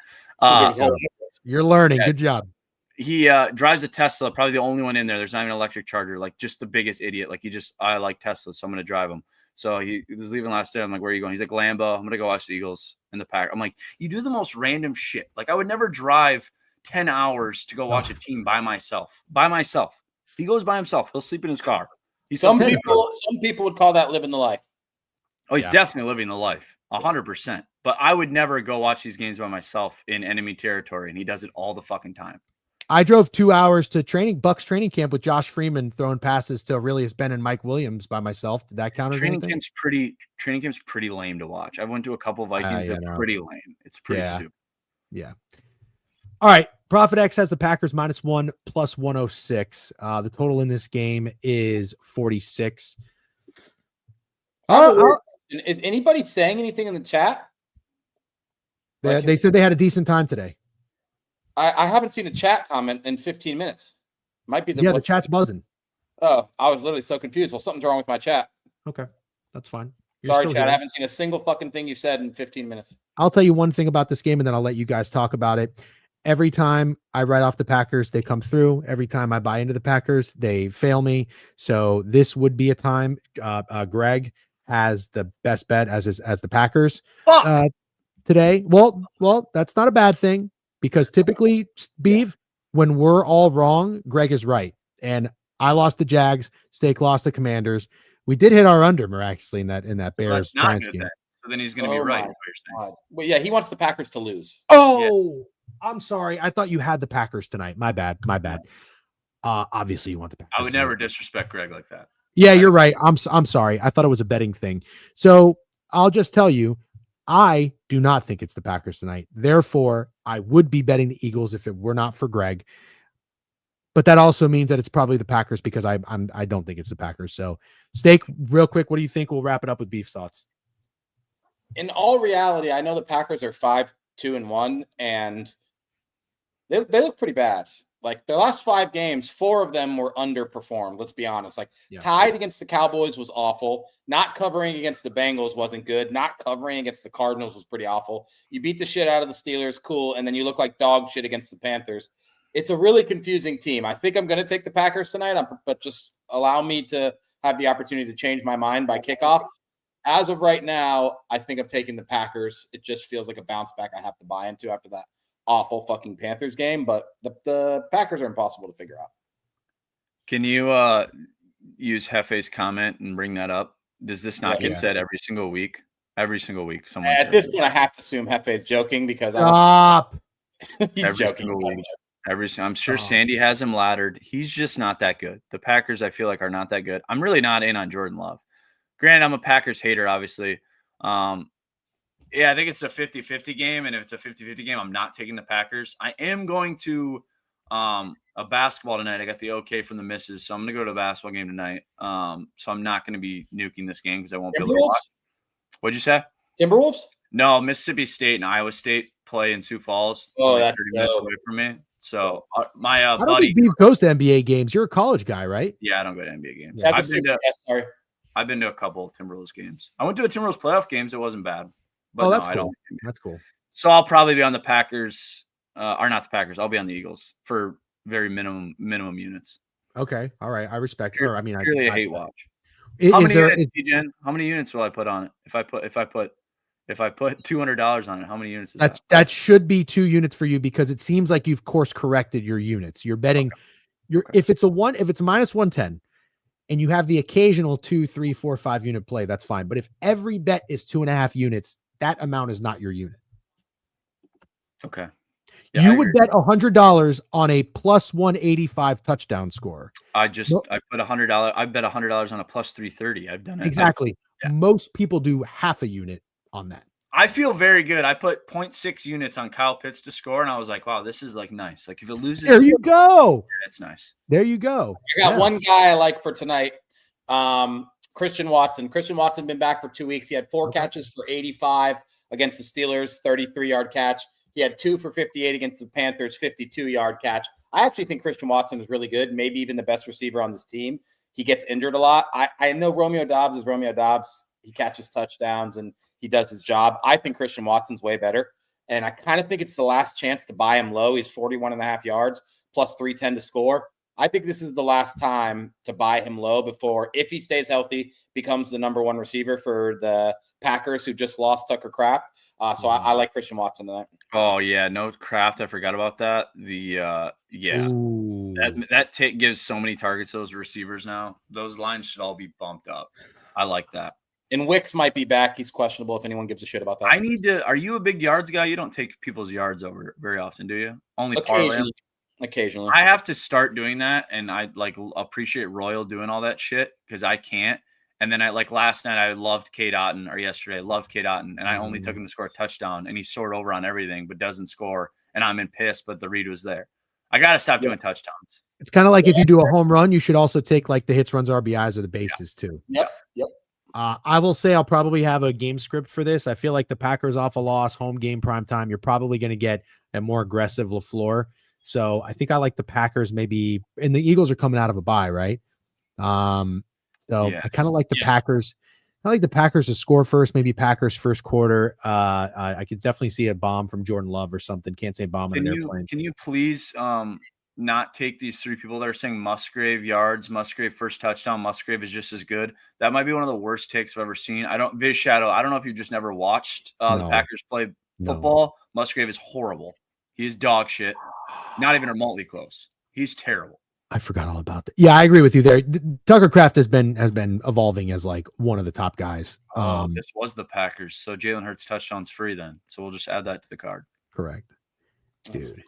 You're learning. Good job. He drives a Tesla, probably the only one in there. There's not even an electric charger, just the biggest idiot. I like Tesla, so I'm going to drive him. So he was leaving last night. I'm like, where are you going? He's like, Lambeau. I'm going to go watch the Eagles in the Pack. I'm like, you do the most random shit. I would never drive 10 hours to go watch a team by myself. He goes by himself. He'll sleep in his car. Some people would call that living the life. Oh, he's definitely living the life, 100%. But I would never go watch these games by myself in enemy territory, and he does it all the fucking time. I drove 2 hours to Bucks training camp with Josh Freeman throwing passes to Aurelius Ben and Mike Williams by myself. Did that count? Training camp's pretty lame to watch. I went to a couple Vikings. They're pretty lame. It's pretty stupid. Yeah. All right. Profit X has the Packers -1 plus 106. The total in this game is 46. Is anybody saying anything in the chat? They said they had a decent time today. I haven't seen a chat comment in 15 minutes. Might be The chat's buzzing. Oh, I was literally so confused. Well, something's wrong with my chat. Okay, that's fine. You're Sorry, still chat. here. I haven't seen a single fucking thing you said in 15 minutes. I'll tell you one thing about this game, and then I'll let you guys talk about it. Every time I write off the Packers, they come through. Every time I buy into the Packers, they fail me. So this would be a time. Greg has the best bet as the Packers today. Well, that's not a bad thing because typically, Beeve, when we're all wrong, Greg is right. And I lost the Jags. Steak lost the Commanders. We did hit our under miraculously in that Bears Giants game. So then he's going to be right. Well, yeah, he wants the Packers to lose. Oh, yeah. I'm sorry. I thought you had the Packers tonight. My bad. Obviously you want the Packers. I would never disrespect Greg like that. Yeah, you're right. I'm sorry. I thought it was a betting thing. So I'll just tell you, I do not think it's the Packers tonight. Therefore, I would be betting the Eagles if it were not for Greg. But that also means that it's probably the Packers because I don't think it's the Packers. So, Steak, real quick, what do you think? We'll wrap it up with Beef thoughts. In all reality, I know the Packers are 5-2-1, and they look pretty bad. Like their last 5 games, 4 of them were underperformed. Let's be honest. Tied against the Cowboys was awful. Not covering against the Bengals wasn't good. Not covering against the Cardinals was pretty awful. You beat the shit out of the Steelers, cool, and then you look like dog shit against the Panthers. It's a really confusing team. I think I'm going to take the Packers tonight, but just allow me to have the opportunity to change my mind by kickoff. As of right now, I think I'm taking the Packers. It just feels like a bounce back I have to buy into after that awful fucking Panthers game, but the Packers are impossible to figure out. Can you use Hefe's comment and bring that up? Does this not get said every single week? Every single week. At this point, I have to assume Hefe's joking because he's every joking. Single week. I'm sure Sandy has him laddered. He's just not that good. The Packers, I feel like, are not that good. I'm really not in on Jordan Love. Granted, I'm a Packers hater, obviously. Yeah, I think it's a 50-50 game, and if it's a 50-50 game, I'm not taking the Packers. I am going to a basketball tonight. I got the okay from the missus, so I'm going to go to a basketball game tonight. So I'm not going to be nuking this game because I won't be able to watch. What'd you say? Timberwolves? No, Mississippi State and Iowa State play in Sioux Falls. Oh, that's 30 minutes away from me. So my I don't buddy think Beef goes to NBA games. You're a college guy, right? Yeah, I don't go to NBA games. Yeah, I've been to a couple of Timberwolves games. I went to a Timberwolves playoff games. It wasn't bad. But that's cool. I don't. That's cool. So I'll probably be on the Packers, or not the Packers. I'll be on the Eagles for very minimum units. Okay, all right. I respect. Purely a hate watch. How many units will I put on it? If I put $200 on it, how many units is that? That should be 2 units for you because it seems like you've course corrected your units. You're betting. If it's minus 110. And you have the occasional 2, 3, 4, 5 unit play, that's fine. But if every bet is 2.5 units, that amount is not your unit. Okay. Yeah, you would bet $100 on a plus 185 touchdown score. I put $100. I bet $100 on a plus 330. I've done it. Exactly. Most people do half a unit on that. I feel very good. I put 0.6 units on Kyle Pitts to score, and I was like, wow, this is like nice. Like if it loses, there you go. That's nice. There you go. I got one guy I like for tonight. Christian Watson. Christian Watson been back for 2 weeks. He had 4 catches for 85 against the Steelers, 33-yard catch. He had 2 for 58 against the Panthers, 52-yard catch. I actually think Christian Watson is really good, maybe even the best receiver on this team. He gets injured a lot. I know Romeo Doubs is Romeo Doubs. He catches touchdowns and he does his job. I think Christian Watson's way better. And I kind of think it's the last chance to buy him low. He's 41.5 yards plus 310 to score. I think this is the last time to buy him low before, if he stays healthy, becomes the number 1 receiver for the Packers who just lost Tucker Kraft. So I like Christian Watson tonight. Oh yeah, no Kraft. I forgot about that. That gives so many targets to those receivers now. Those lines should all be bumped up. I like that. And Wicks might be back. He's questionable if anyone gives a shit about that. Are you a big yards guy? You don't take people's yards over very often, do you? Only Occasionally. I have to start doing that, and I appreciate Royal doing all that shit because I can't. And then last night I loved Cade Otton, or yesterday I loved Cade Otton, and I only took him to score a touchdown, and he's soared over on everything but doesn't score, and I'm in piss, but the read was there. I got to stop doing touchdowns. It's kind of like if you do a home run, you should also take like the hits, runs, RBIs, or the bases too. Yep. I will say I'll probably have a game script for this. I feel like the Packers off a loss, home game, prime time. You're probably going to get a more aggressive LaFleur. So I think I like the Packers maybe, and the Eagles are coming out of a bye, right? So I kind of like the Packers. I like the Packers to score first, maybe Packers first quarter. I could definitely see a bomb from Jordan Love or something. Can't say bomb on an airplane. Can you please not take these three people that are saying Musgrave yards, Musgrave first touchdown, Musgrave is just as good? That might be one of the worst takes I've ever seen. Viz Shadow, I don't know if you've just never watched the Packers play football. Musgrave is horrible. He's dog shit. Not even remotely close. He's terrible. I forgot all about that. Yeah, I agree with you there. Tucker Kraft has been evolving as like one of the top guys. This was the Packers, so Jalen Hurts touchdown's free then. So we'll just add that to the card. Correct, dude.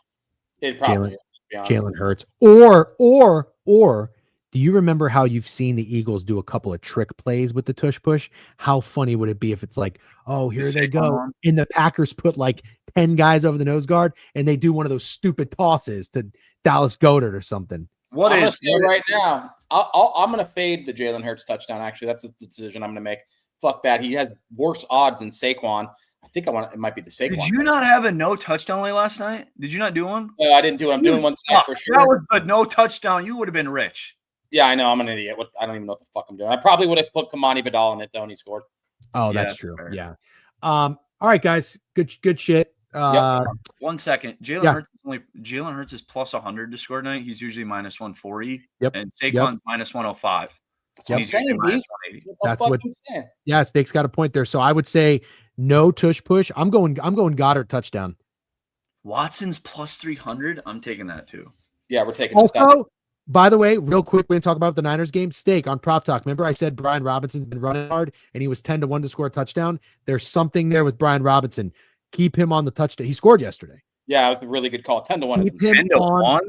It probably is. Jalen Hurts, or do you remember how you've seen the Eagles do a couple of trick plays with the tush push? How funny would it be if it's like, oh, here they go, and the Packers put like 10 guys over the nose guard, and they do one of those stupid tosses to Dallas Goedert or something. Right now? I'm going to fade the Jalen Hurts touchdown. Actually, that's the decision I'm going to make. Fuck that. He has worse odds than Saquon. I think it might be the Saquon. Did you not have a no touchdown late last night? Did you not do one? No, I didn't do it. I'm doing one tonight for sure. That was a no touchdown. You would have been rich. Yeah, I know. I'm an idiot. I don't even know what the fuck I'm doing. I probably would have put Kamani Vidal in it though, and he scored. Oh, that's true. Fair. Yeah. All right, guys. Good shit. 1 second. Jalen Hurts is plus 100 to score tonight. He's usually minus 140. Yep. And Saquon's minus 105. Yep. He's usually minus 180. That's what. Yeah, Snake's got a point there. So I would say no tush push. I'm going Goddard touchdown. Watson's plus 300. I'm taking that too. Yeah, we're taking. Also, by the way, real quick, we didn't talk about the Niners game. Steak on Prop Talk. Remember, I said Brian Robinson's been running hard, and he was 10-1 to score a touchdown. There's something there with Brian Robinson. Keep him on the touchdown. He scored yesterday. Yeah, it was a really good call. 10-1. 10-1.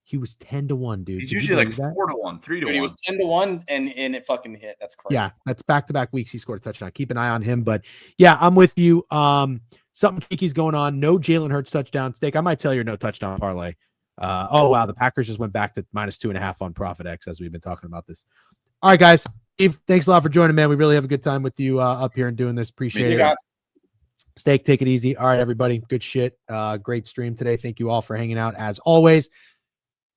He was 10-1, dude. He's usually like 4-1, 3-1. He was 10-1, and it fucking hit. That's crazy. Yeah, that's back-to-back weeks. He scored a touchdown. Keep an eye on him. But yeah, I'm with you. Something kiki's going on. No Jalen Hurts touchdown. Steak, I might tell you no touchdown parlay. Oh wow, the Packers just went back to minus 2.5 on Profit X as we've been talking about this. All right, guys. Steve, thanks a lot for joining, man. We really have a good time with you up here and doing this. Appreciate it. Guys. Steak, take it easy. All right, everybody. Good shit. Great stream today. Thank you all for hanging out as always.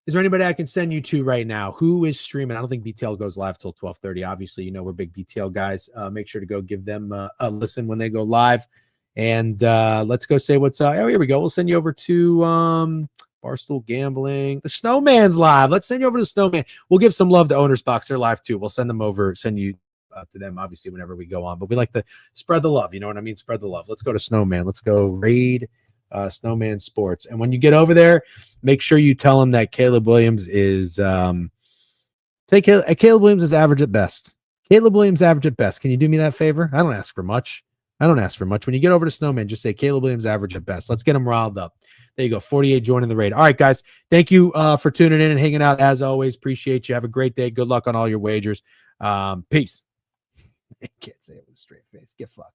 Is there anybody I can send you to right now? Who is streaming? I don't think BTL goes live till 12:30. Obviously, you know we're big BTL guys. Make sure to go give them a listen when they go live. And let's go say what's up. Oh, here we go. We'll send you over to Barstool Gambling. The Snowman's live. Let's send you over to the Snowman. We'll give some love to Owner's Box. They're live too. We'll send them over, send you to them, obviously, whenever we go on. But we like to spread the love. You know what I mean? Spread the love. Let's go to Snowman. Let's go raid Snowman Sports. And when you get over there, make sure you tell them that Caleb Williams is Caleb Williams is average at best. Caleb Williams average at best. Can you do me that favor? I don't ask for much. When you get over to Snowman, just say Caleb Williams average at best. Let's get them riled up. There you go. 48 joining the raid. All right, guys. Thank you for tuning in and hanging out as always. Appreciate you. Have a great day. Good luck on all your wagers. Peace. I can't say it with a straight face. Get fucked.